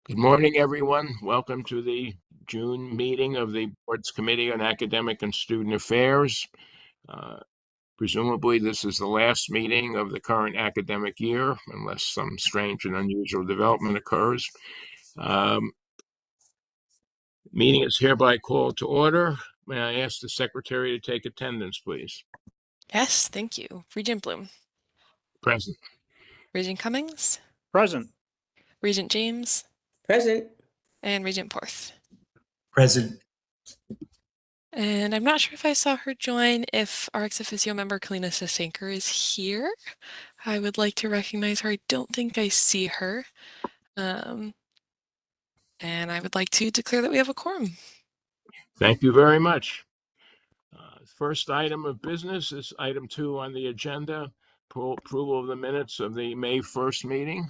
Good morning, everyone. Welcome to the June meeting of the Board's Committee on Academic and Student Affairs. Presumably, this is the last meeting of the current academic year, unless some strange and unusual development occurs. Meeting is hereby called to order. May I ask the Secretary to take attendance, please? Yes, thank you. Regent Bloom. Present. Regent Cummings. Present. Regent James. Present. And Regent Porth. Present. And I'm not sure if I saw her join. If our ex officio member, Kalina Sasanker, is here, I would like to recognize her. I don't think I see her. And I would like to declare that we have a quorum. Thank you very much. First item of business is item 2 on the agenda, approval of the minutes of the May 1st meeting.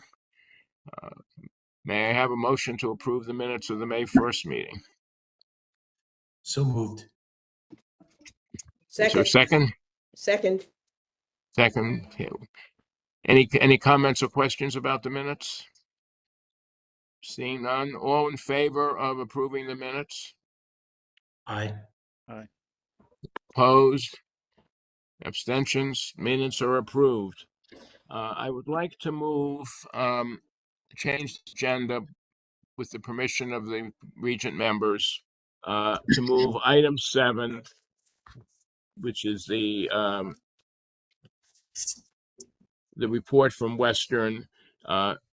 May I have a motion to approve the minutes of the May 1st meeting? So moved. Is there a second? Second. Second. Any comments or questions about the minutes? Seeing none, all in favor of approving the minutes? Aye. Aye. Opposed? Abstentions? Minutes are approved. I would like to move, change the agenda with the permission of the Regent members, to move item 7, which is the report from Western,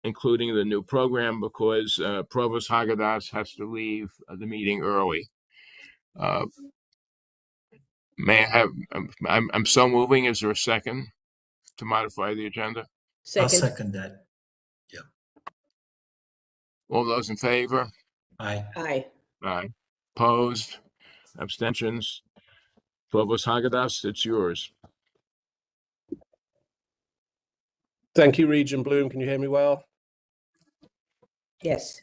including the new program, because Provost Haggadas has to leave the meeting early. May I have? I'm so moving. Is there a second to modify the agenda? Second. I'll second that. Yeah. All those in favor? Aye. Aye. Aye. Opposed? Abstentions? Provost Haggadas, it's yours. Thank you, Regent Bloom. Can you hear me well? Yes.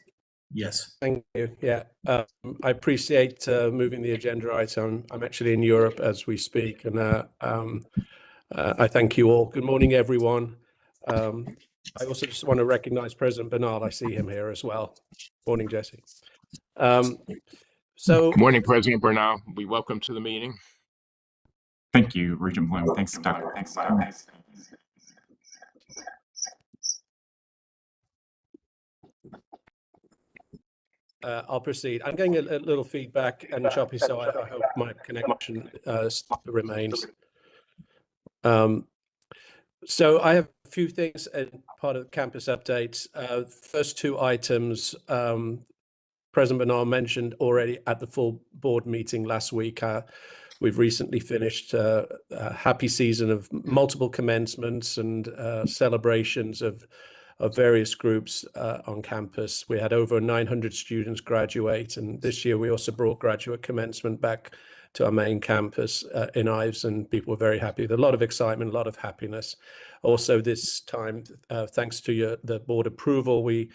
Yes. Thank you. Yeah, I appreciate moving the agenda item. I'm actually in Europe as we speak, and I thank you all. Good morning, everyone. I also just want to recognize President Bernal. I see him here as well. Morning, Jesse. Good morning, President Bernal. We welcome to the meeting. Thank you, Regent Bloom. Thanks, Dr. I'll proceed. I'm getting a little feedback and choppy, so I hope my connection remains. So I have a few things as part of the campus updates. First 2 items, President Bernal mentioned already at the full board meeting last week. We've recently finished a happy season of multiple commencements and celebrations of various groups on campus. We had over 900 students graduate, and this year we also brought graduate commencement back to our main campus in Ives, and people were very happy. There's a lot of excitement, a lot of happiness. Also this time, thanks to the board approval, we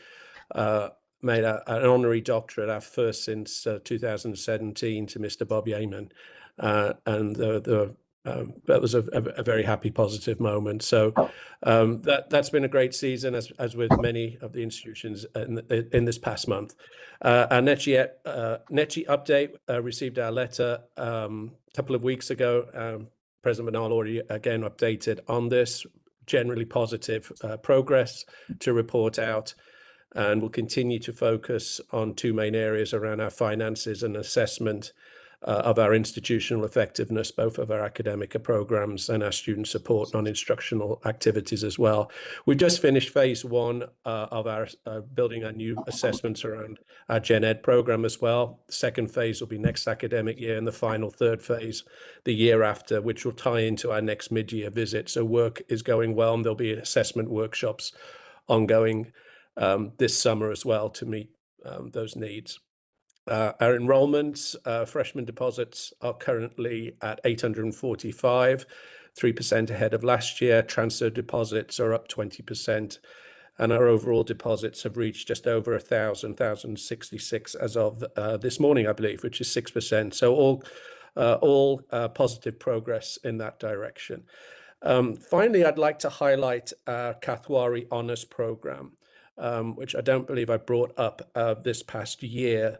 made an honorary doctorate, our first since 2017, to Mr. Bob Yeaman. And that was a very happy, positive moment. So that's been a great season, as with many of the institutions in this past month. Our NETCHI update, received our letter a couple of weeks ago. President Bernal already again updated on this. Generally positive progress to report out. And we'll continue to focus on 2 main areas around our finances and assessment of our institutional effectiveness, both of our academic programs and our student support non-instructional activities as well. We've just finished phase 1 of our building our new assessments around our Gen Ed program as well. The second phase will be next academic year, and the final 3rd phase the year after, which will tie into our next mid-year visit. So work is going well, and there'll be assessment workshops ongoing this summer as well to meet those needs. Our enrollments, freshman deposits are currently at 845, 3% ahead of last year. Transfer deposits are up 20%, and our overall deposits have reached just over 1,066 as of this morning, I believe, which is 6%. So all positive progress in that direction. Finally, I'd like to highlight our Kathwari Honours Programme. which I don't believe I brought up this past year.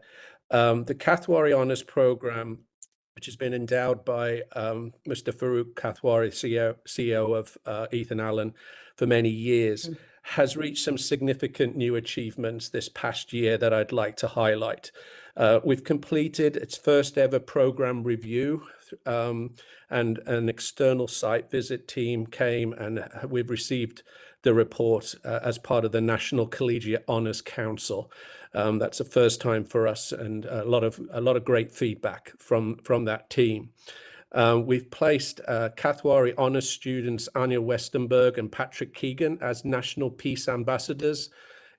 The Kathwari Honours Programme, which has been endowed by Mr. Farouk Kathwari, CEO of Ethan Allen, for many years, has reached some significant new achievements this past year that I'd like to highlight. We've completed its first ever program review, and an external site visit team came, and we've received the report as part of the National Collegiate Honours Council. That's the first time for us, and a lot of great feedback from that team. We've placed Kathwari Honours students Anya Westenberg and Patrick Keegan as National Peace Ambassadors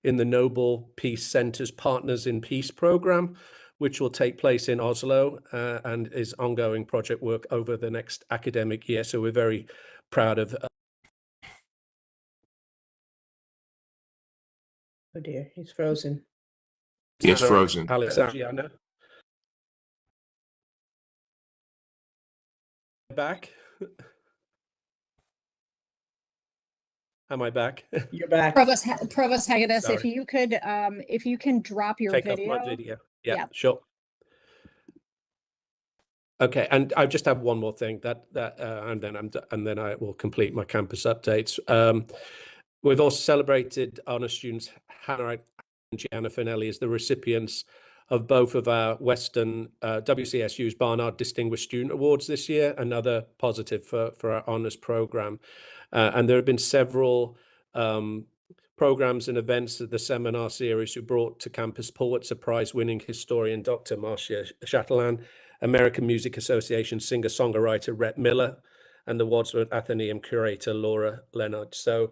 in the Nobel Peace Centre's Partners in Peace programme, which will take place in Oslo and is ongoing project work over the next academic year. So we're very proud of. Oh dear, he's frozen. He's frozen. Alexandriana. Back? Am I back? You're back. Provost Hagedis, Sorry. if you can drop your Take video. off my video. Yeah, Yeah. sure. Okay, and I just have one more thing and then I will complete my campus updates. We've also celebrated honor students Hannah and Gianna Finelli as the recipients of both of our Western WCSU's Barnard Distinguished Student Awards this year, another positive for our honors program. And there have been several programs and events of the seminar series who brought to campus Pulitzer Prize winning historian Dr. Marcia Chatelain, American Music Association singer-songwriter Rhett Miller, and the Wadsworth Athenaeum curator Laura Leonard. So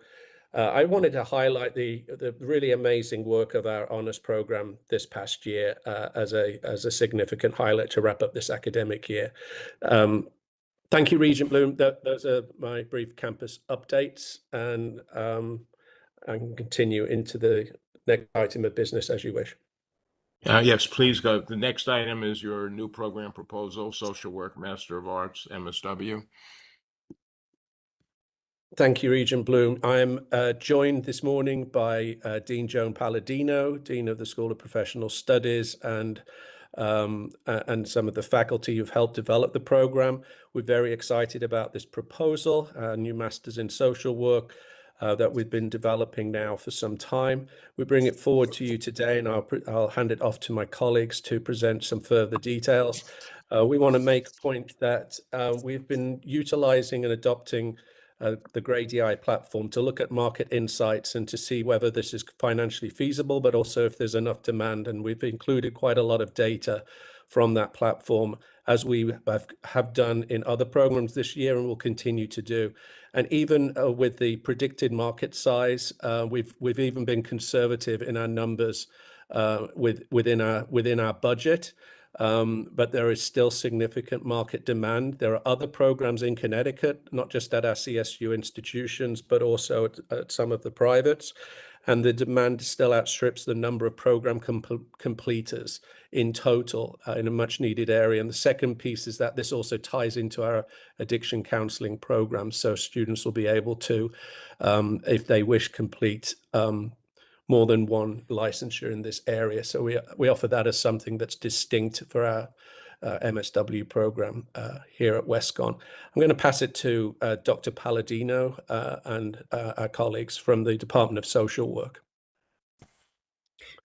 I wanted to highlight the really amazing work of our honors program this past year as a significant highlight to wrap up this academic year. Thank you, Regent Bloom. Those are my brief campus updates, and I can continue into the next item of business as you wish. Yes, please go. The next item is your new program proposal, Social Work Master of Arts, MSW. Thank you, Regent Bloom. I'm joined this morning by Dean Joan Palladino, Dean of the School of Professional Studies, and some of the faculty who've helped develop the program. We're very excited about this proposal, new Masters in Social Work, that we've been developing now for some time. We bring it forward to you today, and I'll hand it off to my colleagues to present some further details. We want to make a point that we've been utilizing and adopting the Grade EI platform to look at market insights and to see whether this is financially feasible, but also if there's enough demand. And we've included quite a lot of data from that platform, as we have done in other programs this year and will continue to do. And even with the predicted market size, we've even been conservative in our numbers within our budget. But there is still significant market demand. There are other programs in Connecticut, not just at our CSU institutions, but also at some of the privates. And the demand still outstrips the number of program completers in total in a much needed area. And the second piece is that this also ties into our addiction counseling program. So students will be able to, if they wish, complete more than one licensure in this area. So we offer that as something that's distinct for our MSW program here at Westcon. I'm going to pass it to Dr. Palladino and our colleagues from the Department of Social Work.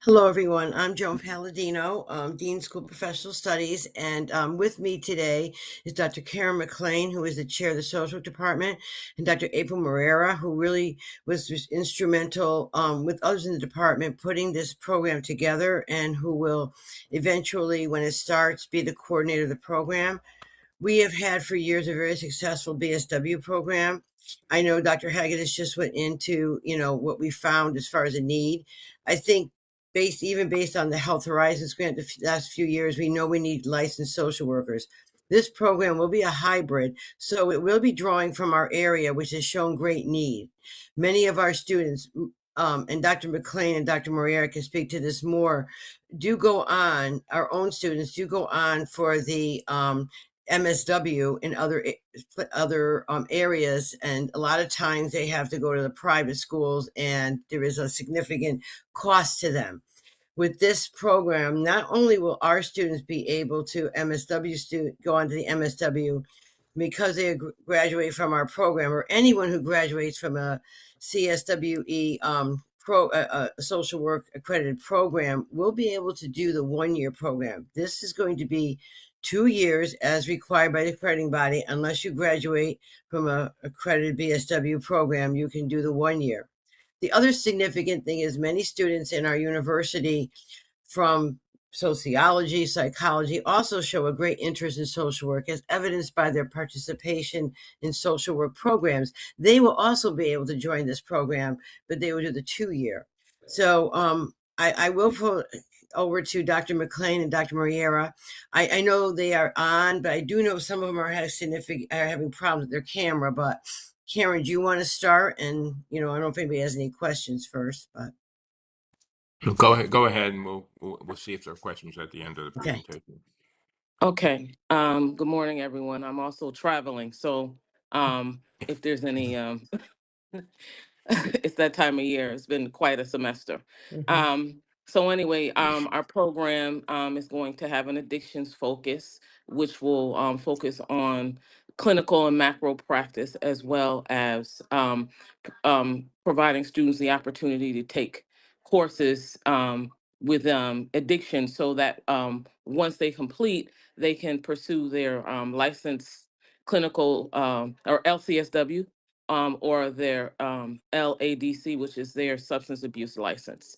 Hello, everyone. I'm Joan Palladino, Dean School of Professional Studies, and with me today is Dr. Karen McLean, who is the chair of the Social Work Department, and Dr. April Moreira, who really was instrumental with others in the department putting this program together, and who will eventually, when it starts, be the coordinator of the program. We have had for years a very successful BSW program. I know Dr. Hagedis just went into, what we found as far as a need. I think based on the Health Horizons grant the last few years, we know we need licensed social workers. This program will be a hybrid, so it will be drawing from our area, which has shown great need. Many of our students, and Dr. McLean and Dr. Moreira can speak to this more, our own students do go on for the MSW in other areas, and a lot of times they have to go to the private schools, and there is a significant cost to them. With this program, not only will our students be able to go on to the MSW because they graduate from our program, or anyone who graduates from a CSWE social work accredited program will be able to do the 1-year program. This is going to be 2 years as required by the accrediting body. Unless you graduate from a accredited BSW program, you can do the 1 year. The other significant thing is many students in our university from sociology, psychology also show a great interest in social work, as evidenced by their participation in social work programs. They will also be able to join this program, but they will do the 2-year. So I will put over to Dr. McLean and Dr. Moriera. I know they are on, but I do know some of them are having problems with their camera. But Karen, do you want to start? And I don't know if anybody has any questions first, but Go ahead, and we'll see if there are questions at the end of the presentation. Okay. Good morning, everyone. I'm also traveling, so if there's any it's that time of year. It's been quite a semester. So anyway, our program is going to have an addictions focus, which will focus on clinical and macro practice, as well as providing students the opportunity to take courses with addiction, so that once they complete, they can pursue their licensed clinical or LCSW, or their LADC, which is their substance abuse license.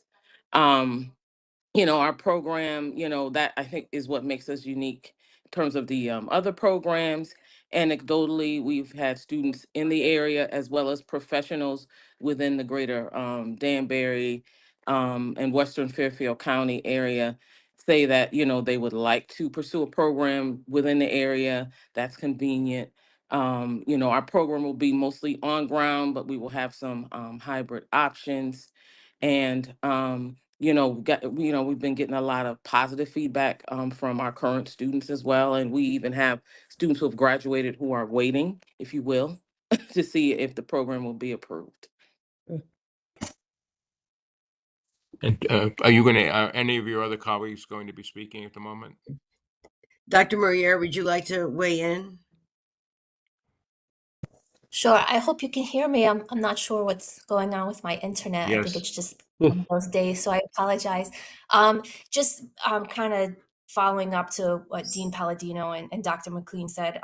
Our program, that I think is what makes us unique in terms of the other programs. Anecdotally, we've had students in the area as well as professionals within the greater Danbury and Western Fairfield County area say that, they would like to pursue a program within the area that's convenient. Our program will be mostly on ground, but we will have some hybrid options. And we've been getting a lot of positive feedback from our current students as well. And we even have students who have graduated who are waiting, if you will, to see if the program will be approved. And are any of your other colleagues going to be speaking at the moment? Dr. Morier, would you like to weigh in? Sure. I hope you can hear me. I'm not sure what's going on with my internet. I think Yes. it's just one of those days, so I apologize. Just kind of following up to what Dean Palladino and Dr. McLean said.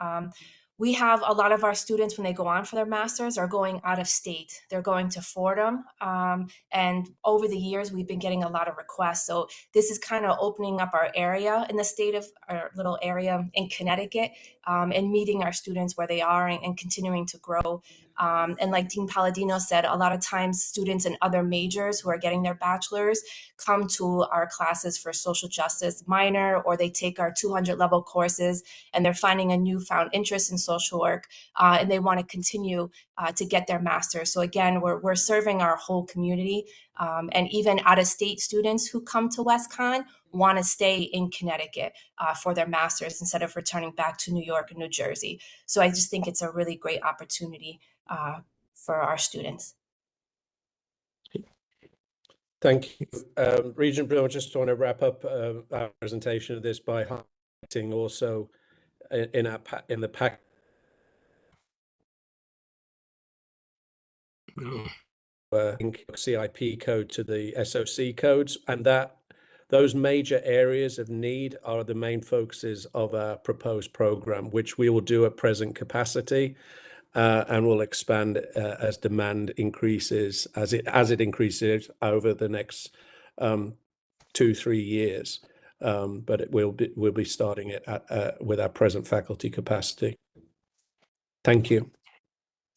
We have a lot of our students, when they go on for their masters, are going out of state. They're going to Fordham. And over the years, we've been getting a lot of requests. So this is kind of opening up our area in the state of our little area in Connecticut, and meeting our students where they are, and continuing to grow. And like Dean Palladino said, a lot of times students in other majors who are getting their bachelor's come to our classes for social justice minor, or they take our 200 level courses and they're finding a newfound interest in social work, and they want to continue to get their master's. So again, we're serving our whole community, and even out of state students who come to WestConn want to stay in Connecticut for their master's instead of returning back to New York and New Jersey. So I just think it's a really great opportunity for our students. Thank you. Regent Blue, I just want to wrap up our presentation of this by highlighting also in the pack CIP code to the SOC codes, and that those major areas of need are the main focuses of our proposed program, which we will do at present capacity, and will expand as demand increases, as it increases over the next 2-3 years. But we'll be starting it with our present faculty capacity. Thank you.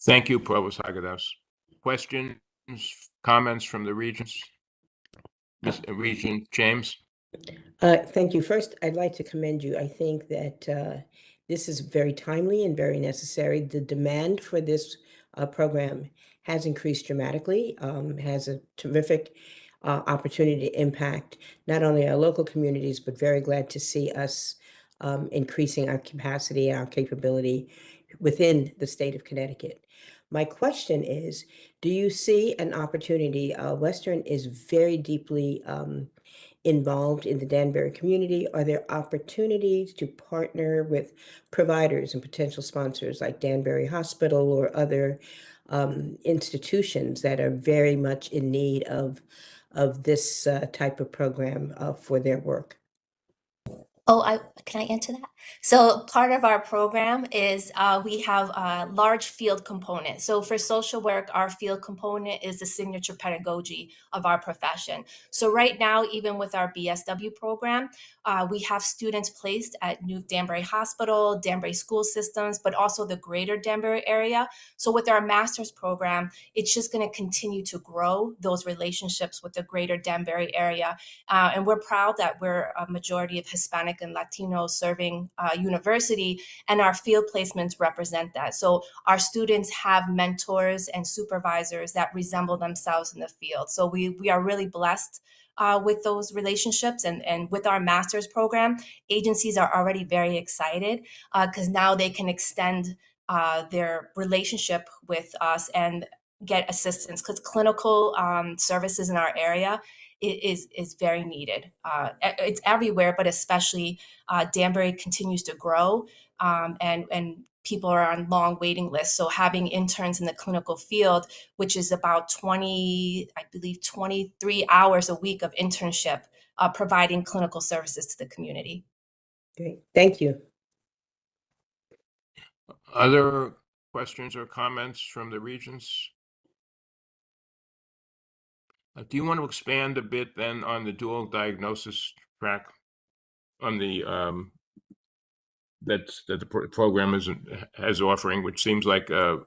Thank you, Provost Hagedorn. Questions, comments from the regents? Regent James? Thank you. First, I'd like to commend you. I think that this is very timely and very necessary. The demand for this program has increased dramatically, has a terrific opportunity to impact not only our local communities, but very glad to see us increasing our capacity and our capability within the state of Connecticut. My question is, do you see an opportunity? Western is very deeply involved in the Danbury community. Are there opportunities to partner with providers and potential sponsors like Danbury Hospital or other institutions that are very much in need of this type of program for their work? Oh, can I answer that? So part of our program is we have a large field component. So for social work, our field component is the signature pedagogy of our profession. So right now, even with our BSW program, we have students placed at New Danbury Hospital, Danbury School Systems, but also the greater Danbury area. So with our master's program, it's just going to continue to grow those relationships with the greater Danbury area. And we're proud that we're a majority of Hispanic and Latino serving university, and our field placements represent that. So our students have mentors and supervisors that resemble themselves in the field. So we are really blessed with those relationships, and with our master's program, agencies are already very excited because now they can extend their relationship with us and get assistance, because clinical services in our area is very needed. It's everywhere, but especially Danbury continues to grow, and people are on long waiting lists. So having interns in the clinical field, which is about 23 hours a week of internship, providing clinical services to the community. Great, thank you. Other questions or comments from the regents? Do you want to expand a bit then on the dual diagnosis track on the that the program has offering, which seems like an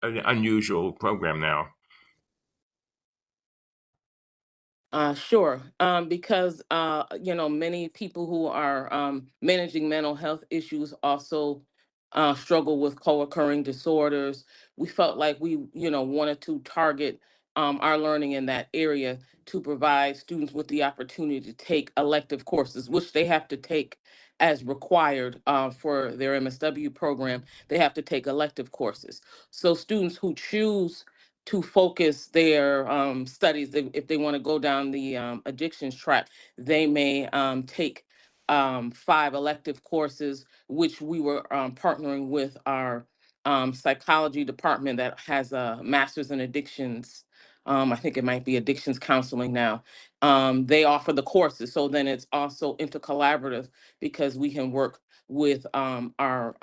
unusual program now? Sure. Because many people who are managing mental health issues also struggle with co-occurring disorders. We felt like we, wanted to target our learning in that area to provide students with the opportunity to take elective courses, which they have to take as required for their MSW program. They have to take elective courses. So students who choose to focus their studies, if they want to go down the addictions track, they may take 5 elective courses, which we were partnering with our psychology department that has a master's in addictions. I think it might be addictions counseling now. They offer the courses, so then it's also intercollaborative because we can work with our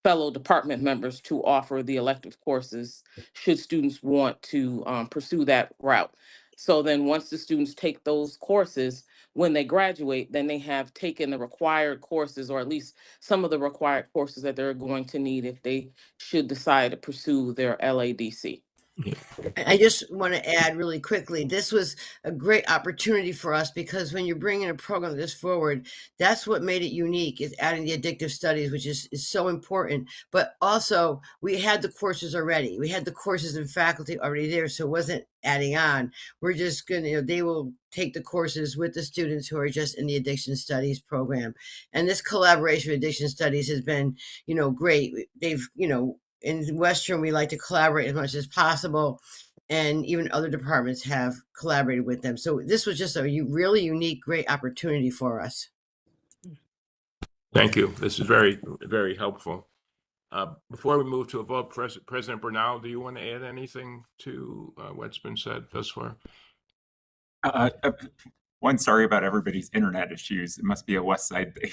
fellow department members to offer the elective courses should students want to pursue that route. So then once the students take those courses, when they graduate, then they have taken the required courses, or at least some of the required courses that they're going to need if they should decide to pursue their LADC. I just want to add really quickly, this was a great opportunity for us because when you're bringing a program like this forward, that's what made it unique, is adding the addictive studies, which is so important. But also, we had the courses already. We had the courses and faculty already there, so it wasn't adding on. We're just going to, they will take the courses with the students who are just in the addiction studies program. And this collaboration with addiction studies has been, great. They've, in Western, we like to collaborate as much as possible, and even other departments have collaborated with them. So this was just a really unique, great opportunity for us. Thank you. This is very, very helpful. Before we move to a vote, President Bernal, do you want to add anything to what's been said thus far? One, sorry about everybody's internet issues. It must be a West Side thing,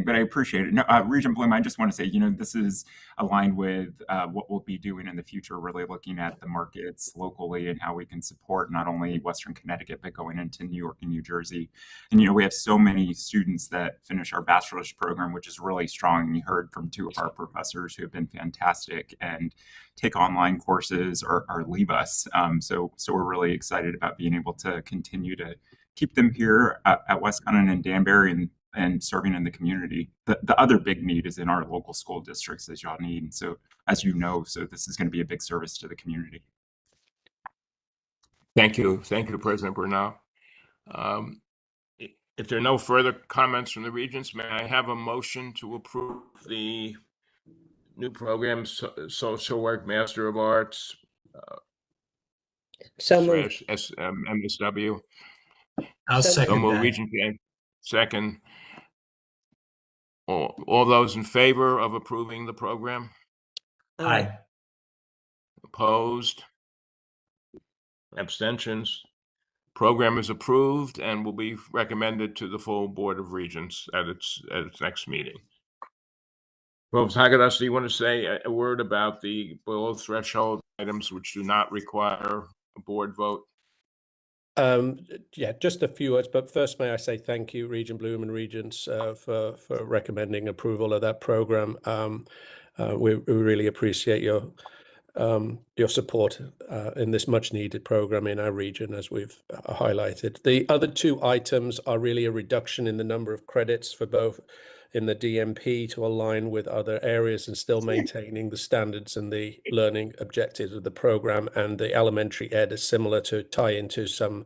but I appreciate it. No, Regent Bloom, I just want to say, this is aligned with what we'll be doing in the future, really looking at the markets locally and how we can support not only Western Connecticut, but going into New York and New Jersey. And, we have so many students that finish our bachelor's program, which is really strong. And you heard from 2 of our professors who have been fantastic and take online courses or leave us. So we're really excited about being able to continue to keep them here at Westcon and Danbury and serving in the community. The other big need is in our local school districts, as y'all need. And so, as you know, so this is going to be a big service to the community. Thank you. Thank you, President Bernal. If there are no further comments from the regents, may I have a motion to approve the new program, Social Work Master of Arts So moved. / MSW? I'll So second moved. that. Regent Gang, second. All those in favor of approving the program? Aye. Opposed? Abstentions? Program is approved and will be recommended to the full Board of Regents at its next meeting. Provost Haggadas, do you want to say a word about the below threshold items which do not require a board vote? Yeah, just a few words, but first may I say thank you, Regent Bloom and Regents, for recommending approval of that program. We really appreciate your support in this much needed program in our region, as we've highlighted. The other two items are really a reduction in the number of credits for both in the DMP to align with other areas and still maintaining the standards and the learning objectives of the program, and the elementary ed is similar to tie into some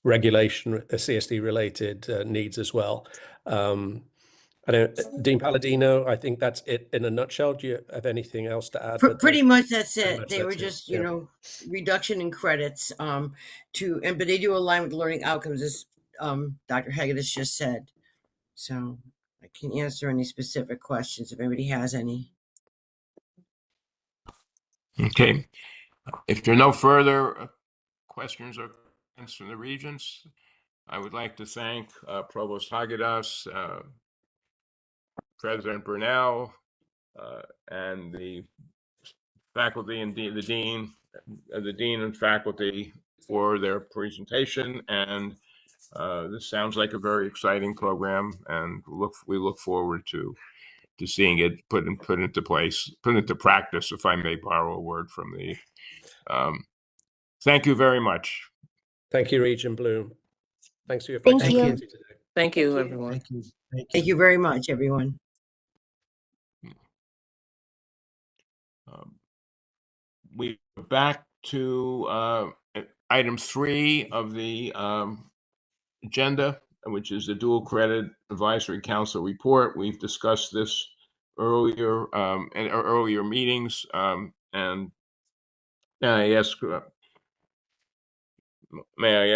regulation, CSD related needs as well. I know, Dean Palladino, I think that's it in a nutshell. Do you have anything else to add? Pretty much that's pretty it. much They were that's it, just, yeah. reduction in credits but they do align with learning outcomes, as Dr. Haggadas just said. So I can answer any specific questions if anybody has any. Okay. If there are no further questions or comments from the regents, I would like to thank Provost Haggadas, President Burnell, and the faculty and the dean and faculty for their presentation. And this sounds like a very exciting program, and we look forward to seeing it put into place, put into practice, if I may borrow a word from the. Thank you very much. Thank you, Regent Bloom. Thanks for your Thank flexibility you. today. Thank you, everyone. Thank you. Thank you very much, everyone. We're back to item 3 of the agenda, which is the Dual Credit Advisory Council report. We've discussed this earlier in our earlier meetings, and may I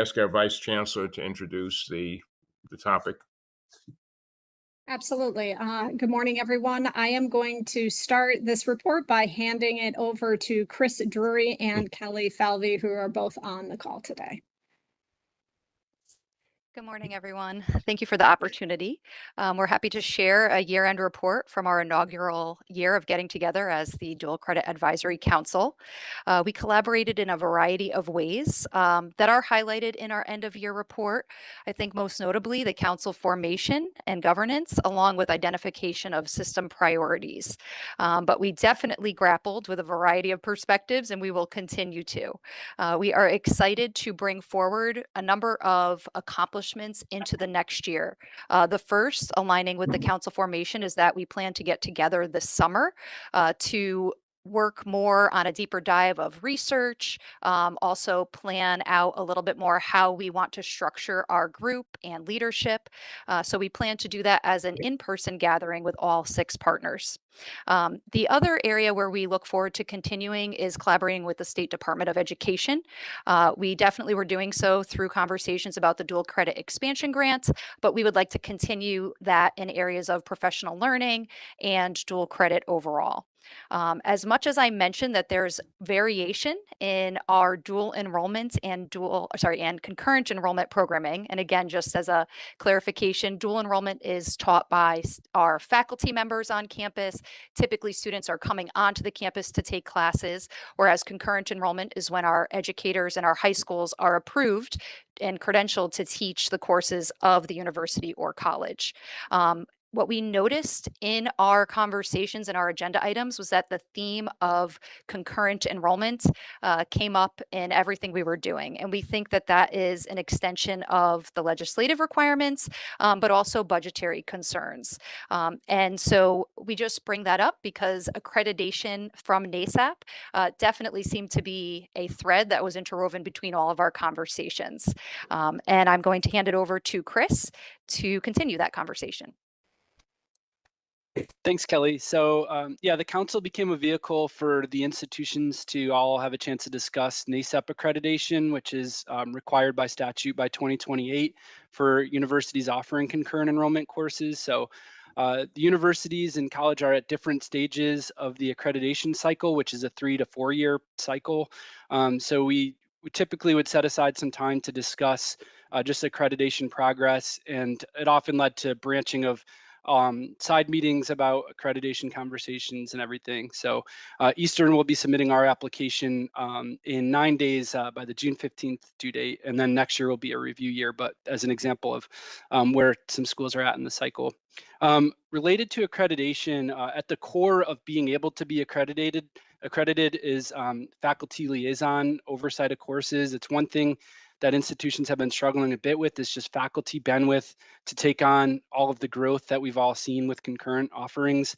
ask our Vice Chancellor to introduce the topic? Absolutely. Good morning, everyone. I am going to start this report by handing it over to Chris Drury and Kelly Falvey, who are both on the call today. Good morning, everyone. Thank you for the opportunity. We're happy to share a year-end report from our inaugural year of getting together as the Dual Credit Advisory Council. We collaborated in a variety of ways that are highlighted in our end-of-year report. I think most notably the council formation and governance, along with identification of system priorities. But we definitely grappled with a variety of perspectives, and we will continue to. We are excited to bring forward a number of accomplishments into the next year. The first, aligning with the council formation, is that we plan to get together this summer to work more on a deeper dive of research, also plan out a little bit more how we want to structure our group and leadership. So we plan to do that as an in-person gathering with all 6 partners. The other area where we look forward to continuing is collaborating with the State Department of Education. We definitely were doing so through conversations about the dual credit expansion grants, but we would like to continue that in areas of professional learning and dual credit overall. As much as I mentioned that there's variation in our dual enrollment and concurrent enrollment programming, and again, just as a clarification, dual enrollment is taught by our faculty members on campus. Typically, students are coming onto the campus to take classes, whereas concurrent enrollment is when our educators and our high schools are approved and credentialed to teach the courses of the university or college. what we noticed in our conversations and our agenda items was that the theme of concurrent enrollment came up in everything we were doing. And we think that that is an extension of the legislative requirements, but also budgetary concerns. And so we just bring that up because accreditation from NASAP definitely seemed to be a thread that was interwoven between all of our conversations. And I'm going to hand it over to Chris to continue that conversation. Thanks, Kelly. So yeah, the council became a vehicle for the institutions to all have a chance to discuss NASAP accreditation, which is required by statute by 2028 for universities offering concurrent enrollment courses. So the universities and college are at different stages of the accreditation cycle, which is a 3 to 4 year cycle. So we typically would set aside some time to discuss just accreditation progress, and it often led to branching of side meetings about accreditation conversations and everything. So Eastern will be submitting our application in 9 days by the June 15th due date. And then next year will be a review year, but as an example of where some schools are at in the cycle. Related to accreditation, at the core of being able to be accredited is faculty liaison oversight of courses. It's one thing that institutions have been struggling a bit with, is just faculty bandwidth to take on all of the growth that we've all seen with concurrent offerings.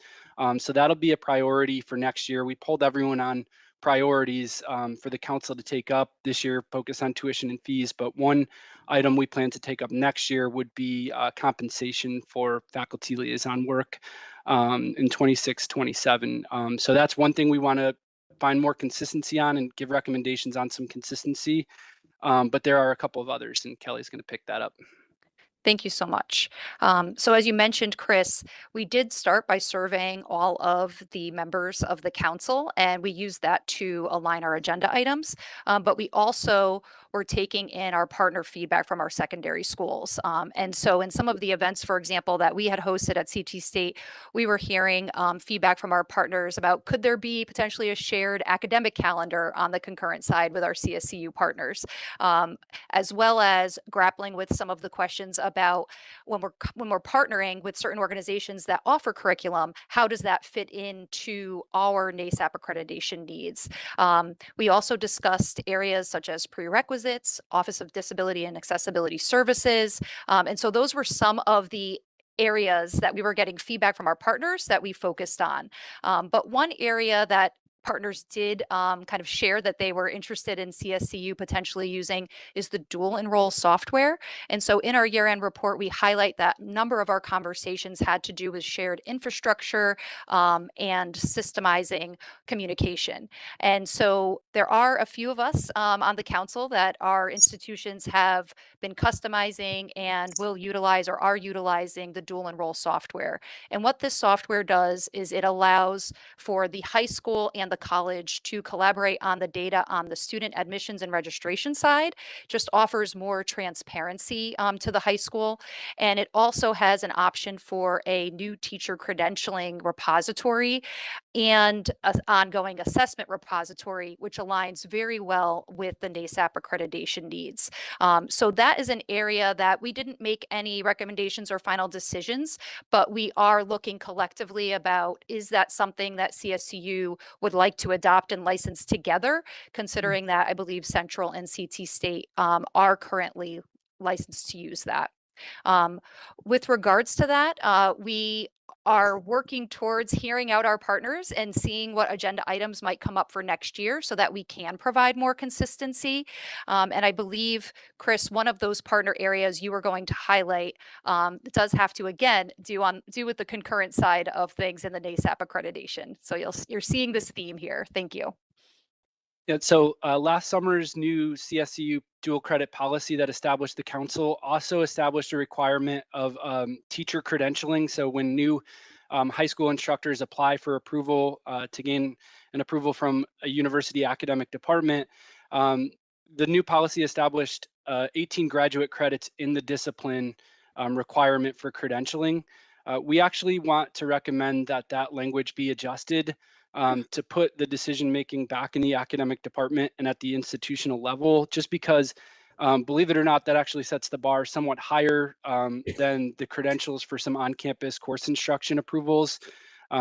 So that'll be a priority for next year. We pulled everyone on priorities for the council to take up this year, focus on tuition and fees. But one item we plan to take up next year would be compensation for faculty liaison work in 26-27. So that's one thing we want to find more consistency on and give recommendations on some consistency. But there are a couple of others, and Kelly's going to pick that up. Thank you so much. So as you mentioned, Chris, we did start by surveying all of the members of the council, and we used that to align our agenda items. But we also were taking in our partner feedback from our secondary schools. And so in some of the events, for example, that we had hosted at CT State, we were hearing feedback from our partners about could there be potentially a shared academic calendar on the concurrent side with our CSCU partners, as well as grappling with some of the questions about when we're partnering with certain organizations that offer curriculum, how does that fit into our NASAP accreditation needs? We also discussed areas such as prerequisites, Office of Disability and Accessibility Services. And so those were some of the areas that we were getting feedback from our partners that we focused on. But one area that partners did kind of share that they were interested in CSCU potentially using is the dual enroll software. And so in our year-end report, we highlight that a number of our conversations had to do with shared infrastructure and systemizing communication. And so there are a few of us on the council that our institutions have been customizing and will utilize or are utilizing the dual enroll software. And what this software does is it allows for the high school and the college to collaborate on the data on the student admissions and registration side. Just offers more transparency to the high school. And it also has an option for a new teacher credentialing repository and an ongoing assessment repository, which aligns very well with the NASAP accreditation needs. So that is an area that we didn't make any recommendations or final decisions, but we are looking collectively about, is that something that CSCU would like to adopt and license together, considering that I believe Central and CT State are currently licensed to use that. With regards to that, we are working towards hearing out our partners and seeing what agenda items might come up for next year so that we can provide more consistency. And I believe, Chris, one of those partner areas you were going to highlight does have to, again, do with the concurrent side of things in the NASAP accreditation. So you're seeing this theme here. Thank you. Yeah, so last summer's new CSCU dual credit policy that established the council also established a requirement of teacher credentialing. So when new high school instructors apply for approval to gain an approval from a university academic department, the new policy established 18 graduate credits in the discipline requirement for credentialing. We actually want to recommend that that language be adjusted to put the decision making back in the academic department and at the institutional level, just because Believe it or not, that actually sets the bar somewhat higher than the credentials for some on-campus course instruction approvals,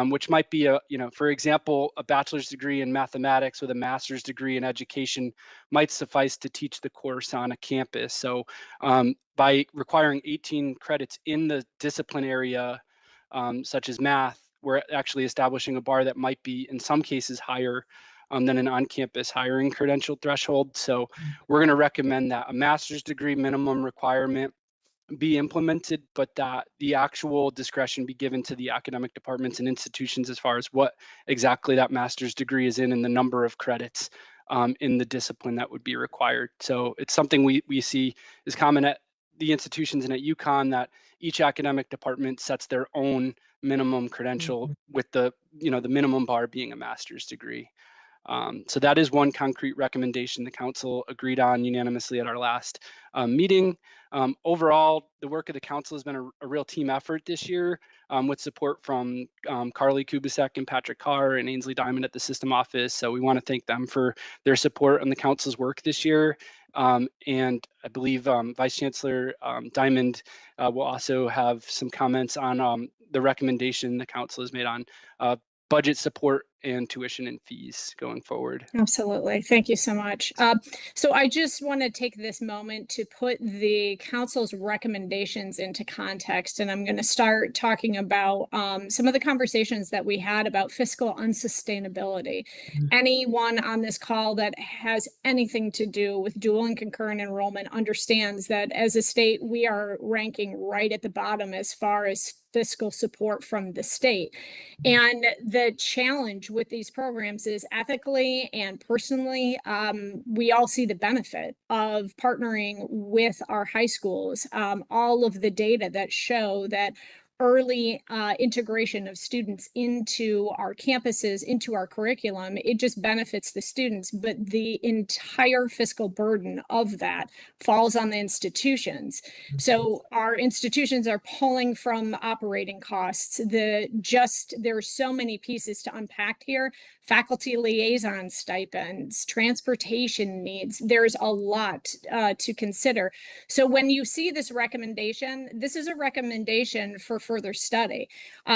which might be for example, a bachelor's degree in mathematics with a master's degree in education might suffice to teach the course on a campus. So by requiring 18 credits in the discipline area, such as math, we're actually establishing a bar that might be in some cases higher than an on-campus hiring credential threshold. So we're going to recommend that a master's degree minimum requirement be implemented, but that the actual discretion be given to the academic departments and institutions as far as what exactly that master's degree is in and the number of credits in the discipline that would be required. So it's something we see is common at the institutions and at UConn, that each academic department sets their own minimum credential with the minimum bar being a master's degree. So that is one concrete recommendation the council agreed on unanimously at our last meeting. Overall, the work of the council has been a real team effort this year, with support from Carly Kubasek and Patrick Carr and Ainsley Diamond at the system office. So we want to thank them for their support on the council's work this year. And I believe Vice Chancellor Diamond will also have some comments on the recommendation the council has made on budget support and tuition and fees going forward. Absolutely. Thank you so much. So I just want to take this moment to put the council's recommendations into context. And I'm going to start talking about some of the conversations that we had about fiscal unsustainability. Anyone on this call that has anything to do with dual and concurrent enrollment understands that as a state, we are ranking right at the bottom as far as fiscal support from the state. And the challenge with these programs is ethically and personally, we all see the benefit of partnering with our high schools. All of the data that show that early integration of students into our campuses, into our curriculum, it just benefits the students, but the entire fiscal burden of that falls on the institutions. So our institutions are pulling from operating costs. There are so many pieces to unpack here. Faculty liaison stipends, transportation needs, there's a lot to consider. So when you see this recommendation, this is a recommendation for further study.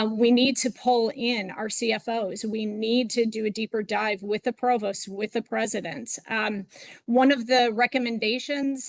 We need to pull in our CFOs. We need to do a deeper dive with the provosts, with the presidents. One of the recommendations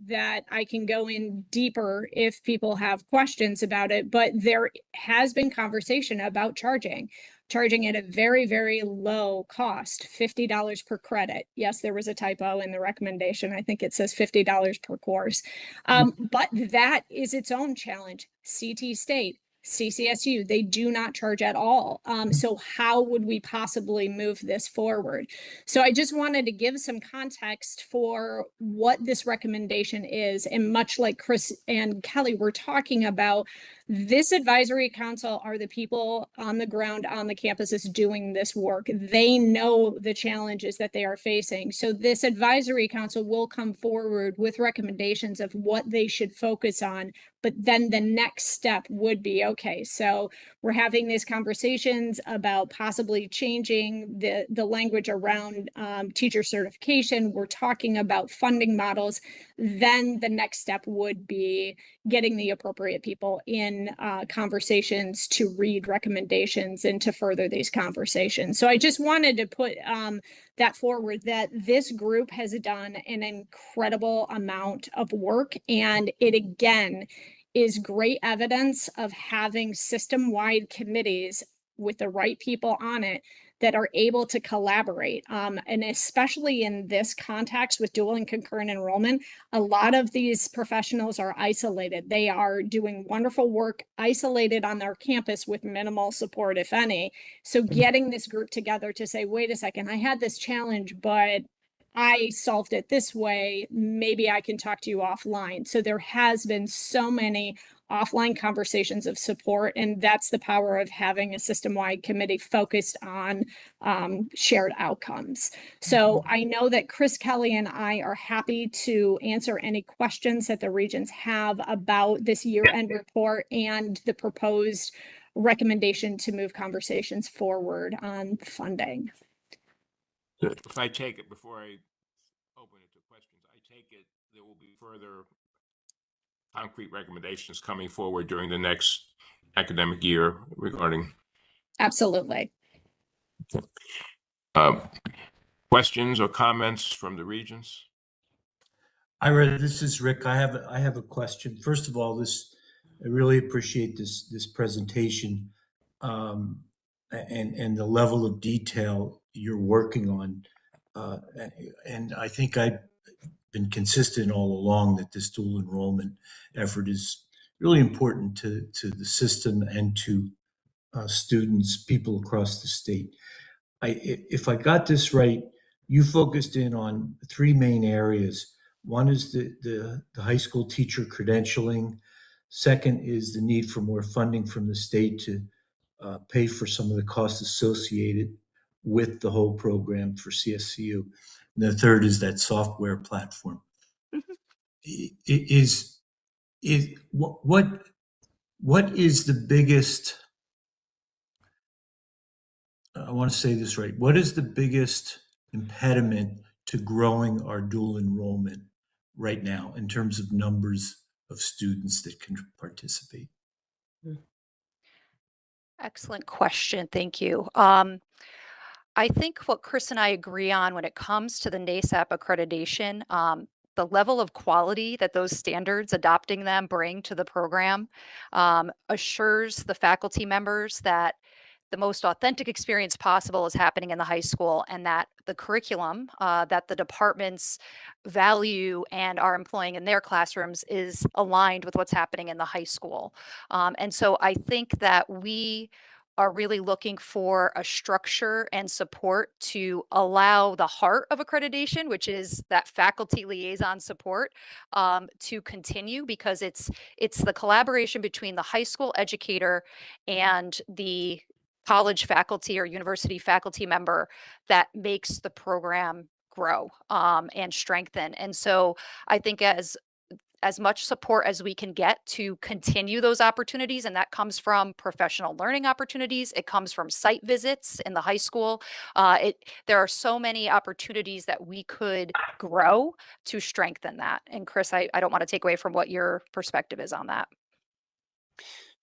that I can go in deeper if people have questions about it, but there has been conversation about charging at a very, very low cost, $50 per credit. Yes, there was a typo in the recommendation. I think it says $50 per course. But that is its own challenge. CT State, CCSU, they do not charge at all. So how would we possibly move this forward? So I just wanted to give some context for what this recommendation is. And much like Chris and Kelly were talking about, this advisory council are the people on the ground on the campuses doing this work. They know the challenges that they are facing. So this advisory council will come forward with recommendations of what they should focus on. But then the next step would be, okay, so we're having these conversations about possibly changing the language around teacher certification. We're talking about funding models. Then the next step would be getting the appropriate people in conversations to read recommendations and to further these conversations. So I just wanted to put that forward, that this group has done an incredible amount of work, and it again is great evidence of having system-wide committees with the right people on it that are able to collaborate. And especially in this context with dual and concurrent enrollment, a lot of these professionals are isolated. They are doing wonderful work isolated on their campus with minimal support, if any. So getting this group together to say, wait a second, I had this challenge, but I solved it this way, maybe I can talk to you offline. So there has been so many offline conversations of support, and that's the power of having a system-wide committee focused on shared outcomes. So I know that Chris, Kelly, and I are happy to answer any questions that the regents have about this year-end report and the proposed recommendation to move conversations forward on funding. If I take it before I open it to questions, I take it there will be further concrete recommendations coming forward during the next academic year regarding. Absolutely. Questions or comments from the regents? Ira, this is Rick. I have a question. First of all, I really appreciate this presentation, and the level of detail you're working on. And I think I've been consistent all along that this dual enrollment effort is really important to the system and to students, people across the state. If I got this right, you focused in on three main areas. One is the high school teacher credentialing. Second is the need for more funding from the state to pay for some of the costs associated with the whole program for CSCU. And the third is that software platform. What is the biggest, I want to say this right, what is the biggest impediment to growing our dual enrollment right now in terms of numbers of students that can participate? Excellent question. Thank you. I think what Chris and I agree on when it comes to the NASAP accreditation, the level of quality that those standards, adopting them, bring to the program, assures the faculty members that the most authentic experience possible is happening in the high school, and that the curriculum that the departments value and are employing in their classrooms is aligned with what's happening in the high school. And so I think that we are really looking for a structure and support to allow the heart of accreditation, which is that faculty liaison support, to continue, because it's the collaboration between the high school educator and the college faculty or university faculty member that makes the program grow and strengthen. And so I think as much support as we can get to continue those opportunities, and that comes from professional learning opportunities, it comes from site visits in the high school. There are so many opportunities that we could grow to strengthen that. And Chris, I don't want to take away from what your perspective is on that.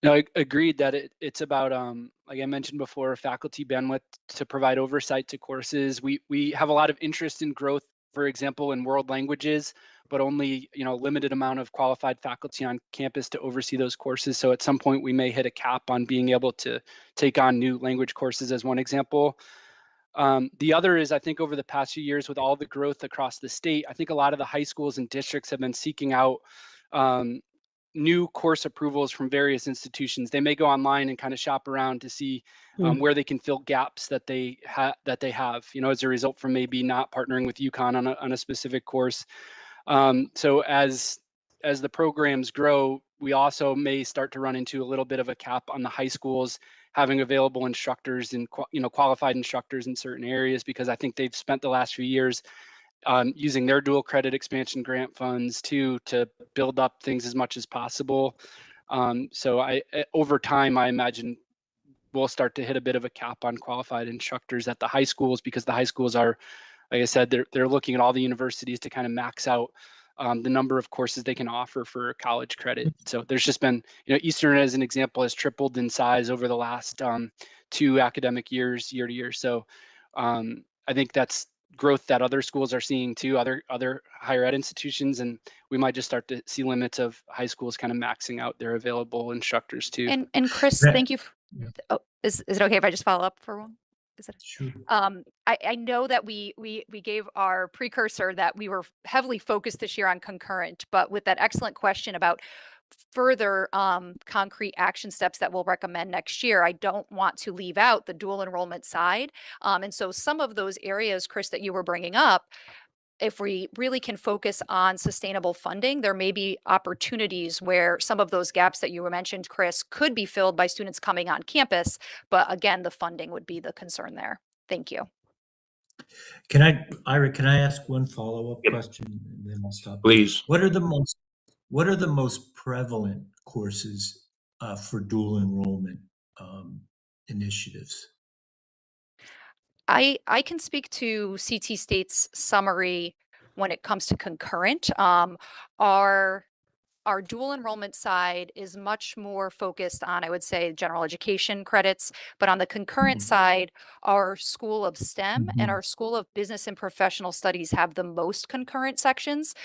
No, I agreed that it's about, like I mentioned before, faculty bandwidth to provide oversight to courses. We have a lot of interest in growth, for example, in world languages, but only limited amount of qualified faculty on campus to oversee those courses. So at some point we may hit a cap on being able to take on new language courses, as one example. The other is, I think over the past few years, with all the growth across the state, I think a lot of the high schools and districts have been seeking out new course approvals from various institutions. They may go online and kind of shop around to see where they can fill gaps that they have, as a result from maybe not partnering with UConn on a specific course. So as the programs grow, we also may start to run into a little bit of a cap on the high schools having available instructors and qualified instructors in certain areas, because I think they've spent the last few years using their dual credit expansion grant funds to build up things as much as possible. So over time, I imagine we'll start to hit a bit of a cap on qualified instructors at the high schools, because the high schools are, like I said, they're looking at all the universities to kind of max out the number of courses they can offer for college credit. So there's just been, Eastern, as an example, has tripled in size over the last 2 academic years, year to year. So I think that's growth that other schools are seeing too, other higher ed institutions, and we might just start to see limits of high schools kind of maxing out their available instructors too. And Chris, thank you. Oh, is it okay if I just follow up for one? Is it? Sure. I know that we gave our precursor that we were heavily focused this year on concurrent, but with that excellent question about further concrete action steps that we'll recommend next year, I don't want to leave out the dual enrollment side. And so some of those areas, Chris, that you were bringing up, if we really can focus on sustainable funding, there may be opportunities where some of those gaps that you mentioned, Chris, could be filled by students coming on campus. But again, the funding would be the concern there. Thank you. Ira, can I ask one follow-up question and then I'll stop? Please. What are the most prevalent courses for dual enrollment initiatives? I can speak to CT State's summary when it comes to concurrent. Our dual enrollment side is much more focused on, I would say, general education credits, but on the concurrent side, our School of STEM and our School of Business and Professional Studies have the most concurrent sections.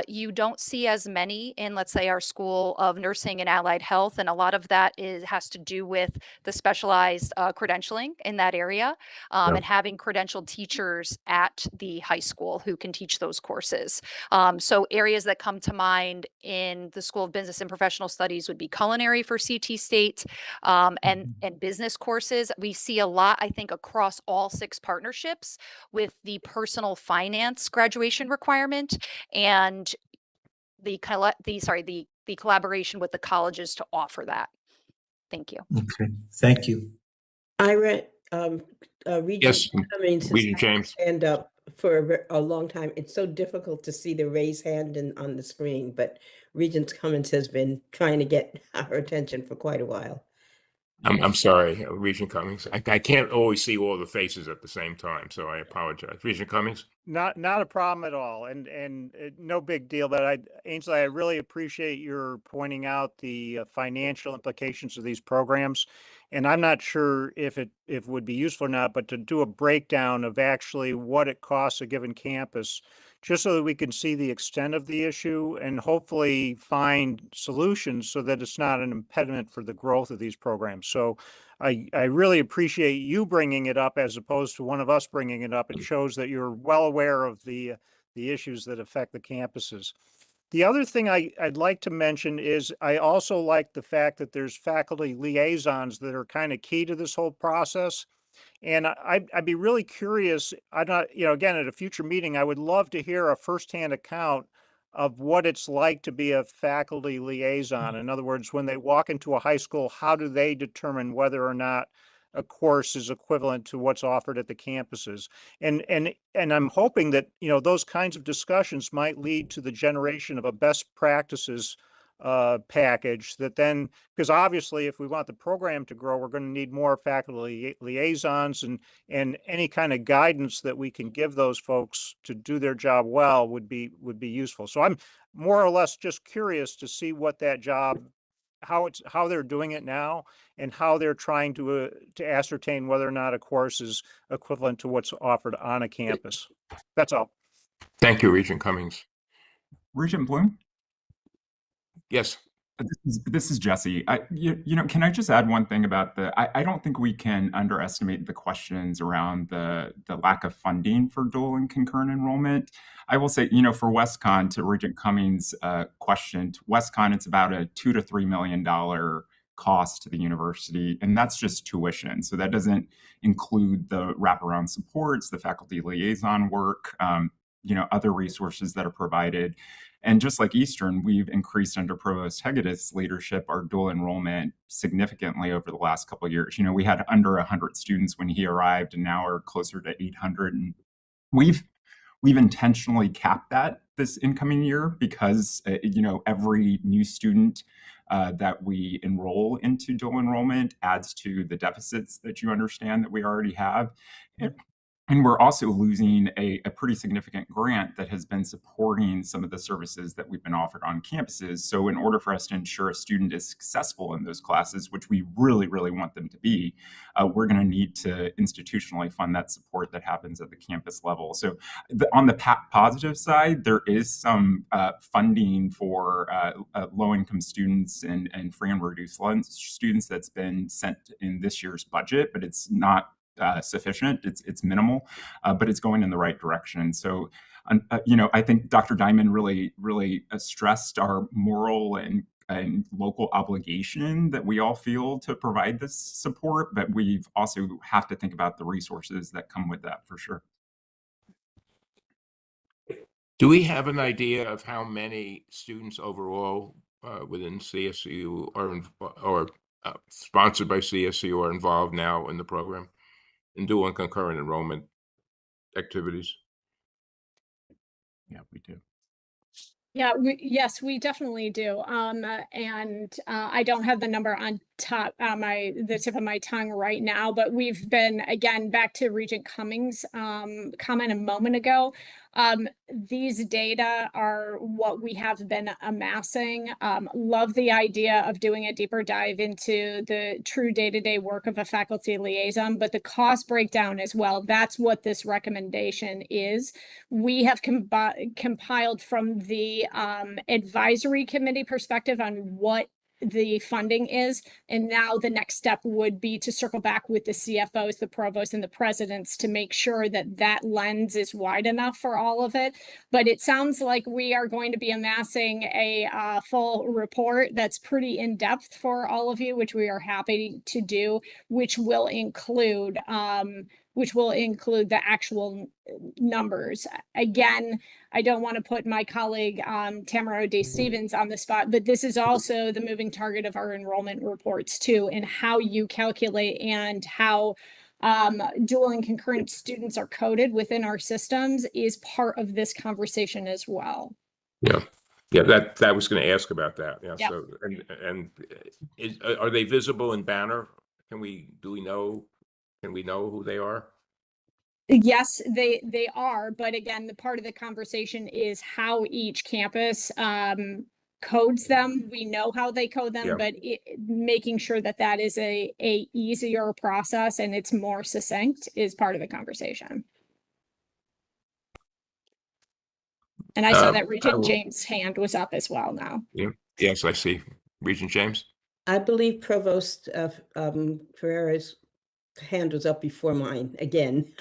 You don't see as many in, let's say, our School of Nursing and Allied Health, and a lot of that has to do with the specialized credentialing in that area, and having credentialed teachers at the high school who can teach those courses. So areas that come to mind in the School of Business and Professional Studies would be culinary for CT State, and business courses. We see a lot, I think, across all 6 partnerships with the personal finance graduation requirement and the collaboration with the colleges to offer that. Thank you. Okay, thank you. Ira, Regent Yes, Cummings has Regent had her James. hand up for a long time. It's so difficult to see the raised hand on the screen, but Regent Cummings has been trying to get our attention for quite a while. I'm sorry, Regent Cummings. I can't always see all the faces at the same time, so I apologize. Regent Cummings? Not a problem at all, and no big deal. But Ainsley, I really appreciate your pointing out the financial implications of these programs, and I'm not sure if it would be useful or not, but to do a breakdown of actually what it costs a given campus, just so that we can see the extent of the issue and hopefully find solutions so that it's not an impediment for the growth of these programs. So I really appreciate you bringing it up as opposed to one of us bringing it up. It shows that you're well aware of the issues that affect the campuses. The other thing I'd like to mention is I also like the fact that there's faculty liaisons that are kind of key to this whole process. And I'd be really curious, again, at a future meeting, I would love to hear a firsthand account of what it's like to be a faculty liaison. In other words, when they walk into a high school, how do they determine whether or not a course is equivalent to what's offered at the campuses? And I'm hoping that, those kinds of discussions might lead to the generation of a best practices package that then, because obviously if we want the program to grow, we're going to need more faculty liaisons, and any kind of guidance that we can give those folks to do their job well would be useful. So I'm more or less just curious to see what that job, how they're doing it now, and how they're trying to ascertain whether or not a course is equivalent to what's offered on a campus. That's all. Thank you, Regent Cummings. Regent Bloom? Yes. This is Jesse. Can I just add one thing about I don't think we can underestimate the questions around the lack of funding for dual and concurrent enrollment. I will say, for WestCon, to Regent Cummings' question, to WestCon, it's about a $2 to $3 million cost to the university, and that's just tuition. So that doesn't include the wraparound supports, the faculty liaison work, other resources that are provided. And just like Eastern, we've increased under Provost Hegedus's leadership our dual enrollment significantly over the last couple of years. We had under 100 students when he arrived, and now we're closer to 800. And we've intentionally capped that this incoming year because every new student that we enroll into dual enrollment adds to the deficits that you understand that we already have. And we're also losing a pretty significant grant that has been supporting some of the services that we've been offered on campuses. So in order for us to ensure a student is successful in those classes, which we really, really want them to be, we're going to need to institutionally fund that support that happens at the campus level. So on the positive side, there is some funding for low-income students and free and reduced lunch students that's been sent in this year's budget, but it's not sufficient. It's minimal, but it's going in the right direction. So, I think Dr. Diamond really stressed our moral and local obligation that we all feel to provide this support, but we also have to think about the resources that come with that for sure. Do we have an idea of how many students overall within CSU or sponsored by CSU are involved now in the program? And doing concurrent enrollment activities? Yeah, we do. Yeah, yes, we definitely do. And I don't have the number on the tip of my tongue right now, but we've been, again, back to Regent Cummings' comment a moment ago. These data are what we have been amassing. Love the idea of doing a deeper dive into the true day-to-day work of a faculty liaison, but the cost breakdown as well. That's what this recommendation is. We have compiled from the advisory committee perspective on what the funding is. And now the next step would be to circle back with the CFOs, the provosts, and the presidents to make sure that that lens is wide enough for all of it. But it sounds like we are going to be amassing a full report that's pretty in depth for all of you, which we are happy to do, which will include the actual numbers. Again, I don't want to put my colleague Tamara O'Day Stevens on the spot, but this is also the moving target of our enrollment reports too, and how you calculate and how dual and concurrent students are coded within our systems is part of this conversation as well. Yeah. Yeah, that was going to ask about that. Yeah. Yep. So, are they visible in Banner? Can we know who they are? Yes, they are. But again, the part of the conversation is how each campus codes them. We know how they code them, but making sure that that is a easier process and it's more succinct is part of the conversation. And I saw that Regent James' hand was up as well now. Yeah. Yes, I see. Regent James? I believe Provost Ferreira's hand was up before mine again.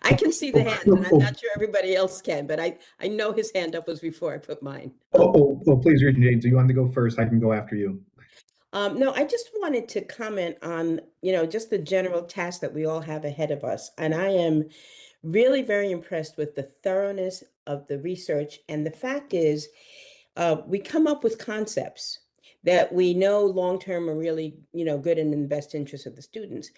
I can see the hands, and I'm not sure everybody else can, but I know his hand up was before I put mine. Please, Regent James, do you want to go first? I can go after you. No, I just wanted to comment on, just the general task that we all have ahead of us. And I am really very impressed with the thoroughness of the research. And the fact is, we come up with concepts that we know long-term are really, good and in the best interest of the students.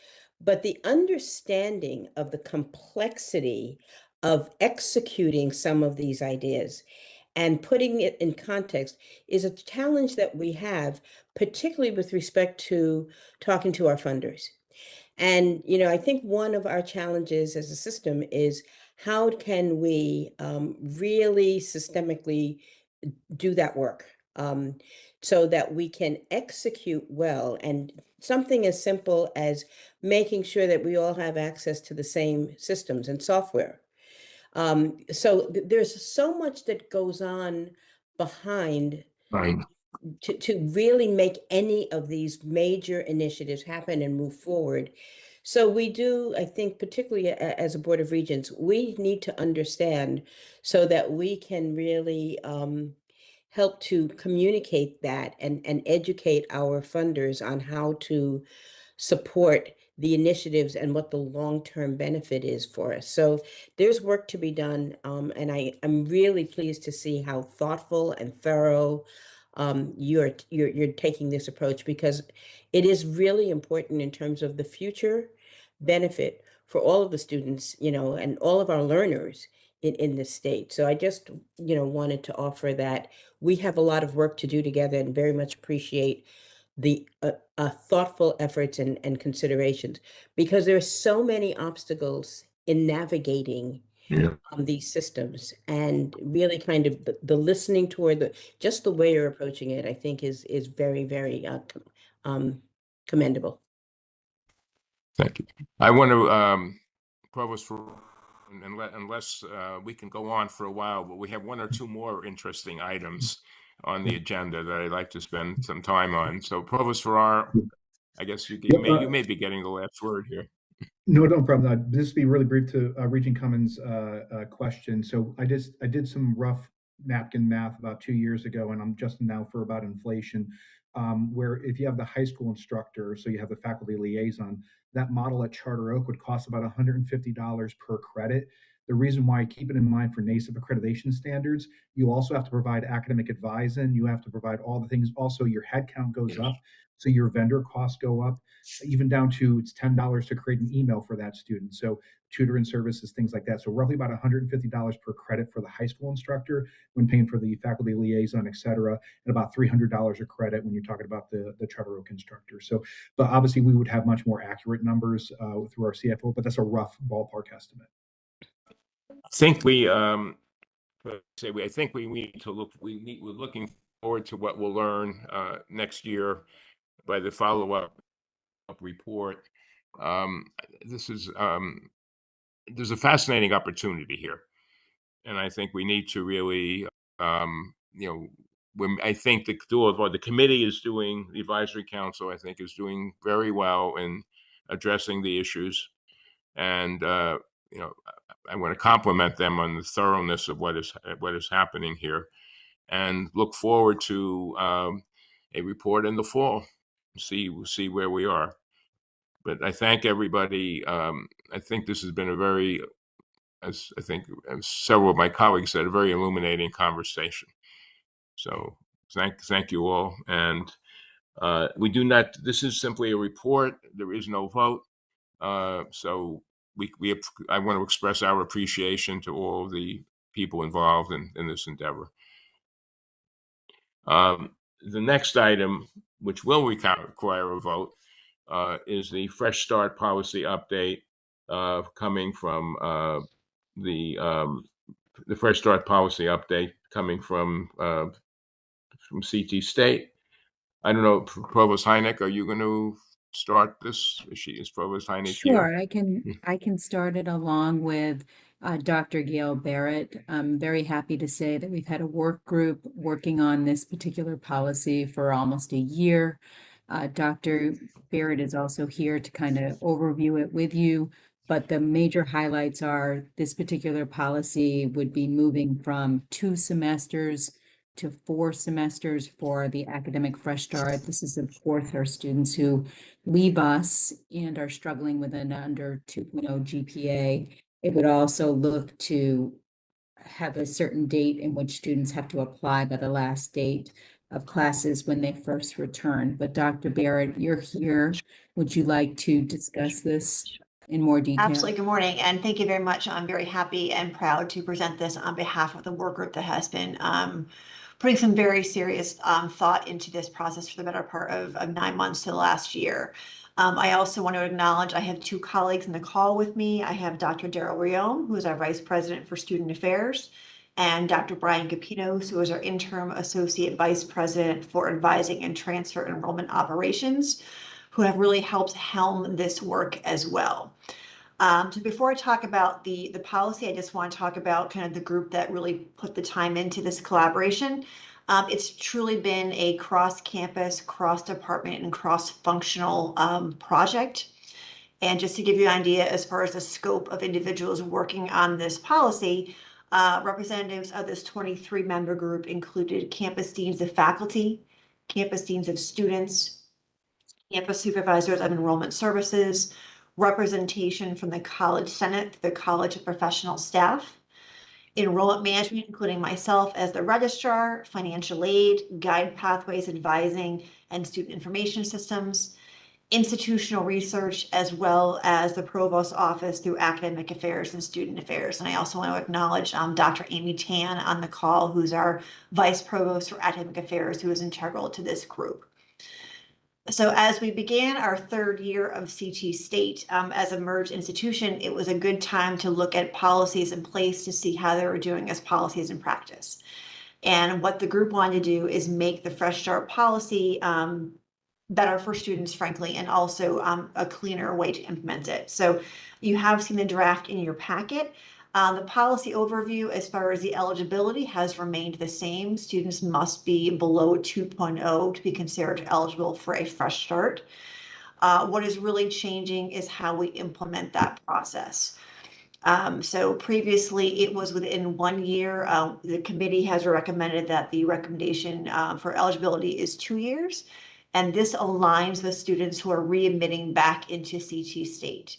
But the understanding of the complexity of executing some of these ideas and putting it in context is a challenge that we have, particularly with respect to talking to our funders. And, I think one of our challenges as a system is how can we really systemically do that work so that we can execute well, and something as simple as making sure that we all have access to the same systems and software. So there's so much that goes on behind to really make any of these major initiatives happen and move forward. So we do, I think, particularly as a Board of Regents, we need to understand so that we can really help to communicate that and educate our funders on how to support the initiatives and what the long-term benefit is for us. So there's work to be done, and I'm really pleased to see how thoughtful and thorough you're taking this approach, because it is really important in terms of the future benefit for all of the students, and all of our learners in this state. So I just, wanted to offer that we have a lot of work to do together, and very much appreciate the thoughtful efforts and considerations, because there are so many obstacles in navigating these systems, and really kind of the listening toward just the way you're approaching it, I think is very, very commendable. Thank you. I want to, Provost, unless we can go on for a while, but we have one or two more interesting items on the agenda that I'd like to spend some time on. So, Provost Farrar, I guess you may be getting the last word here. No problem. This will be really brief to Regent Cummins' question. So I did some rough napkin math about 2 years ago, and I'm just now for about inflation, where if you have the high school instructor, so you have the faculty liaison, that model at Charter Oak would cost about $150 per credit. The reason why, keep it in mind for NACEP accreditation standards, you also have to provide academic advising. You have to provide all the things. Also, your headcount goes up, so your vendor costs go up, even down to it's $10 to create an email for that student. So tutoring services, things like that. So roughly about $150 per credit for the high school instructor when paying for the faculty liaison, et cetera, and about $300 a credit when you're talking about the Trevor Oak instructor. So, but obviously we would have much more accurate numbers through our CFO, but that's a rough ballpark estimate. I think I think we need to look. We're looking forward to what we'll learn next year by the follow-up report. This is there's a fascinating opportunity here, and I think we need to really, I think the committee is doing, the advisory council, I think, is doing very well in addressing the issues, and I want to compliment them on the thoroughness of what is happening here, and look forward to a report in the fall. We'll see where we are. But I thank everybody. I think this has been a very, as several of my colleagues said, a very illuminating conversation. So thank you all. And we do not. This is simply a report. There is no vote. So I want to express our appreciation to all the people involved in this endeavor. The next item, which will require a vote, is the Fresh Start policy update coming from the Fresh Start policy update coming from CT State. I don't know, Provost Heineck, are you going to start this? Is Provost Heineck here? Sure, I can start it along with Dr. Gail Barrett. I'm very happy to say that we've had a work group working on this particular policy for almost a year. Dr. Barrett is also here to kind of overview it with you, but the major highlights are this particular policy would be moving from 2 semesters to 4 semesters for the academic fresh start. This is, of course, our students who leave us and are struggling with an under 2.0 GPA. It would also look to have a certain date in which students have to apply by the last date of classes when they first return. But Dr. Barrett, you're here. Would you like to discuss this in more detail? Absolutely. Good morning, and thank you very much. I'm very happy and proud to present this on behalf of the work group that has been putting some very serious thought into this process for the better part of 9 months to the last year. I also want to acknowledge I have 2 colleagues in the call with me. I have Dr. Daryl Riom, who is our Vice President for Student Affairs, and Dr. Brian Capinos, who is our Interim Associate Vice President for Advising and Transfer Enrollment Operations, who have really helped helm this work as well. So before I talk about the policy, I just want to talk about kind of the group that really put the time into this collaboration. It's truly been a cross-campus, cross-department, and cross-functional project. And just to give you an idea as far as the scope of individuals working on this policy, representatives of this 23-member group included campus deans of faculty, campus deans of students, campus supervisors of enrollment services, representation from the College Senate, the College of Professional Staff, enrollment management, including myself as the registrar, financial aid, guide pathways advising, and student information systems, institutional research, as well as the provost's office through academic affairs and student affairs. And I also want to acknowledge Dr. Amy Tan on the call, who's our vice provost for academic affairs, who is integral to this group. So as we began our 3rd year of CT State as a merged institution, it was a good time to look at policies in place to see how they were doing as policies in practice. And what the group wanted to do is make the Fresh Start policy better for students, frankly, and also a cleaner way to implement it. So you have seen the draft in your packet. The policy overview, as far as the eligibility, has remained the same. Students must be below 2.0 to be considered eligible for a fresh start. What is really changing is how we implement that process. So previously it was within 1 year. The committee has recommended that the recommendation for eligibility is 2 years. And this aligns with students who are readmitting back into CT State.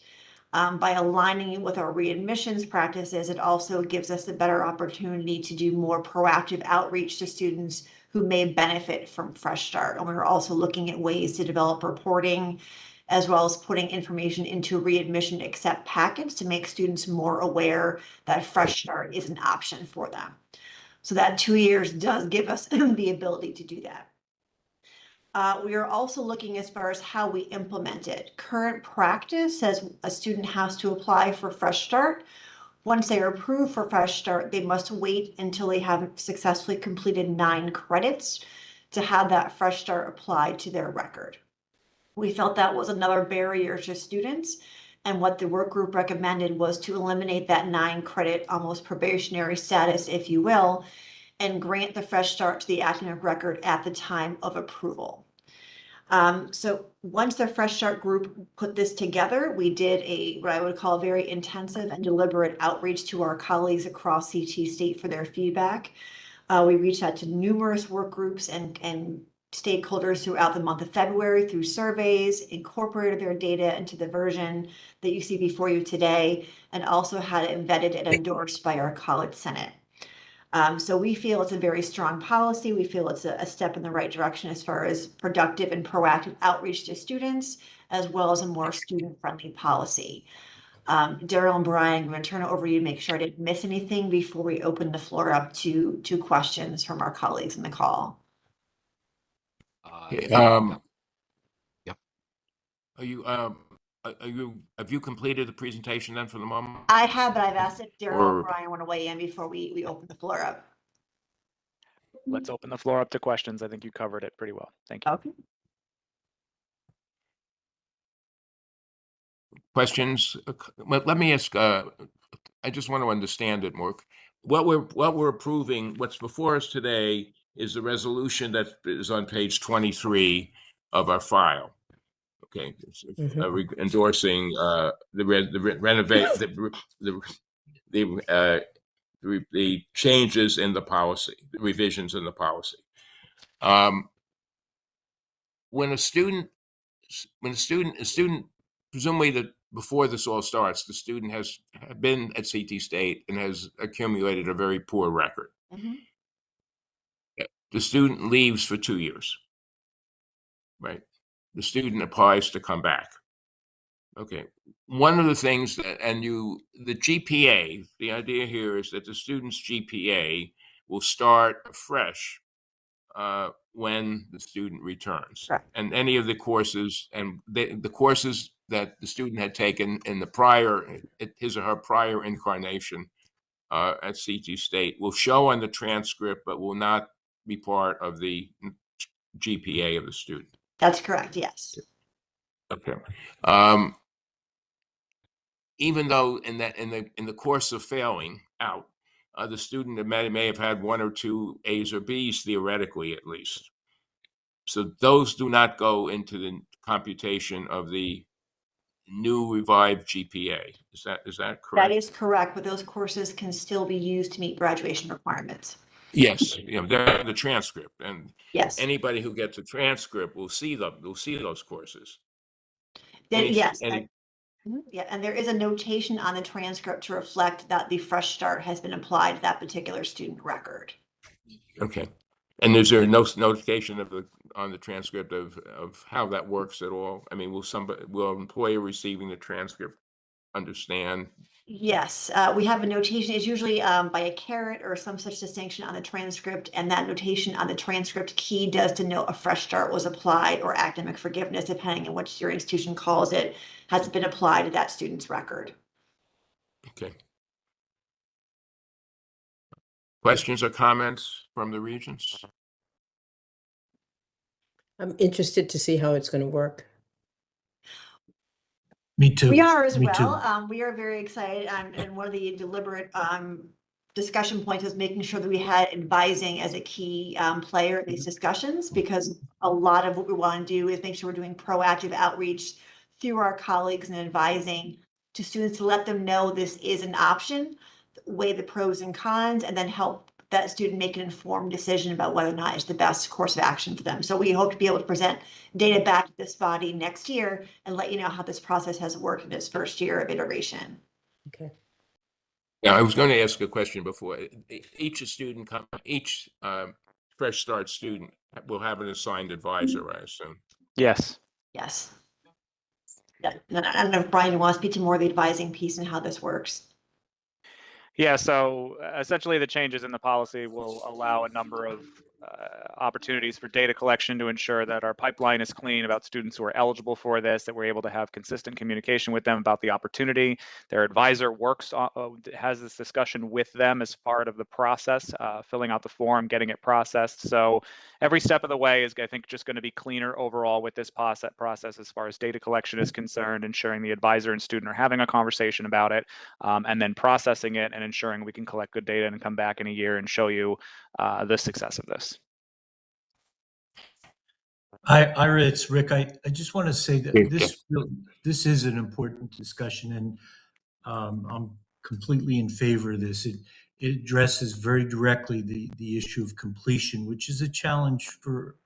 By aligning it with our readmissions practices, it also gives us a better opportunity to do more proactive outreach to students who may benefit from Fresh Start. And we're also looking at ways to develop reporting, as well as putting information into readmission accept packets to make students more aware that Fresh Start is an option for them. So that 2 years does give us the ability to do that. We are also looking as far as how we implement it. Current practice says a student has to apply for Fresh Start. Once they are approved for Fresh Start, they must wait until they have successfully completed 9 credits to have that Fresh Start applied to their record. We felt that was another barrier to students, and what the work group recommended was to eliminate that 9 credit, almost probationary status, if you will, and grant the Fresh Start to the academic record at the time of approval. So once the Fresh Start group put this together, we did what I would call a very intensive and deliberate outreach to our colleagues across CT State for their feedback. We reached out to numerous work groups and stakeholders throughout the month of February through surveys, incorporated their data into the version that you see before you today, and also had it embedded and endorsed by our college senate. So we feel it's a very strong policy. We feel it's a step in the right direction as far as productive and proactive outreach to students, as well as a more student-friendly policy. Daryl and Brian, I'm going to turn it over to you to make sure I didn't miss anything before we open the floor up to questions from our colleagues in the call. Yep. Have you completed the presentation then for the moment? I have, but I've asked if Daryl and Brian want to weigh in before we open the floor up. Let's open the floor up to questions. I think you covered it pretty well. Thank you. Okay. Questions? Let me ask, I just want to understand it more. What we're approving, what's before us today is the resolution that is on page 23 of our file. Okay, endorsing the changes in the policy, the revisions in the policy. When a student, presumably that before this all starts, the student has been at CT State and has accumulated a very poor record. Mm-hmm. The student leaves for 2 years, right? The student applies to come back. Okay. One of the things, the GPA, the idea here is that the student's GPA will start afresh when the student returns. Correct. And any of the courses and the courses that the student had taken in the his or her prior incarnation at CT State will show on the transcript, but will not be part of the GPA of the student. That's correct. Yes. Okay. Even though in the course of failing out, the student may have had 1 or 2 A's or B's, theoretically at least. So those do not go into the computation of the new revived GPA. Is that correct? That is correct, but those courses can still be used to meet graduation requirements. Yes, they're in the transcript, and yes, anybody who gets a transcript will see them. Will see those courses. Yes. Yeah, and there is a notation on the transcript to reflect that the Fresh Start has been applied to that particular student record. Okay. And is there no notification on the transcript of how that works at all? I mean, will an employer receiving the transcript understand? Yes, we have a notation. It's usually by a caret or some such distinction on the transcript, and that notation on the transcript key does denote a Fresh Start was applied or academic forgiveness, depending on what your institution calls it, has been applied to that student's record. Okay. Questions or comments from the regents? I'm interested to see how it's going to work. Me too. We are as Me well. too. We are very excited, and one of the deliberate discussion points was making sure that we had advising as a key player in these discussions, because a lot of what we want to do is make sure we're doing proactive outreach through our colleagues and advising to students to let them know this is an option, weigh the pros and cons, and then help that student make an informed decision about whether or not it's the best course of action for them. So we hope to be able to present data back to this body next year and let you know how this process has worked in its first year of iteration. Okay. Now, I was going to ask a question before. Each Fresh Start student will have an assigned advisor, I assume. Yes. Yes. Yeah. And I don't know if Brian wants to speak to more of the advising piece and how this works. Yeah, so essentially the changes in the policy will allow a number of opportunities for data collection to ensure that our pipeline is clean about students who are eligible for this, that we're able to have consistent communication with them about the opportunity. Their advisor has this discussion with them as part of the process, filling out the form, getting it processed. So every step of the way is, I think, just going to be cleaner overall with this process as far as data collection is concerned, ensuring the advisor and student are having a conversation about it, and then processing it and ensuring we can collect good data and come back in a year and show you the success of this. Ira, it's Rick. I just want to say that this is an important discussion, and I'm completely in favor of this. It addresses very directly the issue of completion, which is a challenge for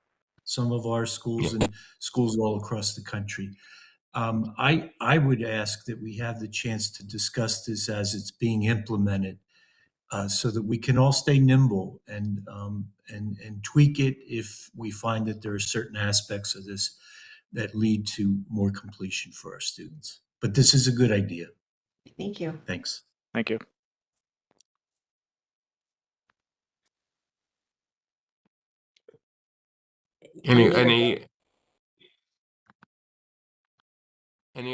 some of our schools and schools all across the country. I would ask that we have the chance to discuss this as it's being implemented, so that we can all stay nimble and tweak it if we find that there are certain aspects of this that lead to more completion for our students. But this is a good idea. Thank you. Thanks. Thank you. Any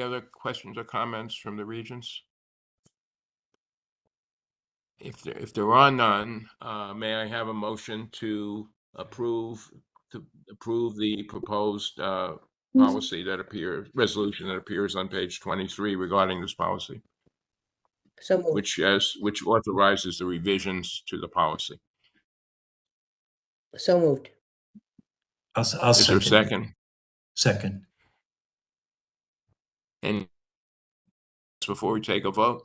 other questions or comments from the regents? If there are none, may I have a motion to approve the proposed resolution that appears on page 23 regarding this policy, So moved. which authorizes the revisions to the policy. So moved. I'll Is there a second? Second. And before we take a vote,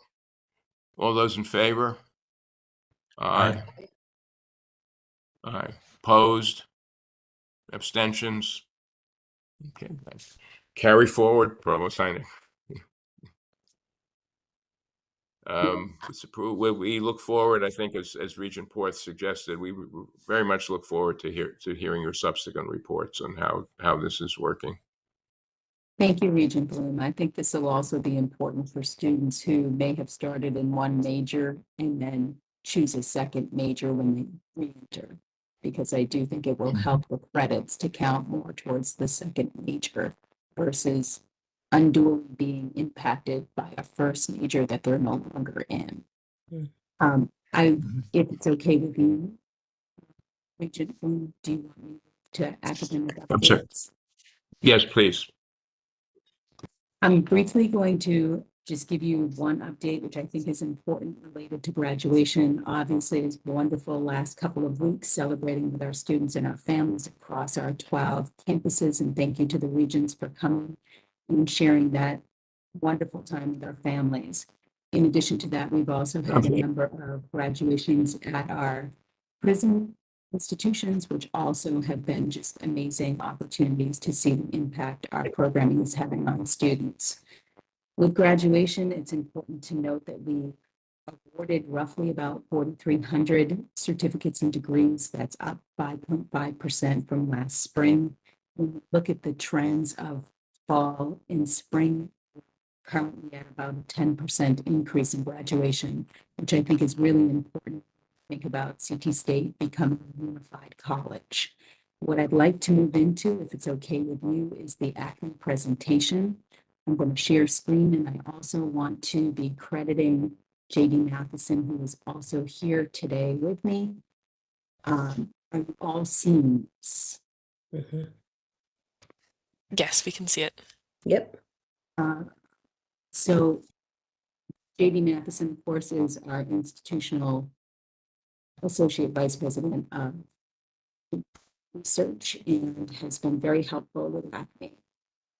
all those in favor? Aye. Aye. Opposed? Abstentions? Okay, nice. Carry forward, Provost signing. It's approved. We look forward, I think, as Regent Porth suggested, we very much look forward to hearing your subsequent reports on how this is working. Thank you, Regent Bloom. I think this will also be important for students who may have started in one major and then choose a second major when they re-enter, because I do think it will help the credits to count more towards the second major versus unduly being impacted by a first major that they're no longer in. If it's okay with you, Regent Bloom, do you want me to academic updates? Yes, please. I'm briefly going to just give you one update, which I think is important related to graduation. Obviously, it's wonderful last couple of weeks celebrating with our students and our families across our 12 campuses. And thank you to the regents for coming and sharing that wonderful time with our families. In addition to that, we've also had a number of graduations at our prison institutions, which also have been just amazing opportunities to see the impact our programming is having on students. With graduation, it's important to note that we awarded roughly about 4,300 certificates and degrees. That's up 5.5% from last spring. When we look at the trends of fall and spring, currently at about a 10% increase in graduation, which I think is really important. Think about CT State becoming a unified college. What I'd like to move into, if it's okay with you, is the ACME presentation. I'm going to share screen, and I also want to be crediting JD Matheson, who is also here today with me. Are you all seeing this? Yes, we can see it. Yep. So JD Matheson, of course, is our institutional associate vice president of research and has been very helpful with ACME.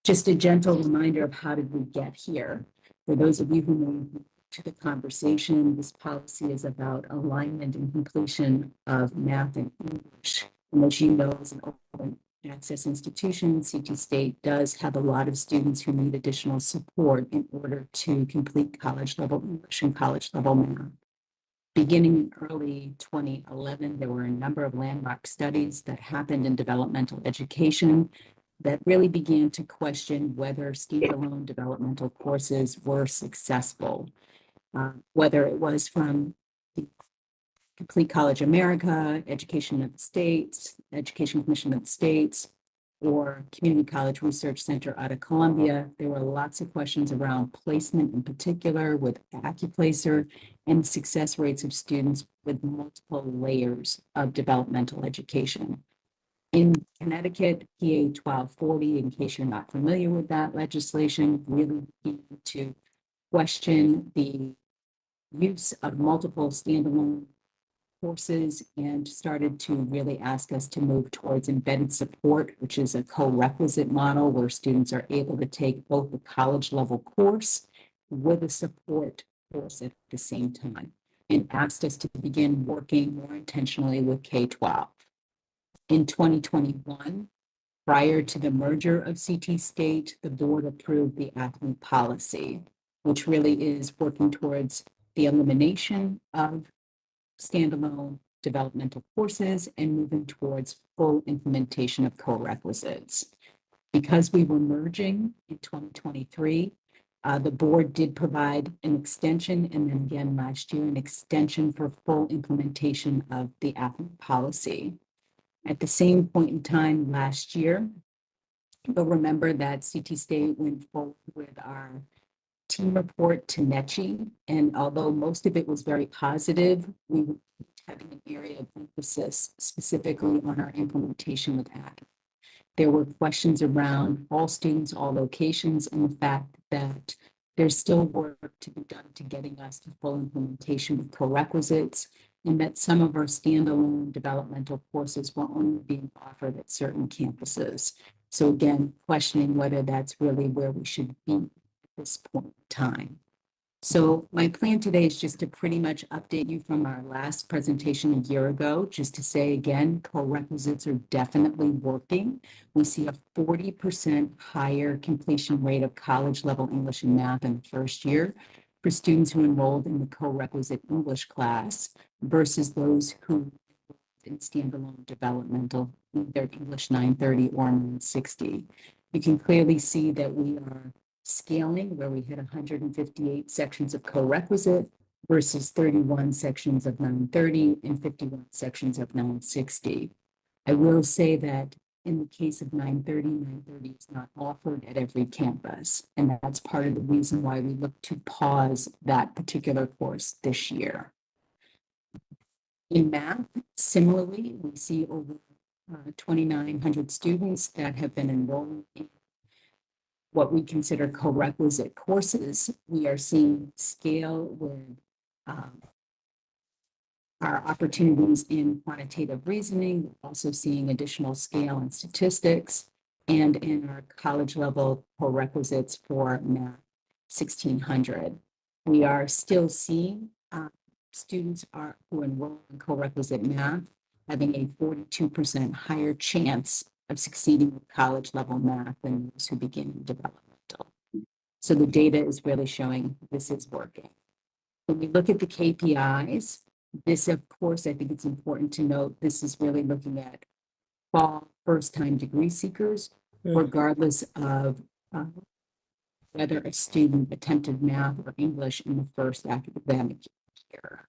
Just a gentle reminder of how did we get here. For those of you who may to the conversation. This policy is about alignment and completion of math and English. And as you know, as an open access institution, CT State does have a lot of students who need additional support in order to complete college level English and college level math. Beginning in early 2011, there were a number of landmark studies that happened in developmental education that really began to question whether standalone developmental courses were successful, whether it was from the Complete College America, Education of the States, Education Commission of the States, or Community College Research Center out of Columbia. There were lots of questions around placement in particular with AccuPlacer and success rates of students with multiple layers of developmental education. In Connecticut, PA 1240, in case you're not familiar with that legislation, really began to question the use of multiple standalone courses and started to really ask us to move towards embedded support, which is a co-requisite model where students are able to take both the college level course with a support course at the same time, and asked us to begin working more intentionally with K-12. In 2021, prior to the merger of CT State, the board approved the ACME policy, which really is working towards the elimination of standalone developmental courses and moving towards full implementation of co-requisites. Because we were merging in 2023, the board did provide an extension, and then again last year, an extension for full implementation of the ACME policy. At the same point in time last year, you'll remember that CT State went forward with our team report to NECHI, and although most of it was very positive, we were having an area of emphasis specifically on our implementation with ACME. There were questions around all students, all locations, and the fact that there's still work to be done to getting us to full implementation with co-requisites, and that some of our standalone developmental courses were only being offered at certain campuses. So again, questioning whether that's really where we should be at this point in time. So my plan today is just to pretty much update you from our last presentation a year ago, just to say again, co-requisites are definitely working. We see a 40% higher completion rate of college level English and math in the first year for students who enrolled in the co-requisite English class versus those who in standalone developmental, either English 930 or 960. You can clearly see that we are scaling where we had 158 sections of co-requisite versus 31 sections of 930 and 51 sections of 960. I will say that in the case of 930 is not offered at every campus. And that's part of the reason why we look to pause that particular course this year. In math, similarly, we see over 2,900 students that have been enrolled in what we consider co-requisite courses. We are seeing scale with our opportunities in quantitative reasoning, we're also seeing additional scale in statistics, and in our college level co-requisites for math 1600. We are still seeing students who enroll in co-requisite math having a 42% higher chance of succeeding with college level math than those who begin in developmental. So the data is really showing this is working. When we look at the KPIs, this, of course, I think it's important to note, this is really looking at fall first-time degree seekers, regardless of whether a student attempted math or English in the first academic year.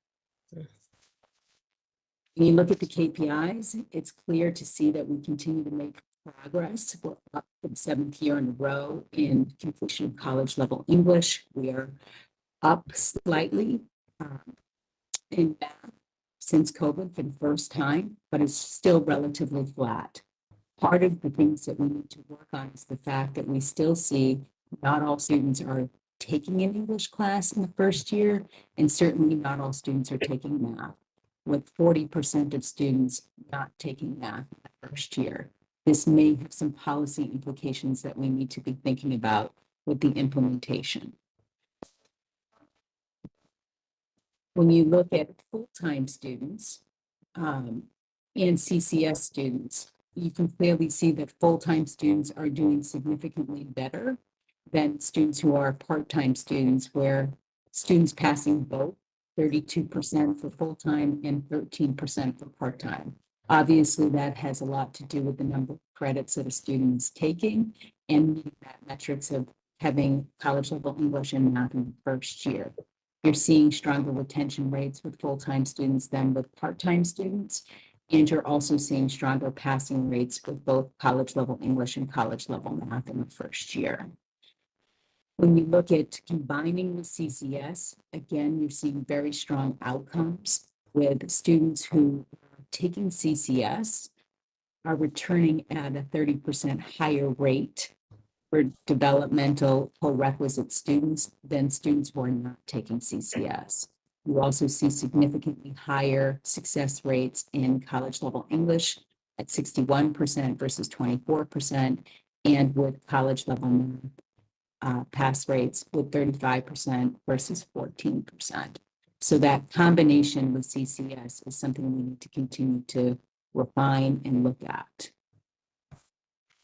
When you look at the KPIs, it's clear to see that we continue to make progress. We're up for the 7th year in a row in completion of college level English. We are up slightly in math since COVID for the first time, but it's still relatively flat. Part of the things that we need to work on is the fact that we still see not all students are taking an English class in the first year, and certainly not all students are taking math, with 40% of students not taking math in the first year. This may have some policy implications that we need to be thinking about with the implementation. When you look at full-time students and CCS students, you can clearly see that full-time students are doing significantly better than students who are part-time students, where students passing both 32% for full-time and 13% for part-time. Obviously, that has a lot to do with the number of credits that a student is taking and meeting that metrics of having college level English and math in the first year. You're seeing stronger retention rates with full-time students than with part-time students. And you're also seeing stronger passing rates with both college level English and college level math in the first year. When you look at combining with CCS, again, you're seeing very strong outcomes with students who are taking CCS are returning at a 30% higher rate for developmental prerequisite students than students who are not taking CCS. You also see significantly higher success rates in college level English at 61% versus 24%, and with college level math pass rates with 35% versus 14%. So that combination with CCS is something we need to continue to refine and look at.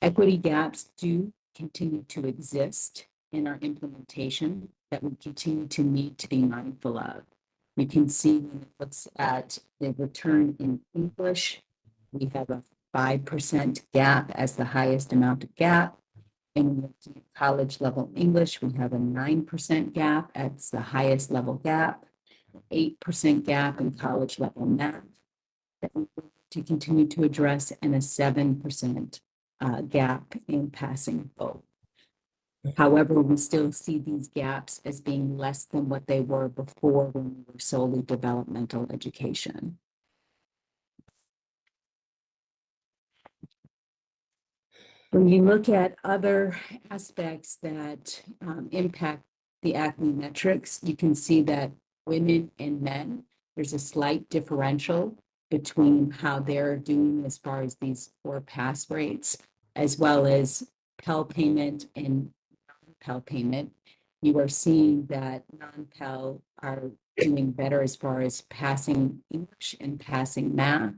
Equity gaps do continue to exist in our implementation that we continue to need to be mindful of. You can see when it looks at the return in English, we have a 5% gap as the highest amount of gap. In college level English, we have a 9% gap as the highest level gap, 8% gap in college level math that we need to continue to address, and a 7% gap in passing both. However, we still see these gaps as being less than what they were before when we were solely developmental education. When you look at other aspects that impact the ACME metrics, you can see that women and men, there's a slight differential between how they're doing as far as these poor pass rates, as well as Pell payment and non-Pell payment. You are seeing that non-Pell are doing better as far as passing English and passing math,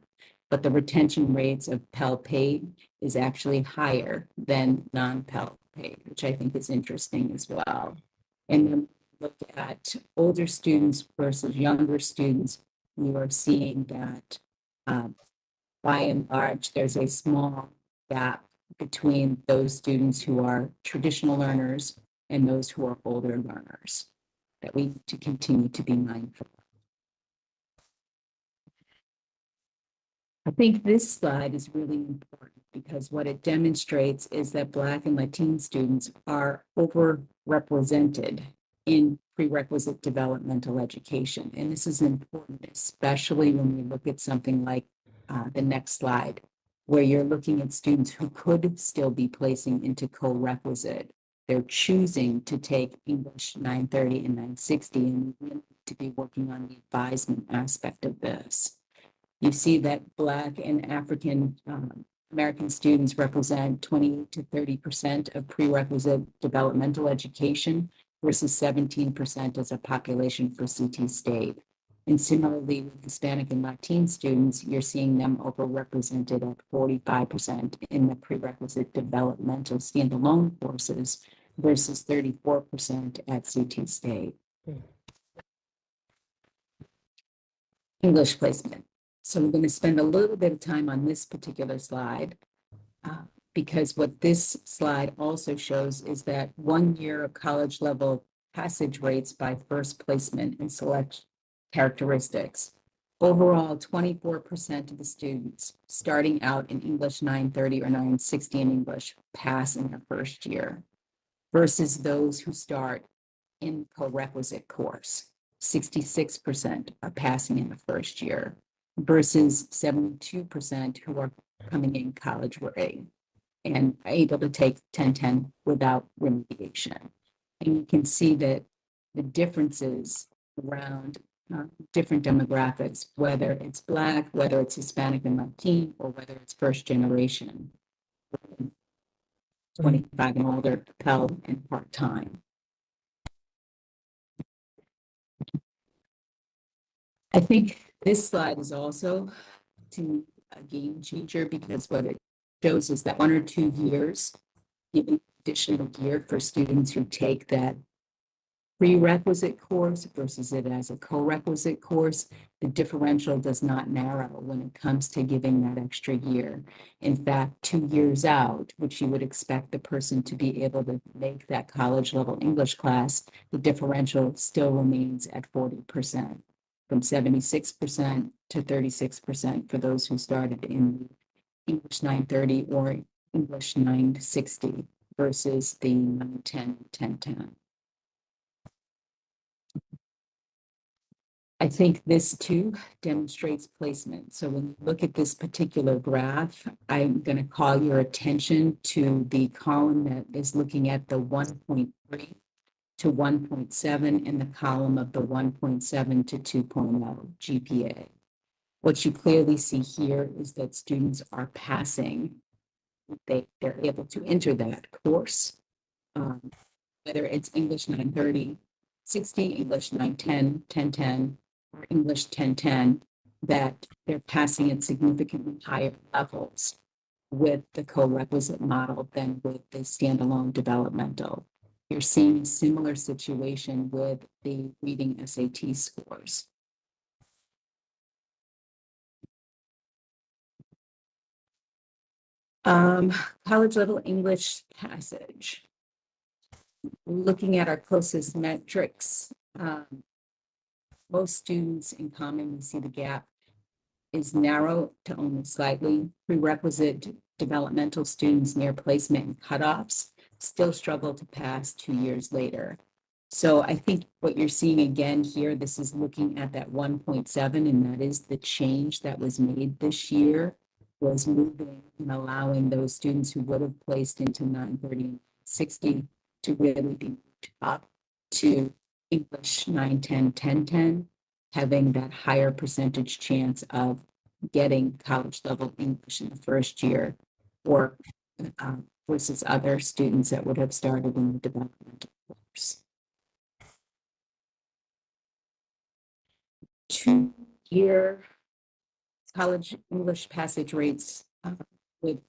but the retention rates of Pell paid is actually higher than non-Pell paid, which I think is interesting as well. And then look at older students versus younger students, we are seeing that by and large, there's a small gap between those students who are traditional learners and those who are older learners that we need to continue to be mindful of. I think this slide is really important because what it demonstrates is that Black and Latino students are overrepresented in prerequisite developmental education. And this is important, especially when we look at something like the next slide, where you're looking at students who could still be placing into co-requisite. They're choosing to take English 930 and 960, and we need to be working on the advisement aspect of this. You see that Black and African American students represent 28 to 30% of prerequisite developmental education versus 17% as a population for CT state. And similarly, with Hispanic and Latino students, you're seeing them overrepresented at 45% in the prerequisite developmental standalone courses versus 34% at CT state. English placement. So we're going to spend a little bit of time on this particular slide because what this slide also shows is that 1 year of college level passage rates by first placement and select characteristics. Overall, 24% of the students starting out in English 930 or 960 in English pass in their first year versus those who start in co-requisite course. 66% are passing in the first year versus 72% who are coming in college grade and able to take 1010 without remediation. And you can see that the differences around different demographics, whether it's Black, whether it's Hispanic and Latino, or whether it's first generation, 25 and older, Pell and part-time. I think this slide is also, to me, a game changer, because what it shows is that 1 or 2 years, giving additional year for students who take that prerequisite course versus it as a co-requisite course, the differential does not narrow when it comes to giving that extra year. In fact, 2 years out, which you would expect the person to be able to make that college level English class, the differential still remains at 40%, from 76% to 36% for those who started in English 930 or English 960 versus the 910, 1010. I think this too demonstrates placement. So when you look at this particular graph, I'm going to call your attention to the column that is looking at the 1.3 to 1.7 and the column of the 1.7 to 2.0 GPA. What you clearly see here is that students are passing. They're able to enter that course, whether it's English 930, 60, English 910, 1010, or English 1010, that they're passing at significantly higher levels with the co-requisite model than with the standalone developmental. You're seeing a similar situation with the reading SAT scores. College level English passage. Looking at our closest metrics, most students in common, we see the gap is narrow to only slightly. Prerequisite developmental students near placement and cutoffs still struggle to pass 2 years later. So I think what you're seeing again here, this is looking at that 1.7, and that is the change that was made this year, was moving and allowing those students who would have placed into 930 and 60 to really be moved up to English 910, 1010, having that higher percentage chance of getting college level English in the first year, or versus other students that would have started in the developmental course. 2-year college English passage rates with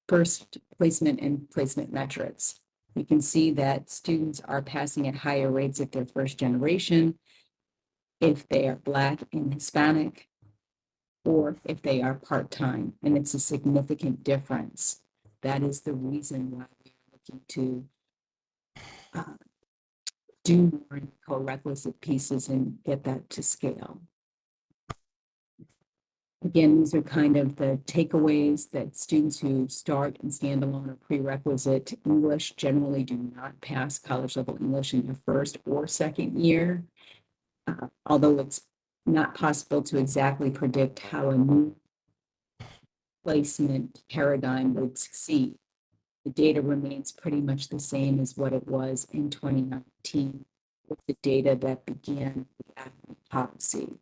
first placement and placement metrics. You can see that students are passing at higher rates if they're first generation, if they are Black and Hispanic, or if they are part-time, and it's a significant difference. That is the reason why we're looking to do more co-requisite pieces and get that to scale. Again, these are kind of the takeaways that students who start in standalone or prerequisite English generally do not pass college level English in their first or second year. Although it's not possible to exactly predict how a new placement paradigm would succeed, the data remains pretty much the same as what it was in 2019 with the data that began the academic policy,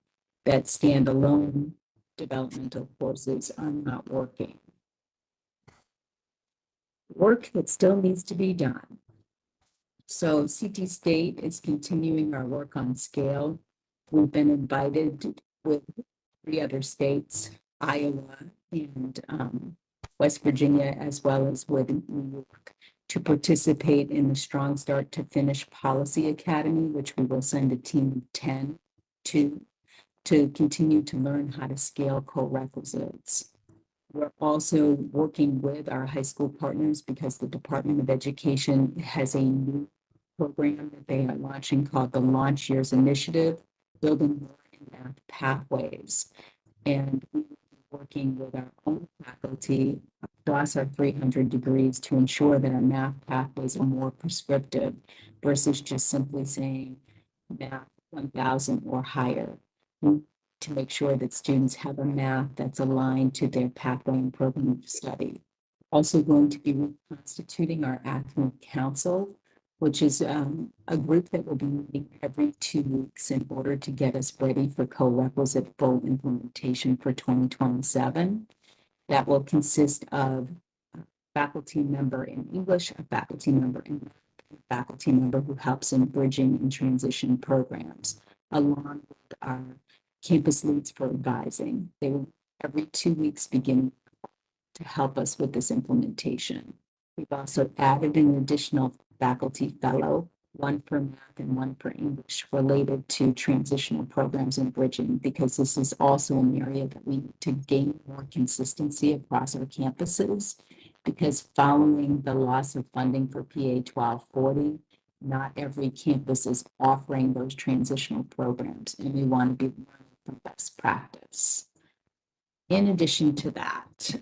that standalone developmental courses are not working. Work that still needs to be done. So CT State is continuing our work on scale. We've been invited with 3 other states, Iowa and West Virginia, as well as with New York, to participate in the Strong Start to Finish Policy Academy, which we will send a team of 10 to continue to learn how to scale co-requisites. We're also working with our high school partners because the Department of Education has a new program that they are launching called the Launch Years Initiative, Building More in Math Pathways. And we're working with our own faculty across our 300 degrees to ensure that our math pathways are more prescriptive versus just simply saying math 1000 or higher, to make sure that students have a math that's aligned to their pathway and program of study. Also going to be reconstituting our academic council, which is a group that will be meeting every 2 weeks in order to get us ready for co-requisite full implementation for 2027. That will consist of a faculty member in English, a faculty member in faculty member who helps in bridging and transition programs, along with our campus leads for advising. They will every 2 weeks beginning to help us with this implementation. We've also added an additional faculty fellow, one for math and one for English, related to transitional programs and bridging, because this is also an area that we need to gain more consistency across our campuses, because following the loss of funding for PA 1240, not every campus is offering those transitional programs, and we want to be learning from best practice. In addition to that,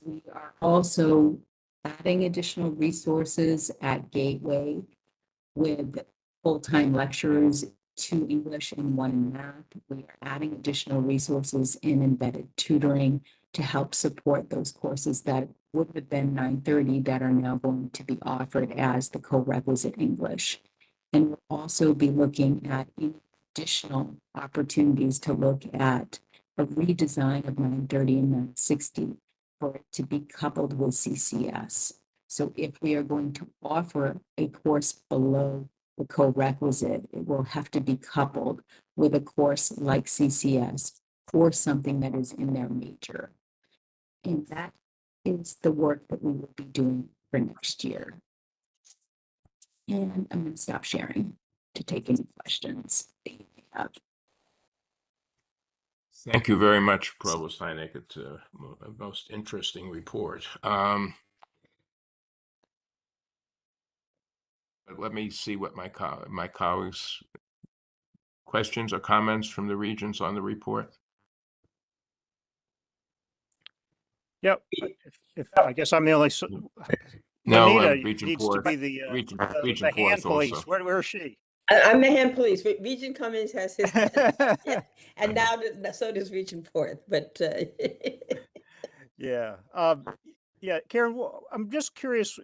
we are also adding additional resources at Gateway with full-time lecturers, 2 English and 1 in math. We are adding additional resources in embedded tutoring to help support those courses that would have been 930 that are now going to be offered as the co-requisite English. And we'll also be looking at additional opportunities to look at a redesign of 930 and 960 for it to be coupled with CCS. So if we are going to offer a course below the co-requisite, it will have to be coupled with a course like CCS or something that is in their major. And that is the work that we will be doing for next year. And I'm going to stop sharing to take any questions that you may have. Thank you very much, Provost Heineck. It's a most interesting report. But let me see what my colleagues' questions or comments from the regions on the report. Yep. If I guess I'm the only. No, Juanita Region needs 4, to be the Region the 4 hand police. also. Where is she? I'm the hand police. Region Cummings has his, yeah, and now so does Region 4th. But Yeah. Yeah, Karen, I'm just curious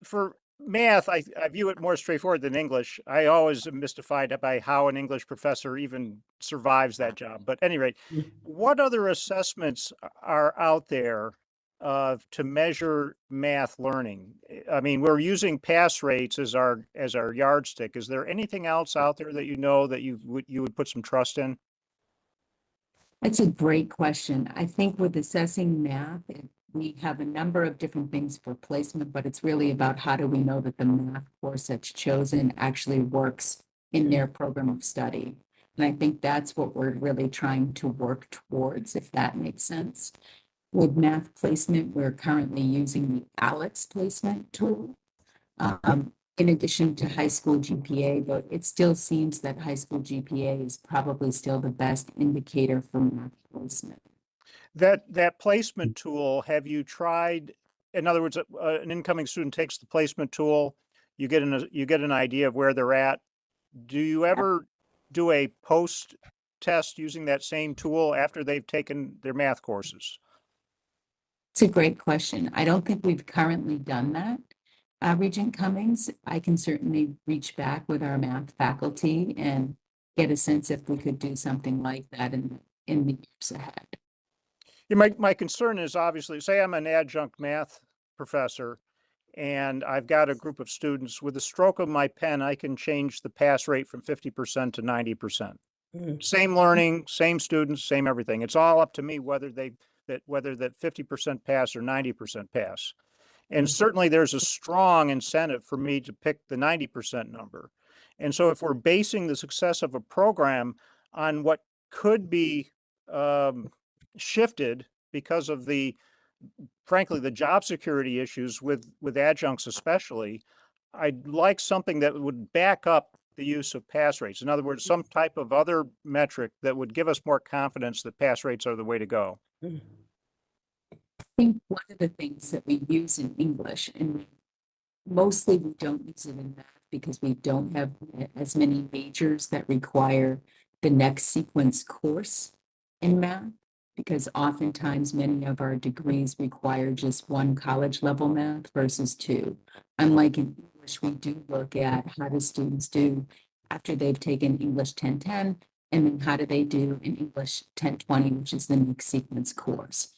for math. I view it more straightforward than English. I always am mystified by how an English professor even survives that job. But at any rate, what other assessments are out there to measure math learning? I mean, we're using pass rates as our yardstick. Is there anything else out there that you know that you would put some trust in? That's a great question. I think with assessing math, we have a number of different things for placement, but it's really about how do we know that the math course that's chosen actually works in their program of study. And I think that's what we're really trying to work towards, if that makes sense. With math placement, we're currently using the ALEX placement tool. In addition to high school GPA, but it still seems that high school GPA is probably still the best indicator for math placement. That placement tool, have you tried? In other words, an incoming student takes the placement tool, you get an idea of where they're at. Do you ever do a post test using that same tool after they've taken their math courses? It's a great question. I don't think we've currently done that. Regent Cummings, I can certainly reach back with our math faculty and get a sense if we could do something like that in the years ahead. Yeah, my concern is obviously, say I'm an adjunct math professor and I've got a group of students. With a stroke of my pen, I can change the pass rate from 50% to 90%. Same learning, same students, same everything. It's all up to me whether that 50% pass or 90% pass. And certainly there's a strong incentive for me to pick the 90% number. And so if we're basing the success of a program on what could be shifted because of frankly, the job security issues with adjuncts especially, I'd like something that would back up the use of pass rates. In other words, some type of other metric that would give us more confidence that pass rates are the way to go. I think one of the things that we use in English, and mostly we don't use it in math because we don't have as many majors that require the next sequence course in math, because oftentimes many of our degrees require just 1 college level math versus 2. Unlike in English, we do look at how do students do after they've taken English 1010, and then how do they do in English 1020, which is the next sequence course.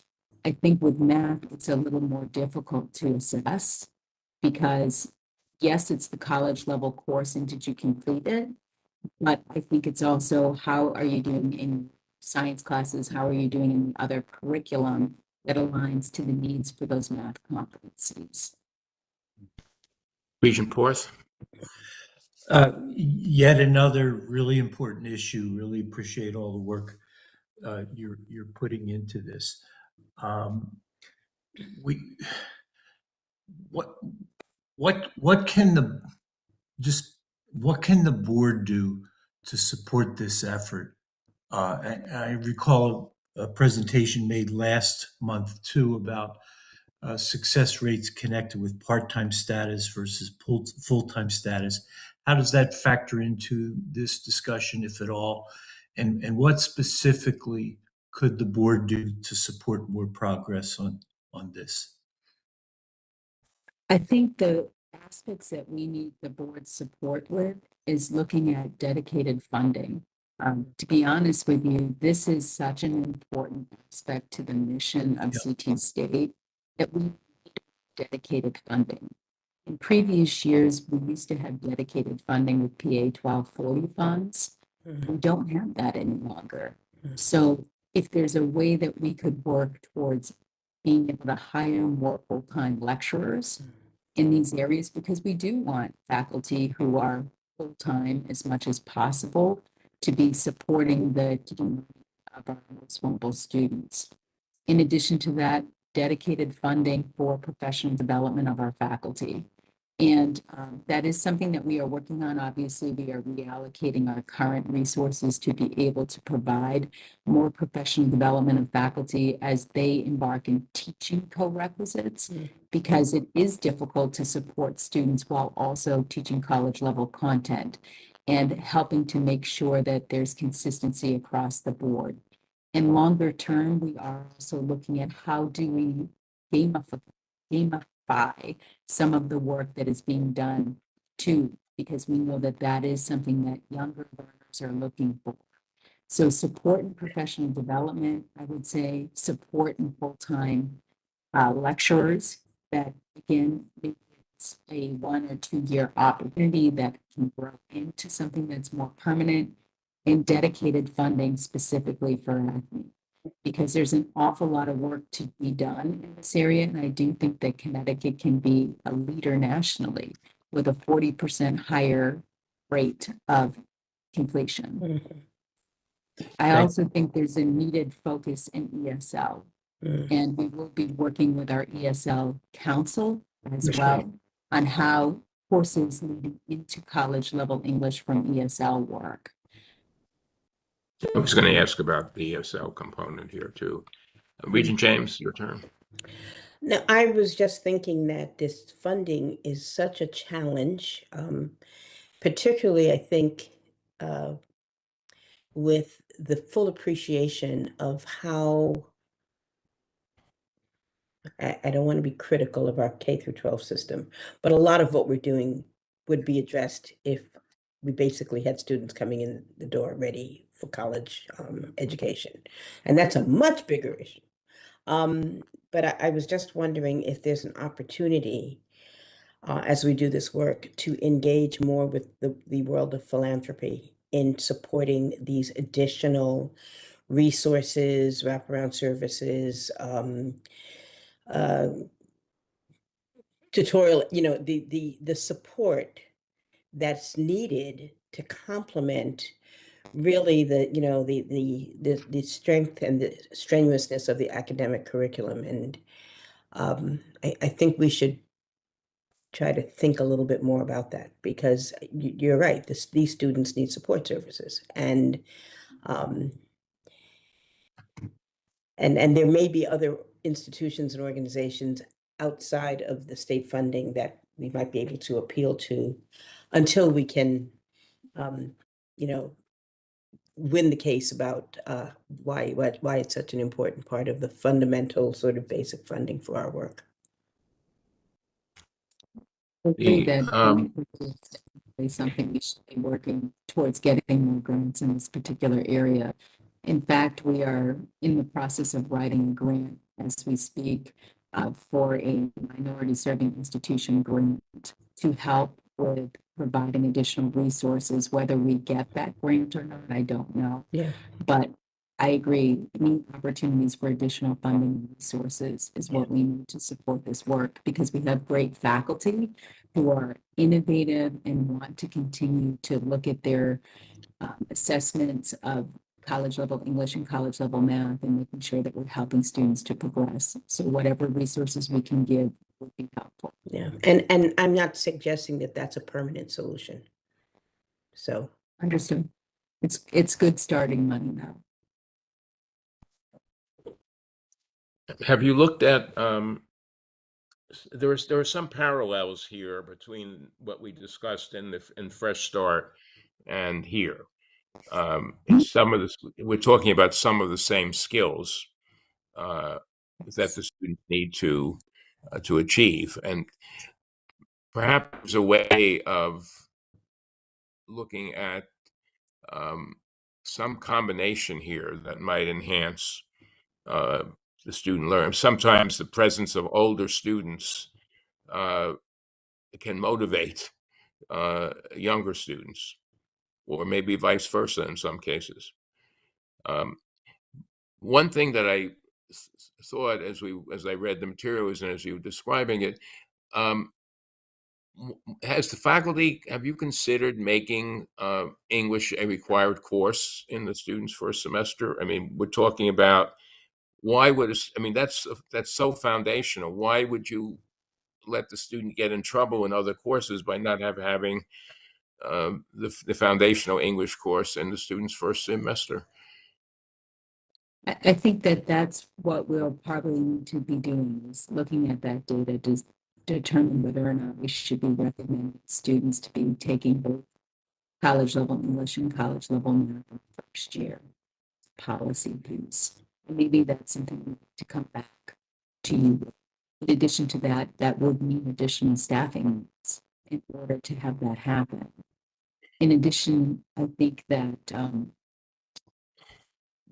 I think with math, it's a little more difficult to assess because yes, it's the college level course and did you complete it? but I think it's also how are you doing in science classes? How are you doing in the other curriculum that aligns to the needs for those math competencies? Regent Porth. Yet another really important issue. Really appreciate all the work you're putting into this. We what can the what can the board do to support this effort? I recall a presentation made last month too about success rates connected with part-time status versus full-time status. How does that factor into this discussion, if at all? And what specifically could the board do to support more progress on this? I think the aspects that we need the board's support with is looking at dedicated funding. To be honest with you, this is such an important aspect to the mission of CT State that we need dedicated funding. In previous years, we used to have dedicated funding with PA 1240 funds. We don't have that any longer. So if there's a way that we could work towards being able to hire more full-time lecturers in these areas, because we do want faculty who are full-time as much as possible to be supporting the team of our most vulnerable students. In addition to that, dedicated funding for professional development of our faculty. And that is something that we are working on. Obviously, we are reallocating our current resources to be able to provide more professional development of faculty as they embark in teaching co-requisites, because it is difficult to support students while also teaching college level content and helping to make sure that there's consistency across the board. In longer term, we are also looking at how do we gamify some of the work that is being done too, because we know that that is something that younger learners are looking for. So support and professional development, I would say support and full-time lecturers that, again, it's a 1 or 2 year opportunity that can grow into something that's more permanent, and dedicated funding specifically for acne, because there's an awful lot of work to be done in this area. And I do think that Connecticut can be a leader nationally with a 40% higher rate of completion. I also think there's a needed focus in ESL. And we will be working with our ESL council as well on how courses leading into college level English from ESL work. I was going to ask about the ESL component here too. Regent James, your turn. Now, I was just thinking that this funding is such a challenge, particularly, I think, with the full appreciation of how, I don't want to be critical of our K through 12 system, but a lot of what we're doing would be addressed if we basically had students coming in the door ready for college education. And that's a much bigger issue. But I was just wondering if there's an opportunity as we do this work to engage more with the world of philanthropy in supporting these additional resources, wraparound services, tutorial, the support that's needed to complement really the strength and the strenuousness of the academic curriculum. And I think we should try to think a little bit more about that, because you're right, these students need support services. And there may be other institutions and organizations outside of the state funding that we might be able to appeal to until we can, win the case about why it's such an important part of the fundamental sort of basic funding for our work. I think that is something we should be working towards, getting more grants in this particular area. In fact, we are in the process of writing a grant as we speak for a minority serving institution grant to help with providing additional resources. Whether we get that grant or not, I don't know. Yeah. But I agree, any opportunities for additional funding and resources is what we need to support this work, because we have great faculty who are innovative and want to continue to look at their assessments of college level English and college level math and making sure that we're helping students to progress. So whatever resources we can give would be helpful. Yeah, and I'm not suggesting that that's a permanent solution. So understood. It's good starting money now. Have you looked at there are some parallels here between what we discussed in Fresh Start and here. Some of this, we're talking about some of the same skills that the students need to achieve, and perhaps a way of looking at some combination here that might enhance the student learning. Sometimes the presence of older students can motivate younger students, or maybe vice versa in some cases. One thing that I thought as I read the materials and as you were describing it, has the faculty, have you considered making English a required course in the students' first semester? I mean, we're talking about why would I mean that's so foundational. Why would you let the student get in trouble in other courses by not having the foundational English course in the student's first semester? I think that that's what we'll probably need to be doing, is looking at that data to determine whether or not we should be recommending students to be taking both college level English and college level math in the first year policy piece. And maybe that's something we need to come back to you. In addition to that, that would mean additional staffing needs in order to have that happen. In addition, I think that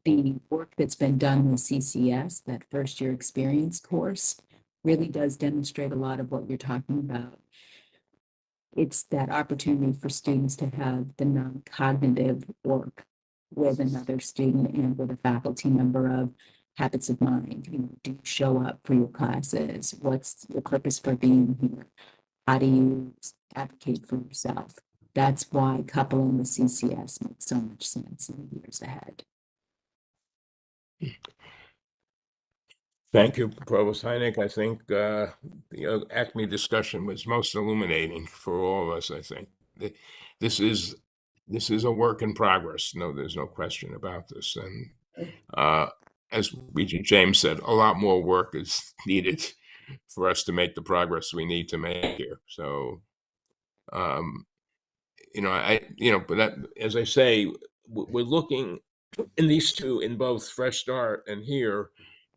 the work that's been done with CCS, that first year experience course, really does demonstrate a lot of what you're talking about. It's that opportunity for students to have the non-cognitive work with another student and with a faculty member of habits of mind. You know, do you show up for your classes? What's the purpose for being here? How do you advocate for yourself? That's why coupling with CCS makes so much sense in the years ahead. Thank you, Provost Heineck. I think the ACME discussion was most illuminating for all of us. I think this is a work in progress. No, there's no question about this. And as Regent James said, a lot more work is needed for us to make the progress we need to make here. So, but that, as I say, we're looking in these two, in both Fresh Start and here,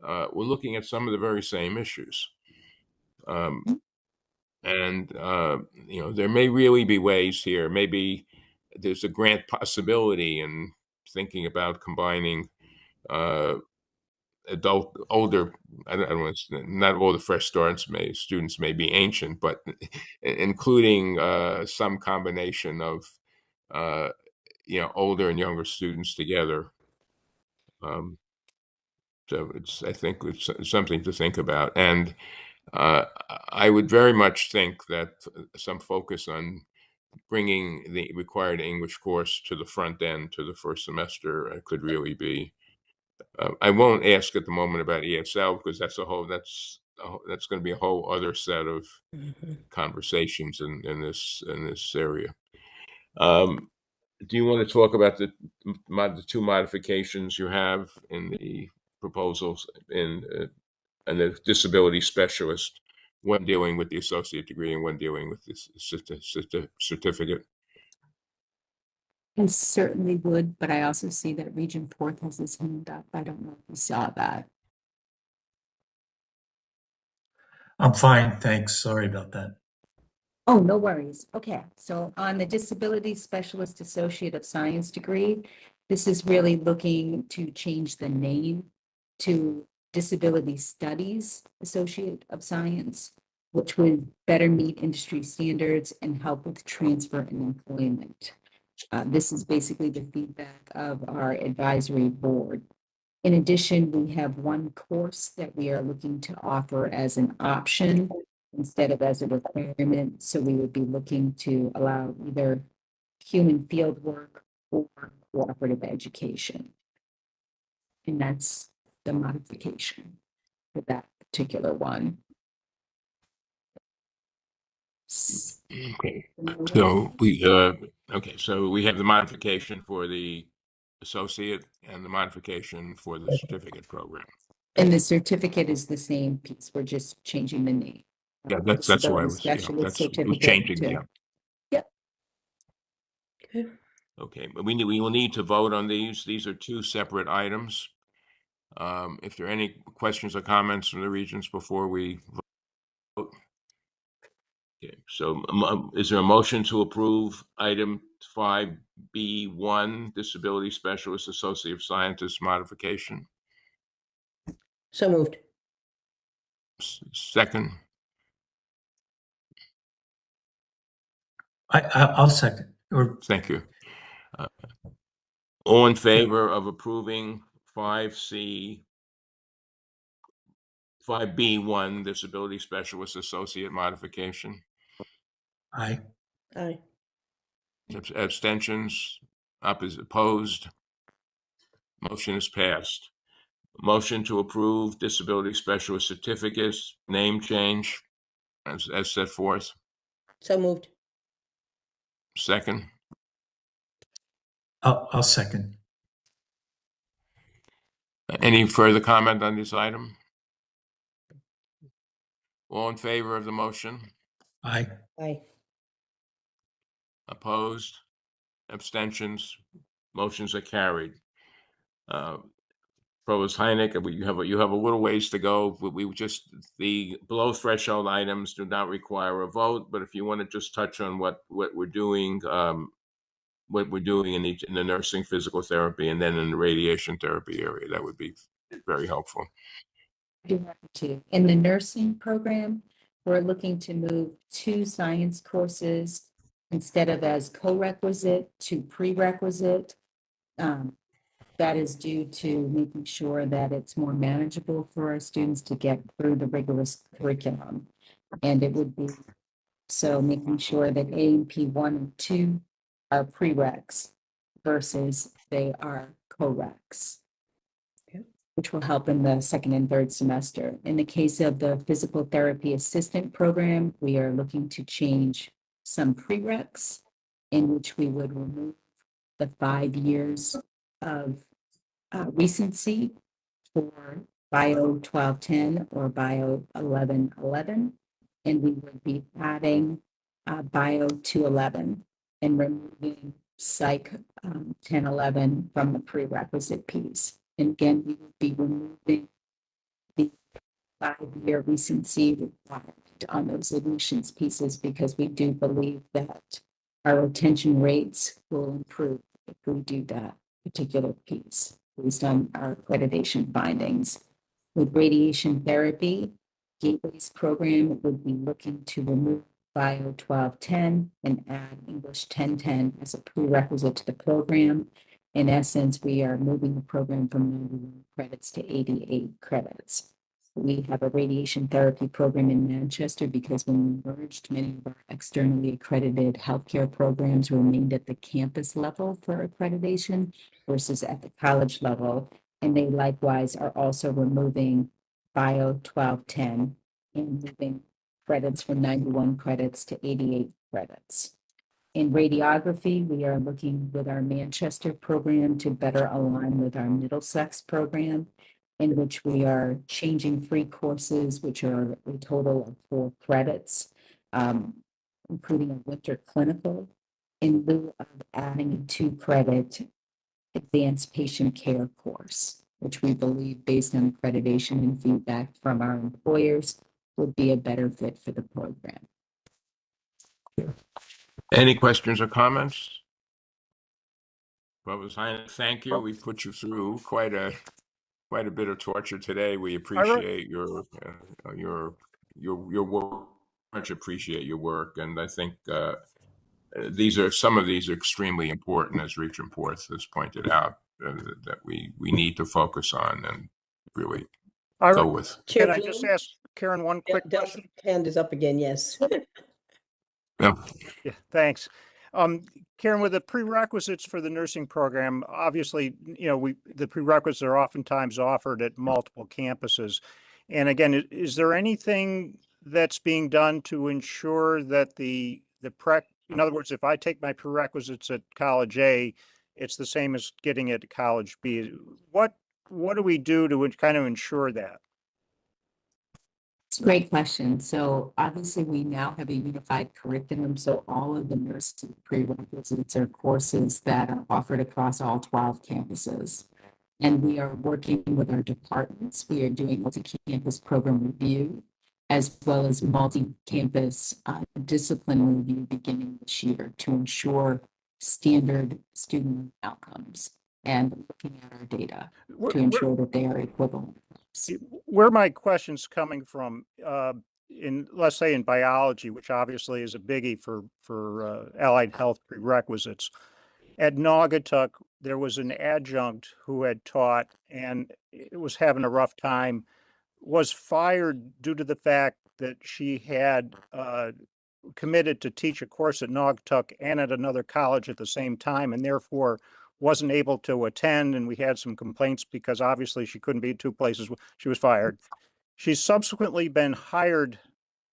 we're looking at some of the very same issues. And there may really be ways here. Maybe there's a grant possibility in thinking about combining older. I don't want to, not all the Fresh Starts students may be ancient, but including some combination of older and younger students together. So I think it's something to think about. And I would very much think that some focus on bringing the required English course to the front end, to the first semester, could really be. I won't ask at the moment about ESL, because that's going to be a whole other set of conversations in this area. Do you want to talk about the two modifications you have in the proposals and the disability specialist, one dealing with the associate degree and one dealing with this certificate? I certainly would, but I also see that Regent Porth has his hand up. I don't know if you saw that. I'm fine, thanks. Sorry about that. Oh, no worries. Okay, so on the Disability Specialist Associate of Science degree, this is really looking to change the name to Disability Studies Associate of Science. which would better meet industry standards and help with transfer and employment. This is basically the feedback of our advisory board. In addition, we have one course that we are looking to offer as an option instead of as a requirement. So we would be looking to allow either human field work or cooperative education. And that's the modification for that particular one. Okay, so we have the modification for the associate and the modification for the certificate program. And the certificate is the same piece. We're just changing the name. Yeah, that's what I Disability was, specialist it was certificate changing, to- yeah. Yep. Okay, but we will need to vote on these. These are two separate items. If there are any questions or comments from the regents before we vote. Okay, so is there a motion to approve item 5B1, disability specialist associate scientist modification? So moved. Second, I'll second. Or thank you. All in favor of approving 5B1, disability specialist associate modification? aye. Aye. Abstentions? Opposed? Motion is passed. Motion to approve disability specialist certificates, name change as set forth. So moved. Second, I'll second. any further comment on this item? All in favor of the motion? Aye. Aye. Opposed? Abstentions? Motions are carried. Provost Heineck, you have a little ways to go. The below threshold items do not require a vote, but if you want to just touch on what we're doing, in the nursing, physical therapy, and then in the radiation therapy area, that would be very helpful. In the nursing program, we're looking to move 2 science courses instead of as co-requisite to prerequisite. That is due to making sure that it's more manageable for our students to get through the rigorous curriculum. And it would be so making sure that A and P 1 and 2 are prereqs versus they are co-reqs, which will help in the second and third semester. In the case of the physical therapy assistant program, we are looking to change some prereqs in which we would remove the 5 years of recency for Bio 1210 or Bio 1111. And we would be adding Bio 211 and removing Psych 1011 from the prerequisite piece. And again, we would be removing the 5-year recency requirement on those admissions pieces because we do believe that our retention rates will improve if we do that particular piece based on our accreditation findings. With radiation therapy, Gateway's program would be looking to remove Bio 1210 and add English 1010 as a prerequisite to the program. In essence, we are moving the program from 91 credits to 88 credits. We have a radiation therapy program in Manchester because when we merged, many of our externally accredited healthcare programs remained at the campus level for accreditation versus at the college level. And they likewise are also removing Bio 1210 and moving credits from 91 credits to 88 credits. In radiography, we are looking with our Manchester program to better align with our Middlesex program, in which we are changing 3 courses, which are a total of 4 credits, including a winter clinical, in lieu of adding a 2-credit advanced patient care course, which we believe, based on accreditation and feedback from our employers, would be a better fit for the program. Any questions or comments? Provost Heineck, thank you. We put you through quite a bit of torture today. We appreciate your work much appreciate your work, and I think some of these are extremely important, as Regent Porth has pointed out, that we need to focus on and really go with. Can I just ask Karen one quick question? Hand is up again, yes. Yeah. Yeah, thanks. Karen, with the prerequisites for the nursing program, obviously, the prerequisites are oftentimes offered at multiple campuses. And again, is there anything that's being done to ensure that in other words, if I take my prerequisites at college A, it's the same as getting it at college B? What do we do to kind of ensure that? It's a great question. So obviously we now have a unified curriculum. So all of the nursing prerequisites are courses that are offered across all 12 campuses. And we are working with our departments. We are doing multi-campus program review, as well as multi-campus discipline review beginning this year to ensure standard student outcomes and looking at our data to ensure that they are equivalent. Where my question's coming from, let's say in biology, which obviously is a biggie for allied health prerequisites, at Naugatuck, there was an adjunct who had taught and was having a rough time, was fired due to the fact that she had committed to teach a course at Naugatuck and at another college at the same time, and therefore wasn't able to attend. And we had some complaints because obviously she couldn't be at two places. She was fired. She's subsequently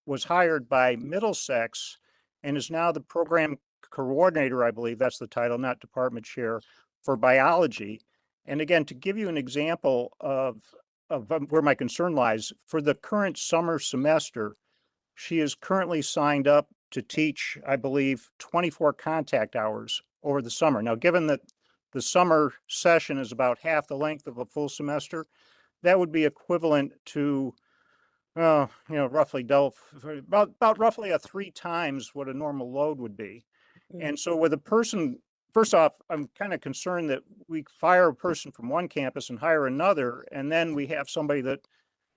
was hired by Middlesex and is now the program coordinator, I believe that's the title, not department chair, for biology. And again, to give you an example of where my concern lies, for the current summer semester, she is currently signed up to teach, I believe, 24 contact hours over the summer. Now, given that the summer session is about half the length of a full semester, that would be equivalent to roughly about roughly 3 times what a normal load would be. And so with a person, first off, I'm kind of concerned that we fire a person from one campus and hire another, and then we have somebody that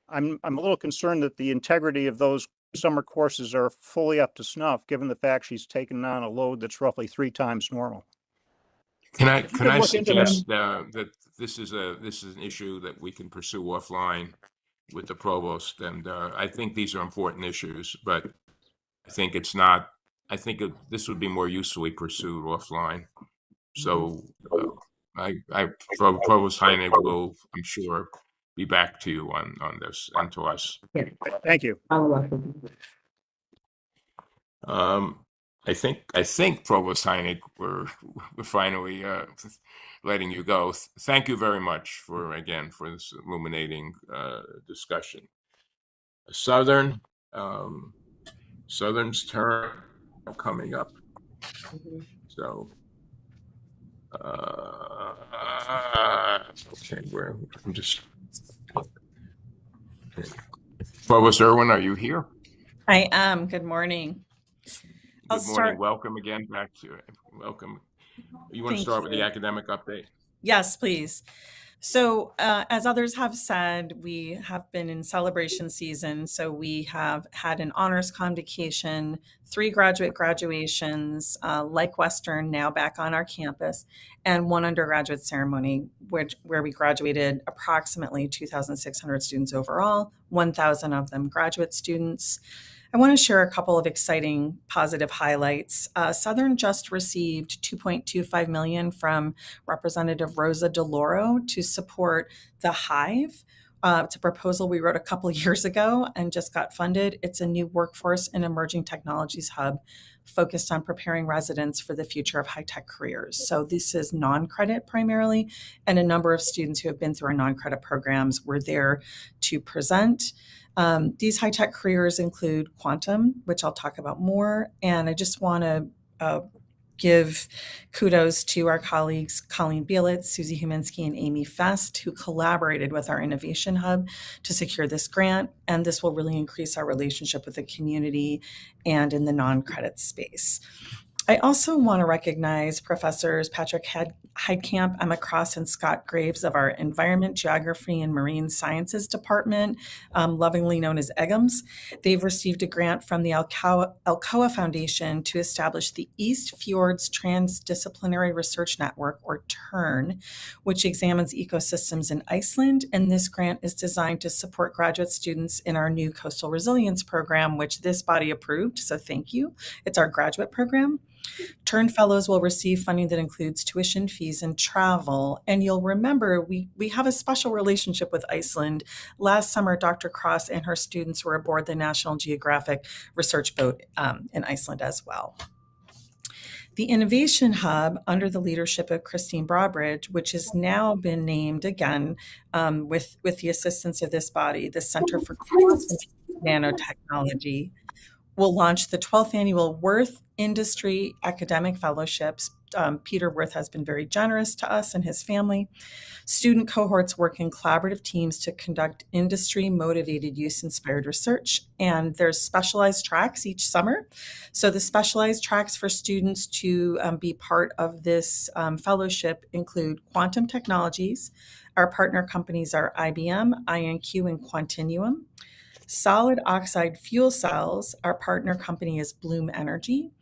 I'm a little concerned that the integrity of those summer courses are fully up to snuff, given the fact she's taken on a load that's roughly 3 times normal. Can I suggest that this is an issue that we can pursue offline with the provost, and I think these are important issues, but I think this would be more usefully pursued offline. So Provost Heine will, I'm sure, be back to you on this and to us. Thank you. I think Provost Heine, we're finally letting you go. Thank you very much for this illuminating discussion. Southern's turn coming up. So okay, I'm just Provost Irwin, are you here? I am. Good morning. Good morning. Welcome again back to welcome. You want to start with the academic update? Yes, please. So as others have said, we have been in celebration season. So we have had an honors convocation, 3 graduations, like Western, now back on our campus, and 1 undergraduate ceremony, where we graduated approximately 2,600 students overall, 1,000 of them graduate students. I want to share a couple of exciting positive highlights. Southern just received $2.25 million from Representative Rosa DeLauro to support the Hive. It's a proposal we wrote a couple of years ago and just got funded. It's a new workforce and emerging technologies hub focused on preparing residents for the future of high-tech careers. So this is non-credit primarily, and a number of students who have been through our non-credit programs were there to present. These high-tech careers include quantum, which I'll talk about more. And I just want to give kudos to our colleagues, Colleen Bielitz, Susie Huminski, and Amy Fest, who collaborated with our Innovation Hub to secure this grant. And this will really increase our relationship with the community and in the non-credit space. I also want to recognize Professors Patrick Heidkamp, Emma Cross, and Scott Graves of our Environment, Geography, and Marine Sciences Department, lovingly known as EGMS. They've received a grant from the Alcoa Foundation to establish the East Fjords Transdisciplinary Research Network, or TURN, which examines ecosystems in Iceland. And this grant is designed to support graduate students in our new Coastal Resilience program, which this body approved. So thank you. It's our graduate program. TURN fellows will receive funding that includes tuition, fees, and travel. And you'll remember we have a special relationship with Iceland. Last summer, Dr. Cross and her students were aboard the National Geographic research boat in Iceland as well. The Innovation Hub, under the leadership of Christine Broadbridge, which has now been named again with the assistance of this body, the Center for Quantum Nanotechnology, will launch the 12th annual Worth Industry Academic Fellowships. Peter Worth has been very generous to us and his family. Student cohorts work in collaborative teams to conduct industry-motivated, use-inspired research, and there's specialized tracks each summer. So the specialized tracks for students to be part of this fellowship include quantum technologies. Our partner companies are IBM, INQ, and Quantinuum. Solid oxide fuel cells, our partner company is Bloom Energy,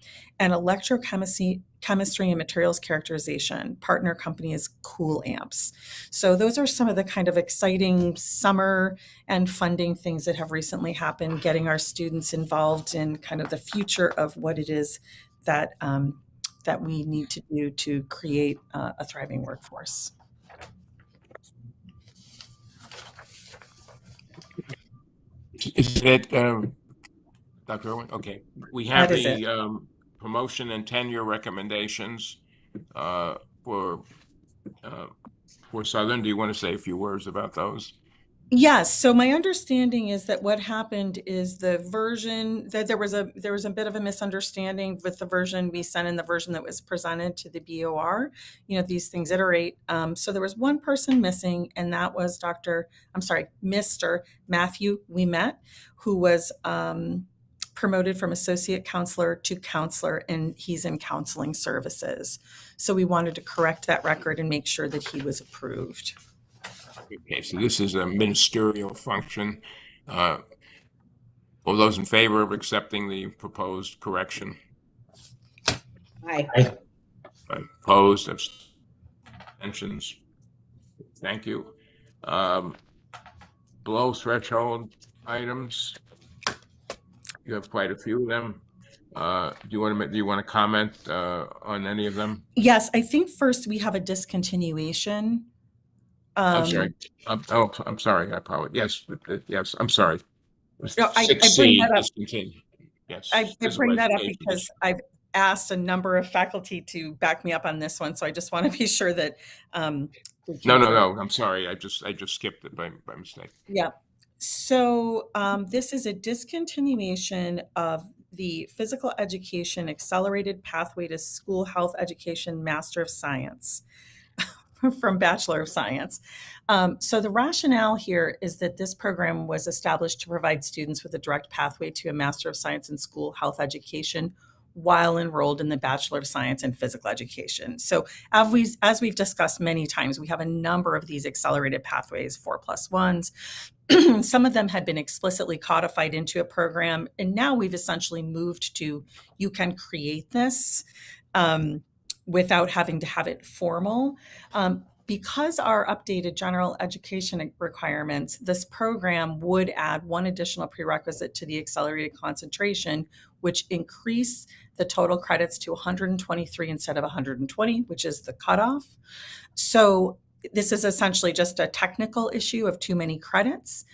and electrochemistry and materials characterization, partner company is Cool Amps. So those are some of the kind of exciting summer and funding things that have recently happened, getting our students involved in kind of the future of what it is that, that we need to do to create a thriving workforce. Is it, Dr. Irwin? Okay. We have the promotion and tenure recommendations for Southern. Do you want to say a few words about those? Yes. So my understanding is that what happened is the version that there was a bit of a misunderstanding with the version we sent and the version that was presented to the BOR. You know, these things iterate. So there was one person missing, and that was Mr. Matthew Ouimet, who was promoted from associate counselor to counselor, and he's in counseling services. So we wanted to correct that record and make sure that he was approved. Okay, so this is a ministerial function. All those in favor of accepting the proposed correction? Aye. Opposed, abstentions? Thank you. Below threshold items, you have quite a few of them. Do you want to comment on any of them? Yes, I think first we have a discontinuation. I'm sorry. I'm sorry. I apologize. Yes, I'm sorry. No, I bring 6C, that up. discontinue. Yes. I bring that up because I've asked a number of faculty to back me up on this one, so I just want to be sure that. No. I'm sorry. I just skipped it by mistake. Yeah. So this is a discontinuation of the Physical Education Accelerated Pathway to School Health Education Master of Science from Bachelor of Science. So the rationale here is that this program was established to provide students with a direct pathway to a Master of Science in School Health Education while enrolled in the Bachelor of Science in Physical Education. So as we've discussed many times, we have a number of these accelerated pathways, 4+1s. Some of them had been explicitly codified into a program, and now we've essentially moved to you can create this without having to have it formal. Because our updated general education requirements, this program would add one additional prerequisite to the accelerated concentration, which increase the total credits to 123 instead of 120, which is the cutoff. So this is essentially just a technical issue of too many credits.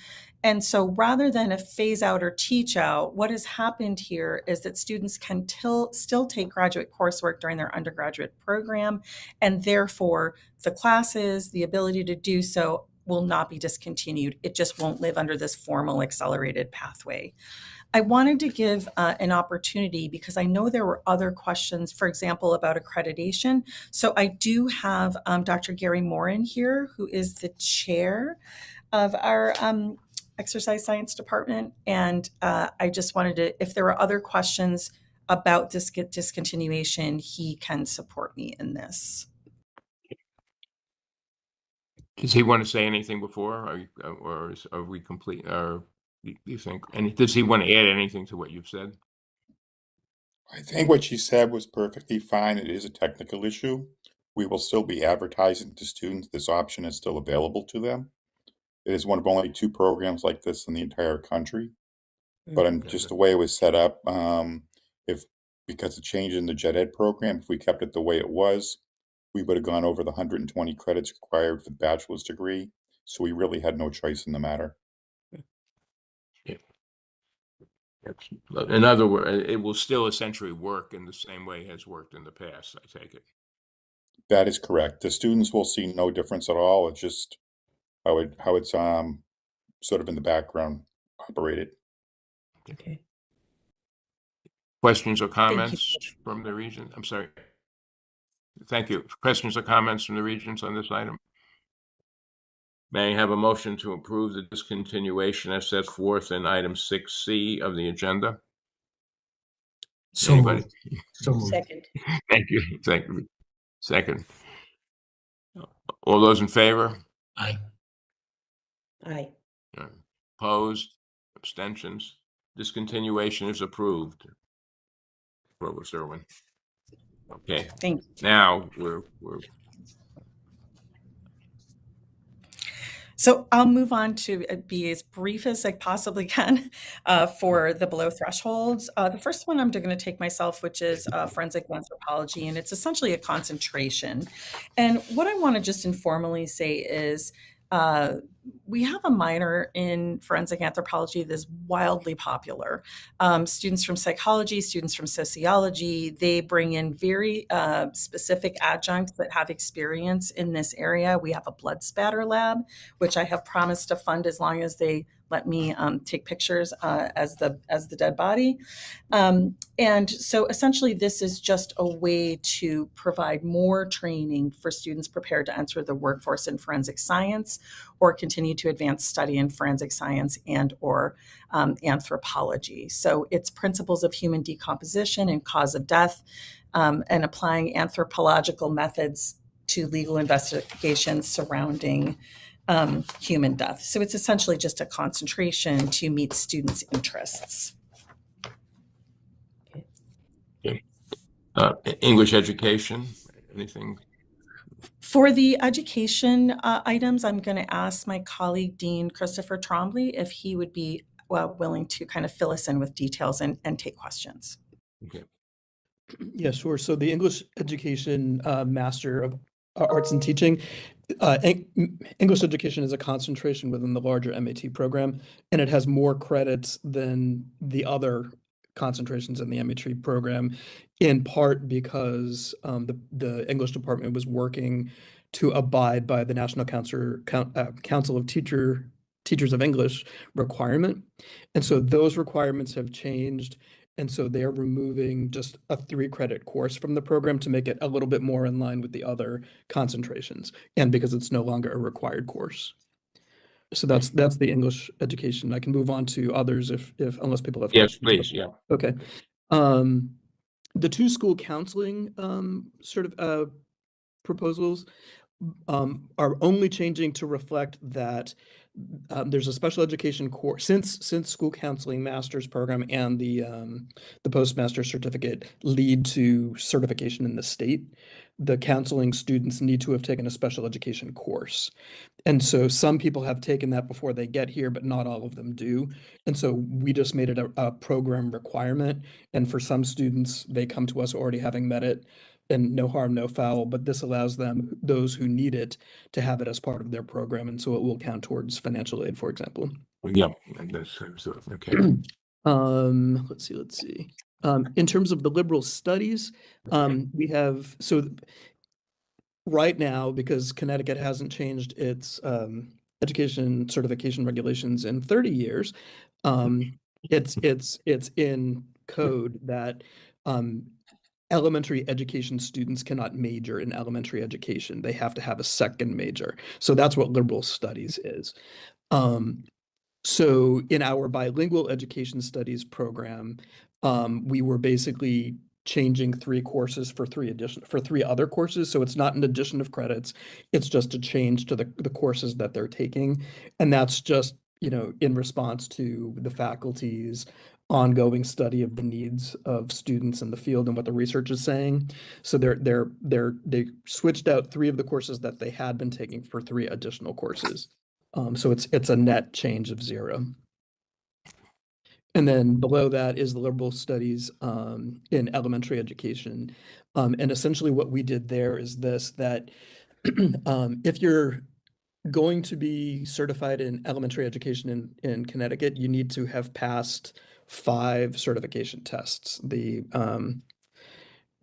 And so rather than a phase out or teach out, what has happened here is that students can still take graduate coursework during their undergraduate program, and therefore the classes, the ability to do so will not be discontinued. It just won't live under this formal accelerated pathway. I wanted to give an opportunity because I know there were other questions, for example, about accreditation. So I do have Dr. Gary Morin here, who is the chair of our exercise science department. And I just wanted to, if there were other questions about discontinuation, he can support me in this. Does he want to say anything before, are we complete? Or do you think? And does he want to add anything to what you've said? I think what she said was perfectly fine. It is a technical issue. We will still be advertising to students. This option is still available to them. It is one of only 2 programs like this in the entire country. But just the way it was set up, if because of change in the Gen Ed program, if we kept it the way it was, we would have gone over the 120 credits required for the bachelor's degree. So we really had no choice in the matter. Yeah. In other words, it will still essentially work in the same way it has worked in the past, I take it. That is correct. The students will see no difference at all. It's just how it's sort of in the background operated. Okay. Questions or comments from the region? I'm sorry. Thank you. Questions or comments from the regions on this item? May I have a motion to approve the discontinuation as set forth in item 6C of the agenda? So Anybody? moved. So moved. Second. Thank you. Thank you. Second. All those in favor? Aye. Aye. Opposed? Abstentions? Discontinuation is approved. Provost Irwin. Okay. Thank you. Now we're So I'll move on to be as brief as I possibly can for the below thresholds. The first one I'm going to take myself, which is forensic anthropology, and it's essentially a concentration. And what I want to just informally say is we have a minor in forensic anthropology that's wildly popular. Students from psychology, students from sociology, they bring in very specific adjuncts that have experience in this area. We have a blood spatter lab, which I have promised to fund as long as they let me take pictures as the dead body. And so essentially this is just a way to provide more training for students prepared to enter the workforce in forensic science or continue to advance study in forensic science and or anthropology. So it's principles of human decomposition and cause of death and applying anthropological methods to legal investigations surrounding human death. So it's essentially just a concentration to meet students' interests. okay. English education, anything? For the education items, I'm going to ask my colleague, Dean Christopher Trombley, if he would be willing to kind of fill us in with details and take questions. Okay. Yeah, sure. So the English Education Master of Arts and Teaching, English Education is a concentration within the larger MAT program, and it has more credits than the other concentrations in the MAT program, in part because the English department was working to abide by the National Council of Teachers of English requirement. And so those requirements have changed. And so they're removing just a 3-credit course from the program to make it a little bit more in line with the other concentrations, and because it's no longer a required course. So that's the English education. I can move on to others if unless people have questions. Yes, please. Yeah. Okay. The 2 school counseling proposals are only changing to reflect that there's a special education course since school counseling master's program and the postmaster certificate lead to certification in the state. The counseling students need to have taken a special education course. And so some people have taken that before they get here, but not all of them do. And so we just made it a program requirement. And for some students, they come to us already having met it, and no harm, no foul, but this allows them, those who need it, to have it as part of their program. And so it will count towards financial aid, for example. Yeah, that's okay. Let's see. In terms of the liberal studies, we have, so right now, because Connecticut hasn't changed its education certification regulations in 30 years, it's in code that elementary education students cannot major in elementary education. They have to have a second major. So that's what liberal studies is. So in our bilingual education studies program, we were basically changing 3 courses for 3 other courses. So it's not an addition of credits. It's just a change to the courses that they're taking. And that's just, in response to the faculty's ongoing study of the needs of students in the field and what the research is saying. So they switched out 3 of the courses that they had been taking for 3 additional courses. So it's a net change of 0. And then below that is the liberal studies in elementary education. And essentially what we did there is that if you're going to be certified in elementary education in Connecticut, you need to have passed 5 certification tests. The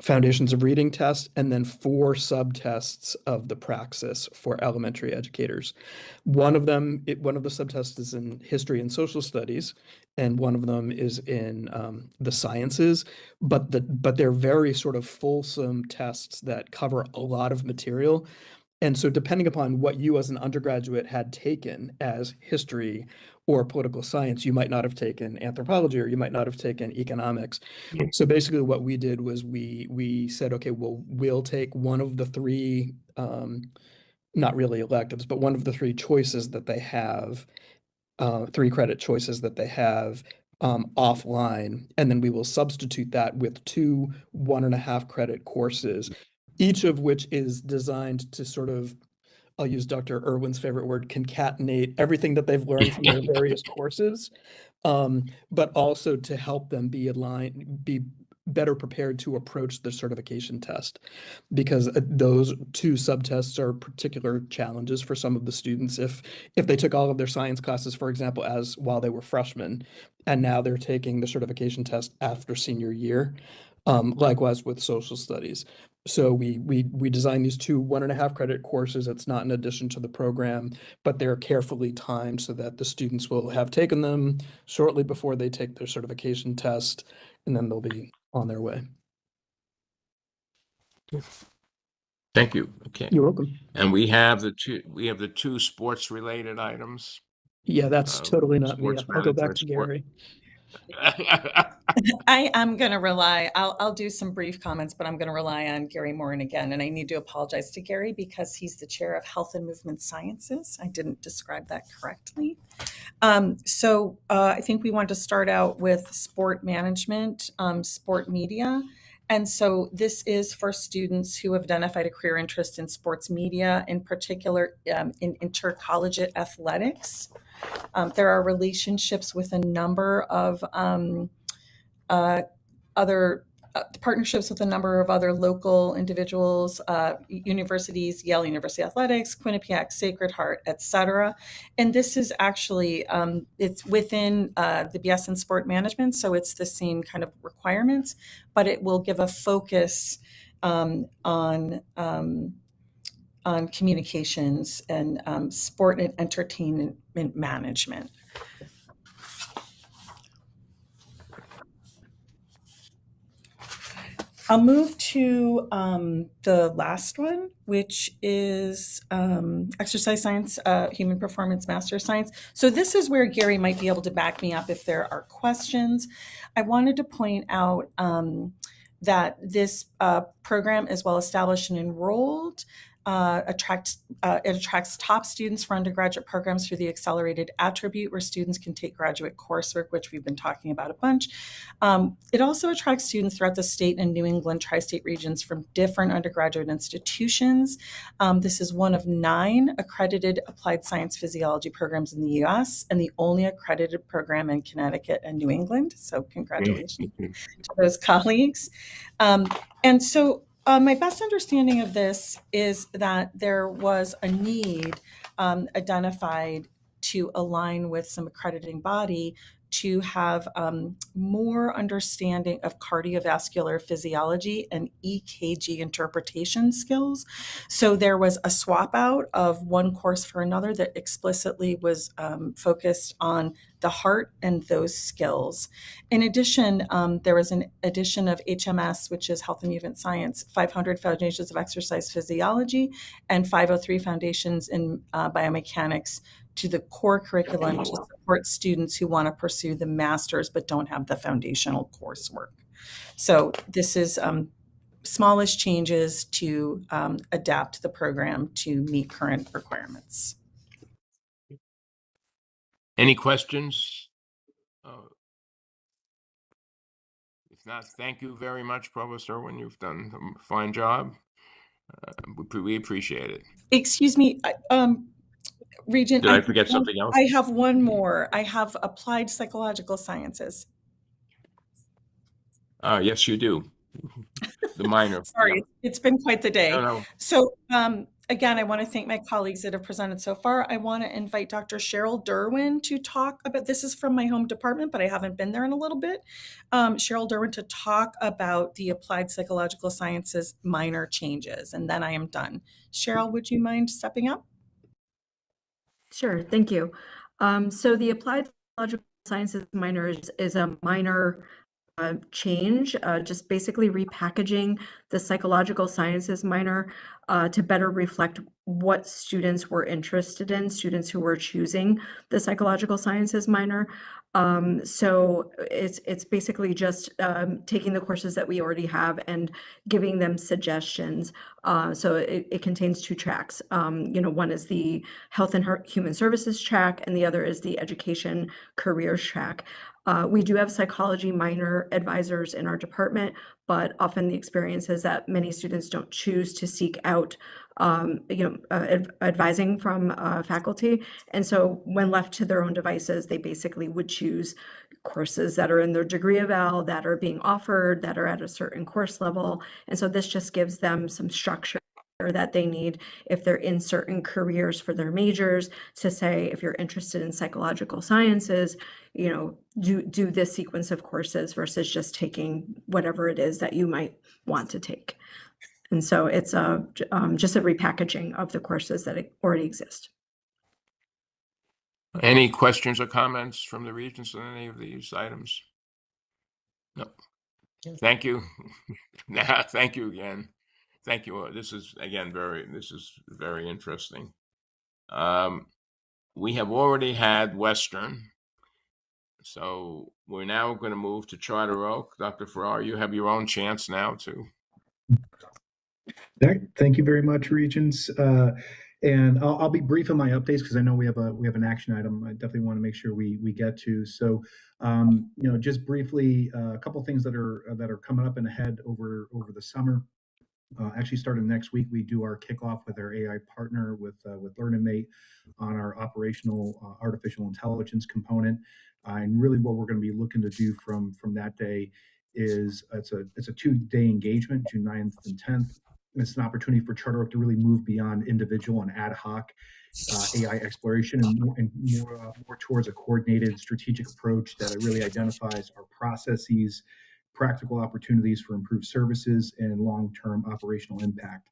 Foundations of Reading test, and then 4 subtests of the praxis for elementary educators. One of the subtests is in history and social studies, and one of them is in the sciences, but they're very sort of fulsome tests that cover a lot of material. And so depending upon what you as an undergraduate had taken as history or political science, you might not have taken anthropology, or you might not have taken economics. So basically what we did was we said, okay, well, we'll take one of the 3, not really electives, but one of the 3 choices that they have, 3 credit choices that they have offline, and then we will substitute that with 2 1.5 credit courses, each of which is designed to sort of, I'll use Dr. Irwin's favorite word, concatenate everything that they've learned from their various courses, but also to help them be better prepared to approach the certification test, because those 2 subtests are particular challenges for some of the students. If they took all of their science classes, for example, while they were freshmen, and now they're taking the certification test after senior year, likewise with social studies. So we designed these 2 1.5 credit courses. It's not in addition to the program, but they're carefully timed so that the students will have taken them shortly before they take their certification test, and then they'll be on their way. Thank you. Okay. You're welcome. And we have the 2 sports related items. Yeah, that's totally not me. I'll go back to Gary. I am going to rely, I'll do some brief comments, but I'm going to rely on Gary Morin again. And I need to apologize to Gary because he's the chair of Health and Movement Sciences. I didn't describe that correctly. So I think we want to start out with sport management, sport media. And so this is for students who have identified a career interest in sports media, in particular in intercollegiate athletics. There are relationships with a number of other partnerships with a number of other local individuals, universities, Yale University Athletics, Quinnipiac, Sacred Heart, etc. And this is actually, it's within the BS in sport management, so it's the same kind of requirements, but it will give a focus on communications and sport and entertainment management. I'll move to the last one, which is exercise science, human performance master science. So this is where Gary might be able to back me up if there are questions. I wanted to point out that this program is well established and enrolled. It attracts top students for undergraduate programs through the accelerated attribute, where students can take graduate coursework, which we've been talking about a bunch. It also attracts students throughout the state and New England tri-state regions from different undergraduate institutions. This is one of 9 accredited applied science physiology programs in the US and the only accredited program in Connecticut and New England. So congratulations to those colleagues. And so my best understanding of this is that there was a need identified to align with some accrediting body to have more understanding of cardiovascular physiology and EKG interpretation skills. So there was a swap out of one course for another that explicitly was focused on the heart and those skills. In addition, there was an addition of HMS, which is Health and Movement Science, 500 Foundations of Exercise Physiology, and 503 Foundations in Biomechanics to the core curriculum to support students who want to pursue the master's but don't have the foundational coursework. So this is smallest changes to adapt the program to meet current requirements. Any questions? If not, thank you very much, Provost Irwin. You've done a fine job. We appreciate it. Excuse me, Regent. Did I forget something else? I have one more. I have applied psychological sciences. Yes, you do. The minor. Sorry, Yeah. it's been quite the day. No. So again, I want to thank my colleagues that have presented so far. I want to invite Dr. Cheryl Derwin to talk about, this is from my home department, but I haven't been there in a little bit. Cheryl Derwin to talk about the applied psychological sciences minor changes, and then I am done. Cheryl, would you mind stepping up? Sure, thank you. So the applied psychological sciences minor is a minor change, just basically repackaging the psychological sciences minor to better reflect what students were interested in, students who were choosing the psychological sciences minor. So it's basically just taking the courses that we already have and giving them suggestions. So it contains two tracks. One is the Health and Human Services track, and the other is the Education Careers track. We do have psychology minor advisors in our department, but often the experience is that many students don't choose to seek out advising from faculty. And so when left to their own devices, they basically would choose courses that are in their degree eval, that are being offered, that are at a certain course level. And so this just gives them some structure that they need if they're in certain careers for their majors, to say, if you're interested in psychological sciences, do this sequence of courses versus just taking whatever it is that you might want to take. And so it's just a repackaging of the courses that already exist. Any questions or comments from the regents on any of these items? No. Thank you. Thank you again. Thank you. This is very interesting. We have already had Western, so we're now going to move to Charter Oak. Dr. Farrar, you have your own chance now to. Thank you very much, Regents. And I'll be brief in my updates because I know we have an action item I definitely want to make sure we get to. So, just briefly, a couple things that are coming up and ahead over the summer. Actually, starting next week, we do our kickoff with our AI partner with LearnMate on our operational artificial intelligence component. And really, what we're going to be looking to do from that day is it's a 2-day engagement, June 9th and 10th. It's an opportunity for Charter Oak to really move beyond individual and ad hoc AI exploration and more towards a coordinated strategic approach that really identifies our processes, practical opportunities for improved services, and long-term operational impact.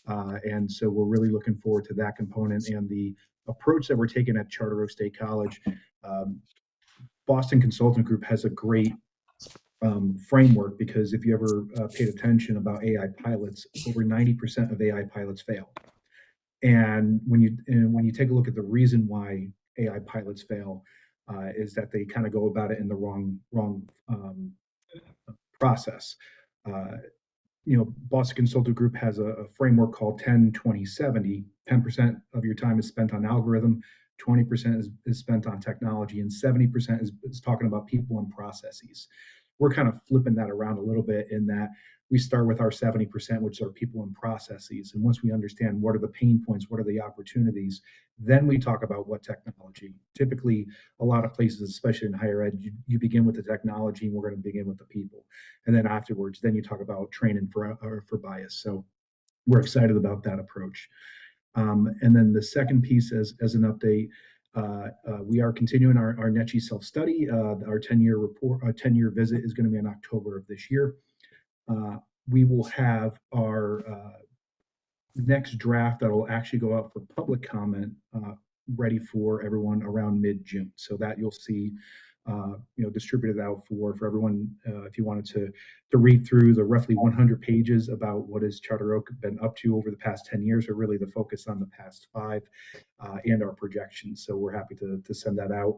And so we're really looking forward to that component and the approach that we're taking at Charter Oak State College. Boston Consulting Group has a great framework, because if you ever paid attention about AI pilots, over 90% of AI pilots fail. And when you take a look at the reason why AI pilots fail, is that they kind of go about it in the wrong process. Boston Consulting Group has a framework called 10-20-70. 10% of your time is spent on algorithm, 20% is spent on technology, and 70% is talking about people and processes. We're kind of flipping that around a little bit in that we start with our 70%, which are people and processes. And once we understand what are the pain points, what are the opportunities, then we talk about what technology. Typically, a lot of places, especially in higher ed, you begin with the technology, and we're going to begin with the people. And then afterwards, then you talk about training for bias. So we're excited about that approach. And then the second piece as an update, we are continuing our NECHI self-study. Our 10-year report, our 10-year visit is going to be in October of this year. We will have our next draft that will actually go out for public comment ready for everyone around mid-June. So that you'll see, distributed out for everyone. If you wanted to read through the roughly 100 pages about what has Charter Oak been up to over the past 10 years, or really the focus on the past 5 and our projections. So we're happy to send that out.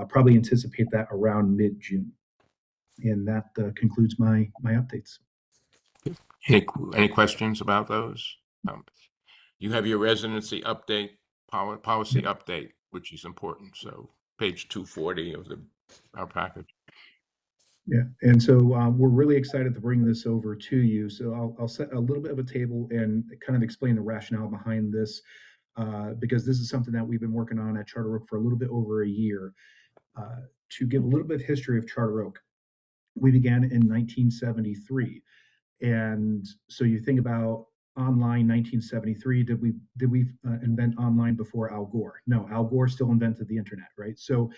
Probably anticipate that around mid-June. And that concludes my updates. Any questions about those? You have your residency update, policy update, which is important. So page 240 of our package. Yeah, and so we're really excited to bring this over to you. So I'll set a little bit of a table and kind of explain the rationale behind this, because this is something that we've been working on at Charter Oak for a little bit over a year. To give a little bit of history of Charter Oak, we began in 1973. And so you think about online 1973, did we invent online before Al Gore? No, Al Gore still invented the internet, right? So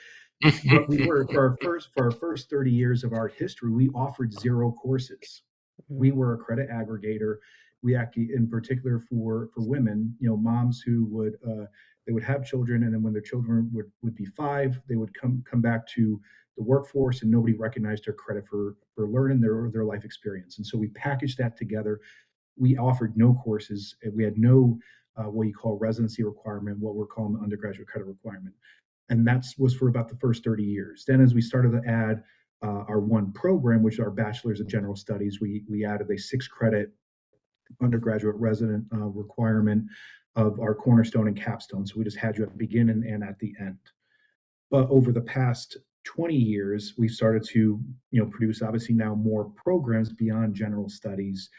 what we were for our first 30 years of our history, we offered 0 courses. We were a credit aggregator. We actually, in particular for women, moms who would they would have children, and then when their children would be 5, they would come back to the workforce, and nobody recognized their credit for learning their life experience. And so we packaged that together. We offered no courses. We had no what you call residency requirement, what we're calling the undergraduate credit requirement. And that was for about the first 30 years. Then as we started to add our one program, which is our Bachelor's of General Studies, we added a 6-credit undergraduate resident requirement of our cornerstone and capstone. So we just had you at the beginning and at the end. But over the past 20 years, we've started to produce obviously now more programs beyond general studies.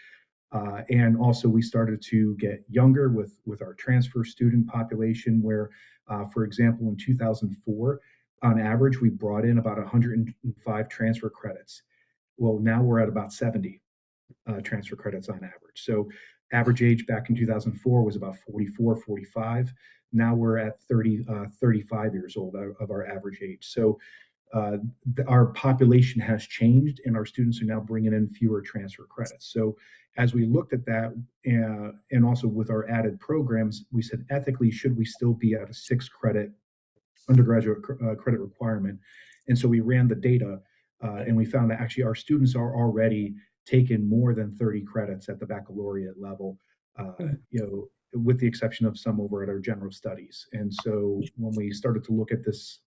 And also we started to get younger with our transfer student population, where, for example, in 2004, on average, we brought in about 105 transfer credits. Well, now we're at about 70 transfer credits on average. So average age back in 2004 was about 44, 45. Now we're at 35 years old of our average age. So our population has changed, and our students are now bringing in fewer transfer credits. So as we looked at that, and also with our added programs, we said ethically, should we still be at a 6-credit undergraduate credit requirement? And so we ran the data, and we found that actually our students are already taking more than 30 credits at the baccalaureate level, with the exception of some over at our general studies. And so when we started to look at this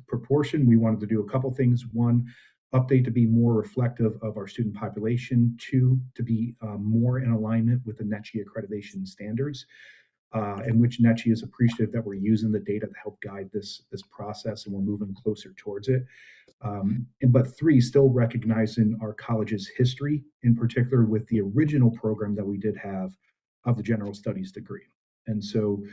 proportion, we wanted to do a couple things. One, update to be more reflective of our student population. 2, to be more in alignment with the NETCHI accreditation standards, in which NETCHI is appreciative that we're using the data to help guide this process, and we're moving closer towards it. But 3, still recognizing our college's history, in particular with the original program that we did have of the general studies degree. And so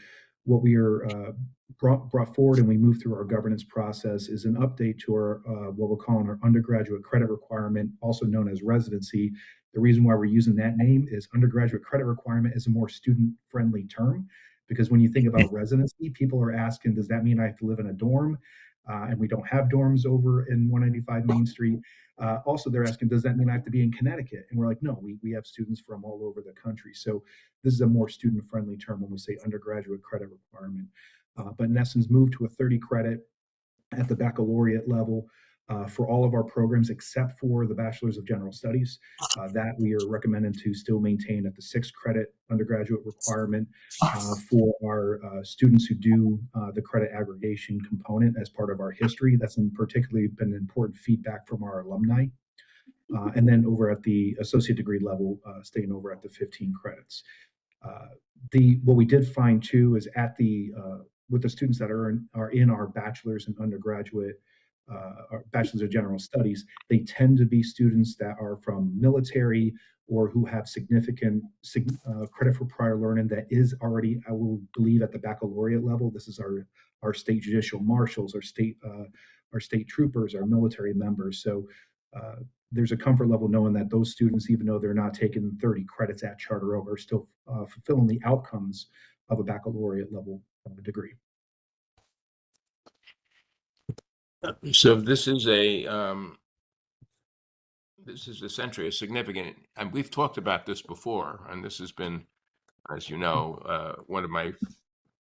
what we are brought forward, and we moved through our governance process, is an update to our what we're calling our undergraduate credit requirement, also known as residency. The reason why we're using that name is undergraduate credit requirement is a more student-friendly term, because when you think about residency, people are asking, does that mean I have to live in a dorm? And we don't have dorms over in 195 Main Street. Also, they're asking, does that mean I have to be in Connecticut? And we're like, no, we have students from all over the country. So this is a more student-friendly term when we say undergraduate credit requirement. But in essence, move to a 30 credit at the baccalaureate level for all of our programs except for the Bachelor's of General Studies. That we are recommending to still maintain at the 6-credit undergraduate requirement for our students who do the credit aggregation component as part of our history. That's particularly been important feedback from our alumni. And then over at the associate degree level, staying over at the 15 credits. What we did find too is at the with the students that are in our bachelor's and undergraduate, our bachelor's of general studies, they tend to be students that are from military or who have significant credit for prior learning that is already, I will believe, at the baccalaureate level. This is our state judicial marshals, our state troopers, our military members. So there's a comfort level knowing that those students, even though they're not taking 30 credits at Charter Oak, are still fulfilling the outcomes of a baccalaureate level degree. So this is essentially a significant, and we've talked about this before, and this has been, as you know, one of my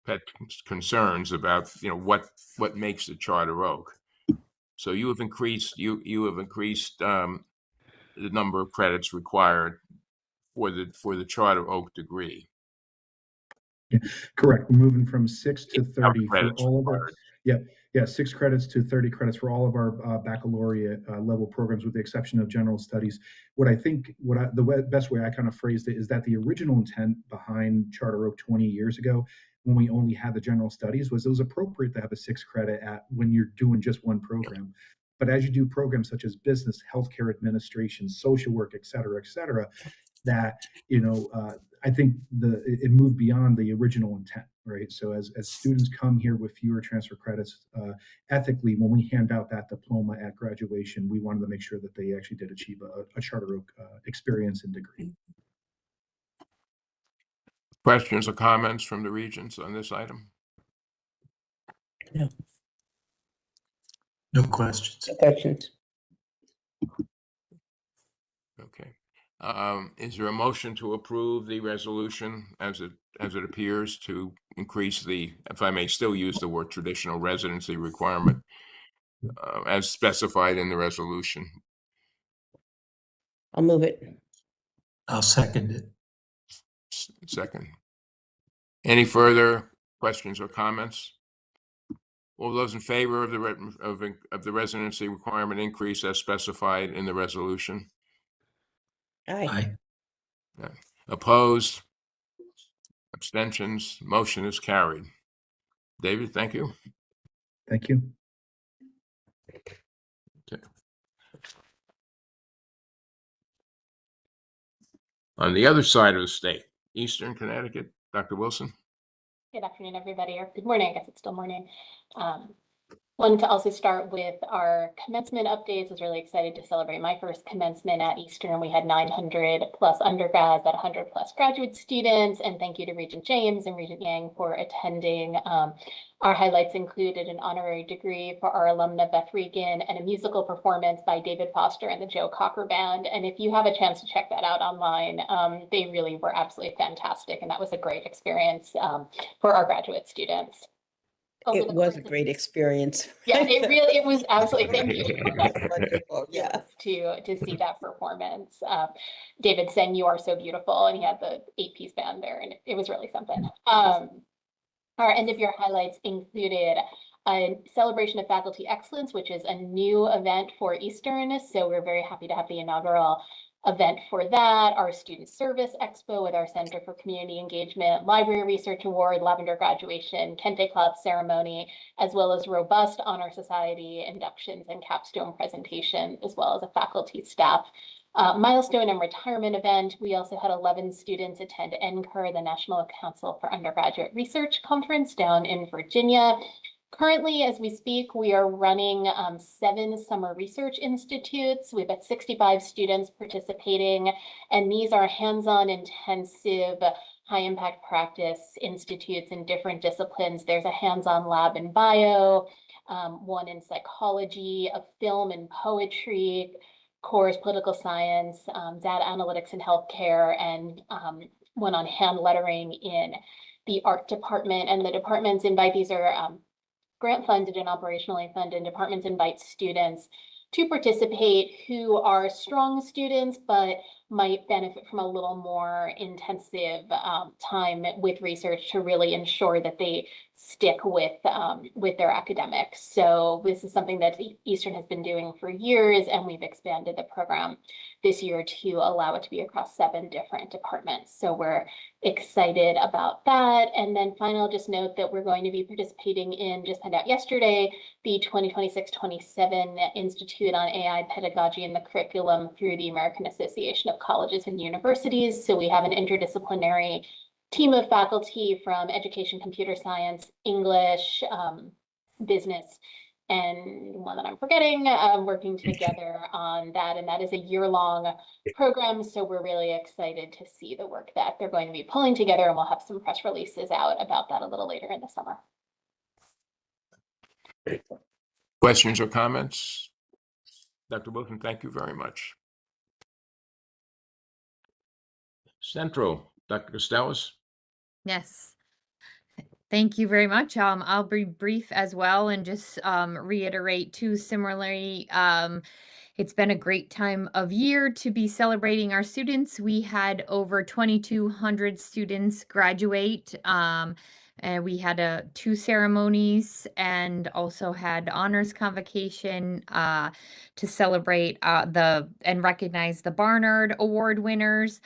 pet concerns about, what makes the Charter Oak. So you have increased the number of credits required for the Charter Oak degree. Yeah, correct. We're moving from 6 to 30 for Credits all of required. our, yeah, 6 credits to 30 credits for all of our baccalaureate level programs, with the exception of general studies. The best way I kind of phrased it is that the original intent behind Charter Oak 20 years ago, when we only had the general studies, was it was appropriate to have a 6 credit when you're doing just one program. But as you do programs such as business, healthcare administration, social work, et cetera, that I think it moved beyond the original intent, right? So as students come here with fewer transfer credits, ethically, when we hand out that diploma at graduation, we wanted to make sure that they actually did achieve a Charter Oak experience and degree. Questions or comments from the regents on this item? No. No questions. No questions. Okay. Is there a motion to approve the resolution as it appears to increase the, if I may still use the word, traditional residency requirement as specified in the resolution? I'll move it. I'll second it. Second. Any further questions or comments? All those in favor of the residency requirement increase as specified in the resolution? Aye. Aye. Opposed? Abstentions? Motion is carried. David, thank you. Thank you. Okay. On the other side of the state, Eastern Connecticut, Dr. Wilson. Good afternoon, everybody, or good morning. I guess it's still morning. Wanted to also start with our commencement updates. I was really excited to celebrate my first commencement at Eastern. We had 900 plus undergrads, about 100 plus graduate students, and thank you to Regent James and Regent Yang for attending. Our highlights included an honorary degree for our alumna Beth Regan and a musical performance by David Foster and the Joe Cocker Band. And if you have a chance to check that out online, they really were absolutely fantastic. And that was a great experience for our graduate students. It was a great experience. Yeah, it was absolutely, thank you. Wonderful, yeah. To see that performance. David sang "You Are So Beautiful," and he had the 8-piece band there, and it was really something. Our end of year highlights included a celebration of faculty excellence, which is a new event for Eastern. So we're very happy to have the inaugural event for that, our student service expo with our Center for Community Engagement, Library Research Award, Lavender Graduation, Kente Club ceremony, as well as robust Honor Society inductions and capstone presentations, as well as a faculty staff milestone and retirement event. We also had 11 students attend NCUR, the National Council for Undergraduate Research Conference down in Virginia. Currently, as we speak, we are running 7 summer research institutes. We've got 65 students participating, and these are hands-on intensive high-impact practice institutes in different disciplines. There's a hands-on lab in bio, one in psychology, a film and poetry, course, political science, data analytics and healthcare, and one on hand lettering in the art department. And the departments invite, these are grant funded and operationally funded. Departments invite students to participate who are strong students, but might benefit from a little more intensive time with research to really ensure that they stick with their academics. So this is something that Eastern has been doing for years, and we've expanded the program this year to allow it to be across 7 different departments. So we're excited about that. And then final, just note that we're going to be participating in, just found out yesterday, the 2026-27 Institute on AI Pedagogy and the Curriculum through the American Association of Colleges and Universities. So we have an interdisciplinary team of faculty from education, computer science, English, business, and one that I'm forgetting, working together on that. And that is a year-long program. So we're really excited to see the work that they're going to be pulling together, and we'll have some press releases out about that a little later in the summer. Questions or comments? Dr. Wilson, thank you very much. Central, Dr. Costellas. Yes. Thank you very much. I'll be brief as well and just reiterate too similarly. It's been a great time of year to be celebrating our students. We had over 2,200 students graduate. And we had 2 ceremonies and also had honors convocation to celebrate and recognize the Barnard Award winners.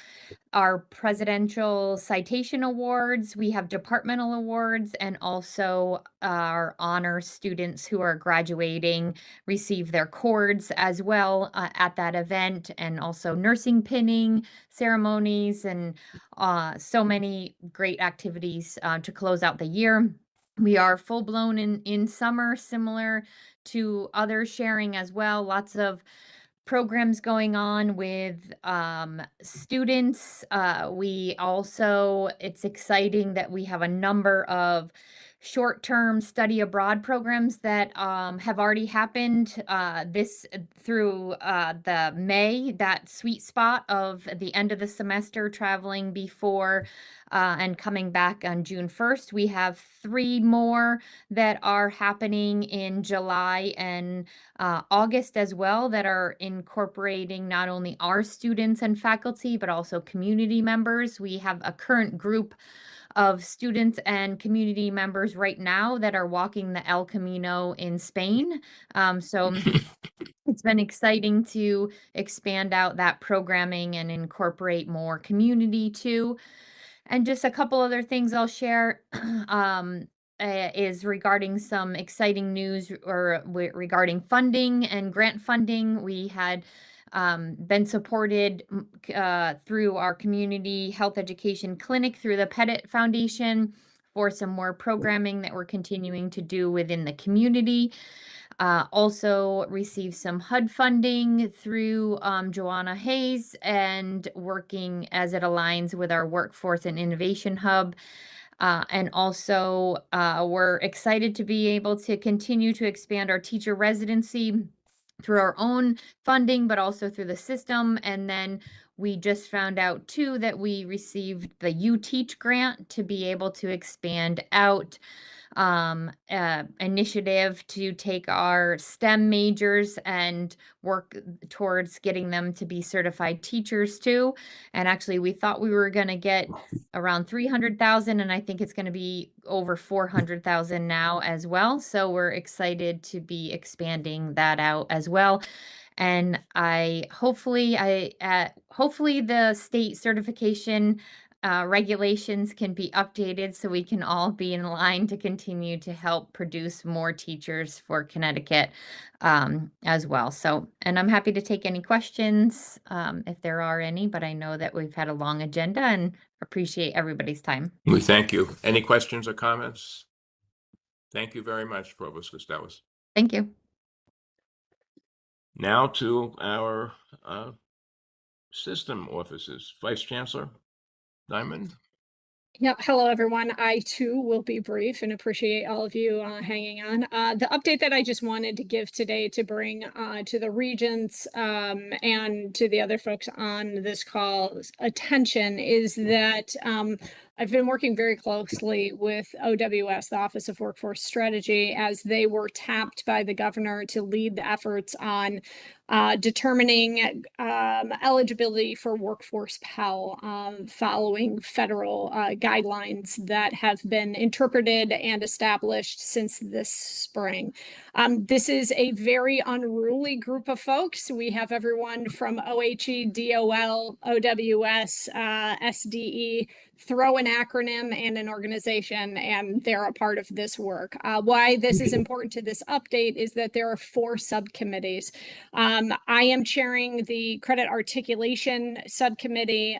Our presidential citation awards, we have departmental awards, and also our honor students who are graduating receive their cords as well at that event, and also nursing pinning ceremonies, and so many great activities to close out the year. We are full blown in summer, similar to others sharing as well. Lots of programs going on with students. It's exciting that we have a number of short-term study abroad programs that have already happened through the May, that sweet spot of the end of the semester, traveling before and coming back on June 1st. We have 3 more that are happening in July and August as well, that are incorporating not only our students and faculty, but also community members. We have a current group of students and community members right now that are walking the El Camino in Spain. So it's been exciting to expand out that programming and incorporate more community too. And just a couple other things I'll share is regarding some exciting news regarding funding and grant funding. We had been supported through our community health education clinic through the Pettit Foundation for some more programming that we're continuing to do within the community. Also received some HUD funding through Joanna Hayes, and working as it aligns with our Workforce and Innovation Hub. And also we're excited to be able to continue to expand our teacher residency through our own funding, but also through the system. And then we just found out too that we received the You Teach grant to be able to expand out initiative to take our STEM majors and work towards getting them to be certified teachers too. And actually, we thought we were going to get around 300,000, and I think it's going to be over 400,000 now as well. So we're excited to be expanding that out as well. And hopefully the state certification regulations can be updated so we can all be in line to continue to help produce more teachers for Connecticut as well. And I'm happy to take any questions if there are any, but I know that we've had a long agenda and appreciate everybody's time. We thank you. Any questions or comments? Thank you very much, Provost Gustavus. Thank you. Now to our system offices. Vice Chancellor Diamond. Yep. Hello, everyone. I too will be brief and appreciate all of you hanging on. The update that I just wanted to give today to bring to the regents and to the other folks on this call's attention is that I've been working very closely with OWS, the Office of Workforce Strategy, as they were tapped by the governor to lead the efforts on determining eligibility for workforce Pell following federal guidelines that have been interpreted and established since this spring. This is a very unruly group of folks. We have everyone from OHE, DOL, OWS, SDE, throw an acronym and an organization, and they're a part of this work. Why this is important to this update is that there are 4 subcommittees. I am chairing the credit articulation subcommittee.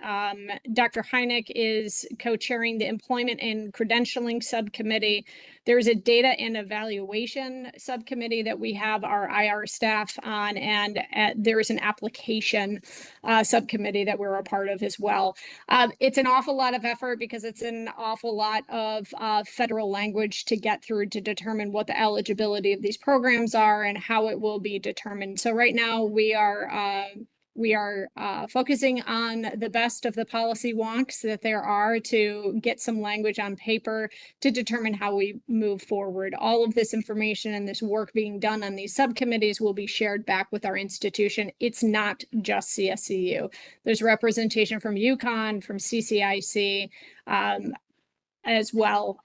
Dr. Heineck is co-chairing the employment and credentialing subcommittee. There's a data and evaluation subcommittee that we have our IR staff on, and there is an application subcommittee that we're a part of as well. It's an awful lot of effort because it's an awful lot of federal language to get through to determine what the eligibility of these programs are and how it will be determined. So right now we are We are focusing on the best of the policy wonks that there are to get some language on paper to determine how we move forward. All of this information and this work being done on these subcommittees will be shared back with our institution. It's not just CSCU. There's representation from UConn, from CCIC, as well,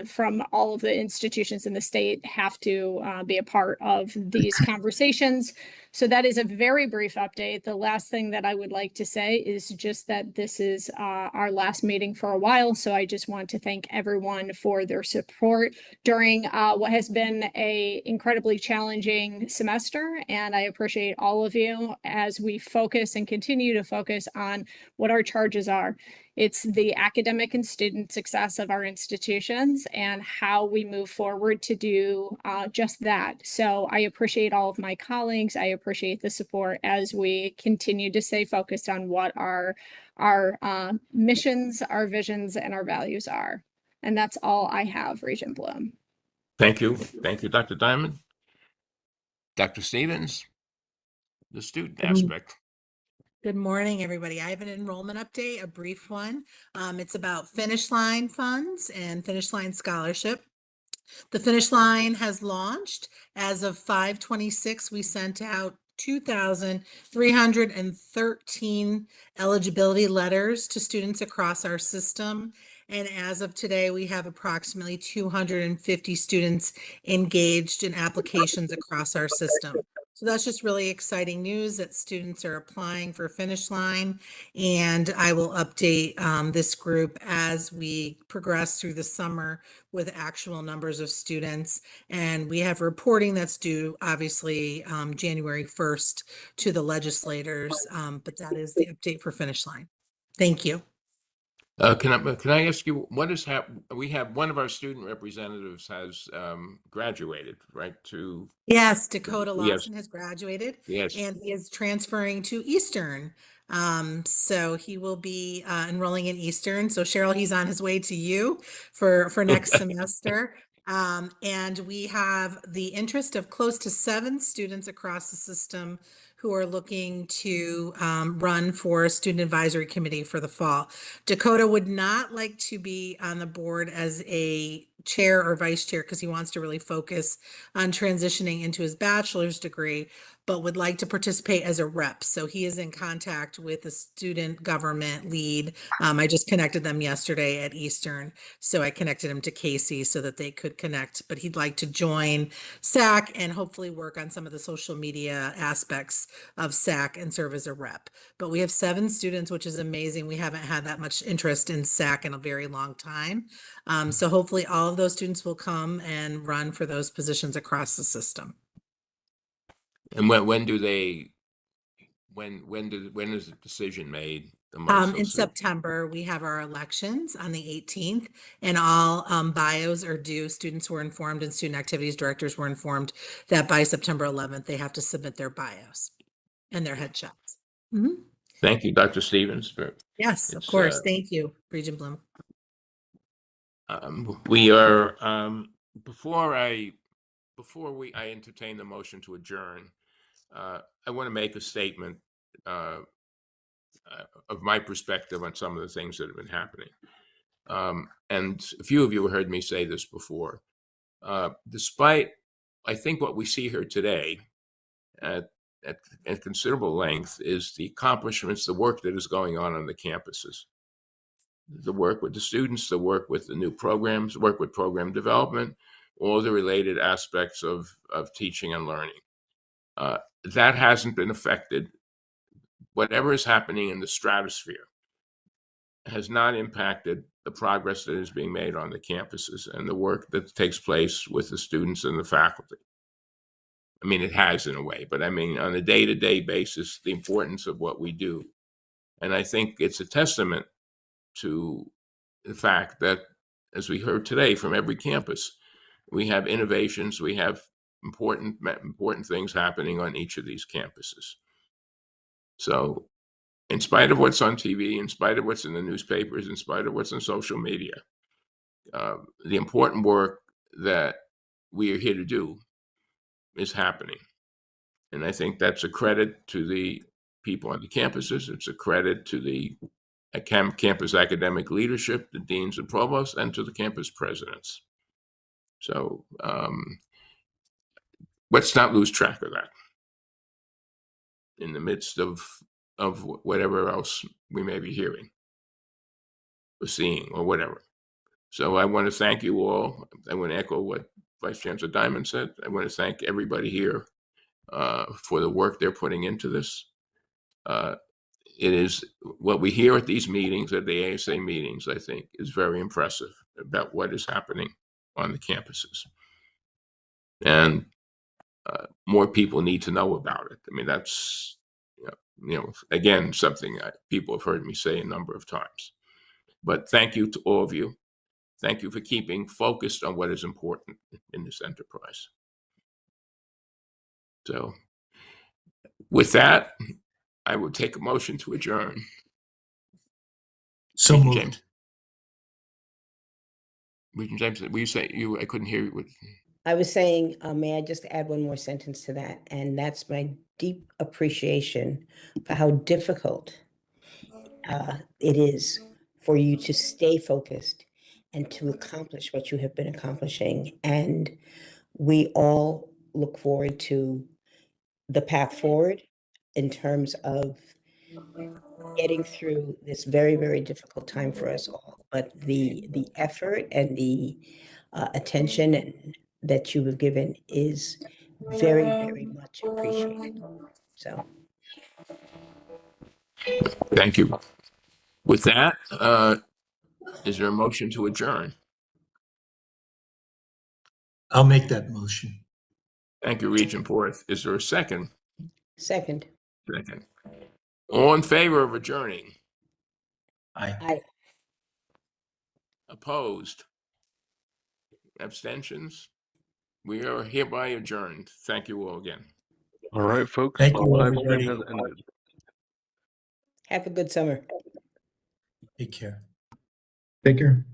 from all of the institutions in the state have to be a part of these conversations. So that is a very brief update. The last thing that I would like to say is just that this is our last meeting for a while. So I just want to thank everyone for their support during what has been a incredibly challenging semester. And I appreciate all of you as we focus and continue to focus on what our charges are. It's the academic and student success of our institutions and how we move forward to do just that. So I appreciate all of my colleagues. I appreciate the support as we continue to stay focused on what our missions, our visions, and our values are. And that's all I have, Regent Bloom. Thank you. Thank you, Dr. Diamond. Dr. Stevens, the student aspect. Good morning, everybody. I have an enrollment update, a brief one. It's about Finish Line funds and Finish Line scholarship. The Finish Line has launched. As of 5/26, we sent out 2,313 eligibility letters to students across our system. And as of today, we have approximately 250 students engaged in applications across our system. So that's just really exciting news that students are applying for Finish Line. And I will update this group as we progress through the summer with actual numbers of students. And we have reporting that's due, obviously, January 1st to the legislators. But that is the update for Finish Line. Thank you. Can I ask you what is happening? We have one of our student representatives has graduated, right? Yes, Dakota Yes. Lawson has graduated. Yes. And he is transferring to Eastern. So he will be enrolling in Eastern. So Cheryl, he's on his way to you for next semester. And we have the interest of close to 7 students across the system who are looking to run for a student advisory committee for the fall. Dakota would not like to be on the board as a chair or vice chair because he wants to really focus on transitioning into his bachelor's degree, but would like to participate as a rep. So he is in contact with the student government lead. I just connected them yesterday at Eastern. So I connected him to Casey so that they could connect, but he'd like to join SAC and hopefully work on some of the social media aspects of SAC and serve as a rep. But we have 7 students, which is amazing. We haven't had that much interest in SAC in a very long time. So hopefully all of those students will come and run for those positions across the system. And when is the decision made amongst In September, we have our elections on the 18th, and all bios are due. Students were informed and student activities directors were informed that by September 11th, they have to submit their bios and their headshots. Mm-hmm. Thank you, Dr. Stevens. Yes, of course. Thank you, Regent Bloom. We are before I entertain the motion to adjourn. I want to make a statement of my perspective on some of the things that have been happening. And a few of you have heard me say this before. Despite, I think what we see here today at considerable length is the accomplishments, the work that is going on the campuses. The work with the students, the work with the new programs, work with program development, all the related aspects of teaching and learning. That hasn't been affected. Whatever is happening in the stratosphere has not impacted the progress that is being made on the campuses and the work that takes place with the students and the faculty. I mean, it has in a way, but I mean, on a day-to-day basis, the importance of what we do. And I think it's a testament to the fact that, as we heard today from every campus, we have innovations, we have important things happening on each of these campuses. So in spite of what's on TV, in spite of what's in the newspapers, in spite of what's on social media, the important work that we are here to do is happening. And I think that's a credit to the people on the campuses. It's a credit to the campus academic leadership, the deans and provosts, and to the campus presidents. So let's not lose track of that in the midst of whatever else we may be hearing or seeing or whatever. So I want to thank you all. I want to echo what Vice Chancellor Diamond said. I want to thank everybody here for the work they're putting into this. It is what we hear at these meetings, at the ASA meetings, I think, is very impressive about what is happening on the campuses. And more people need to know about it. I mean, that's, again, something people have heard me say a number of times. But thank you to all of you. Thank you for keeping focused on what is important in this enterprise. So with that, I would take a motion to adjourn. So Regent moved. James. Regent James, will you say I couldn't hear you. I was saying, may I just add one more sentence to that? And that's my deep appreciation for how difficult it is for you to stay focused and to accomplish what you have been accomplishing. And we all look forward to the path forward in terms of getting through this very, very difficult time for us all. But the effort and the attention that you have given is very, very much appreciated. So Thank you. With that, is there a motion to adjourn? I'll make that motion. Thank you, Regent Porth. Is there a second? Second. Second. All in favor of adjourning? Aye. Opposed? Abstentions? We are hereby adjourned. Thank you all again. All right, folks. Thank The you, live stream everybody. has ended. Have a good summer. Take care. Take care.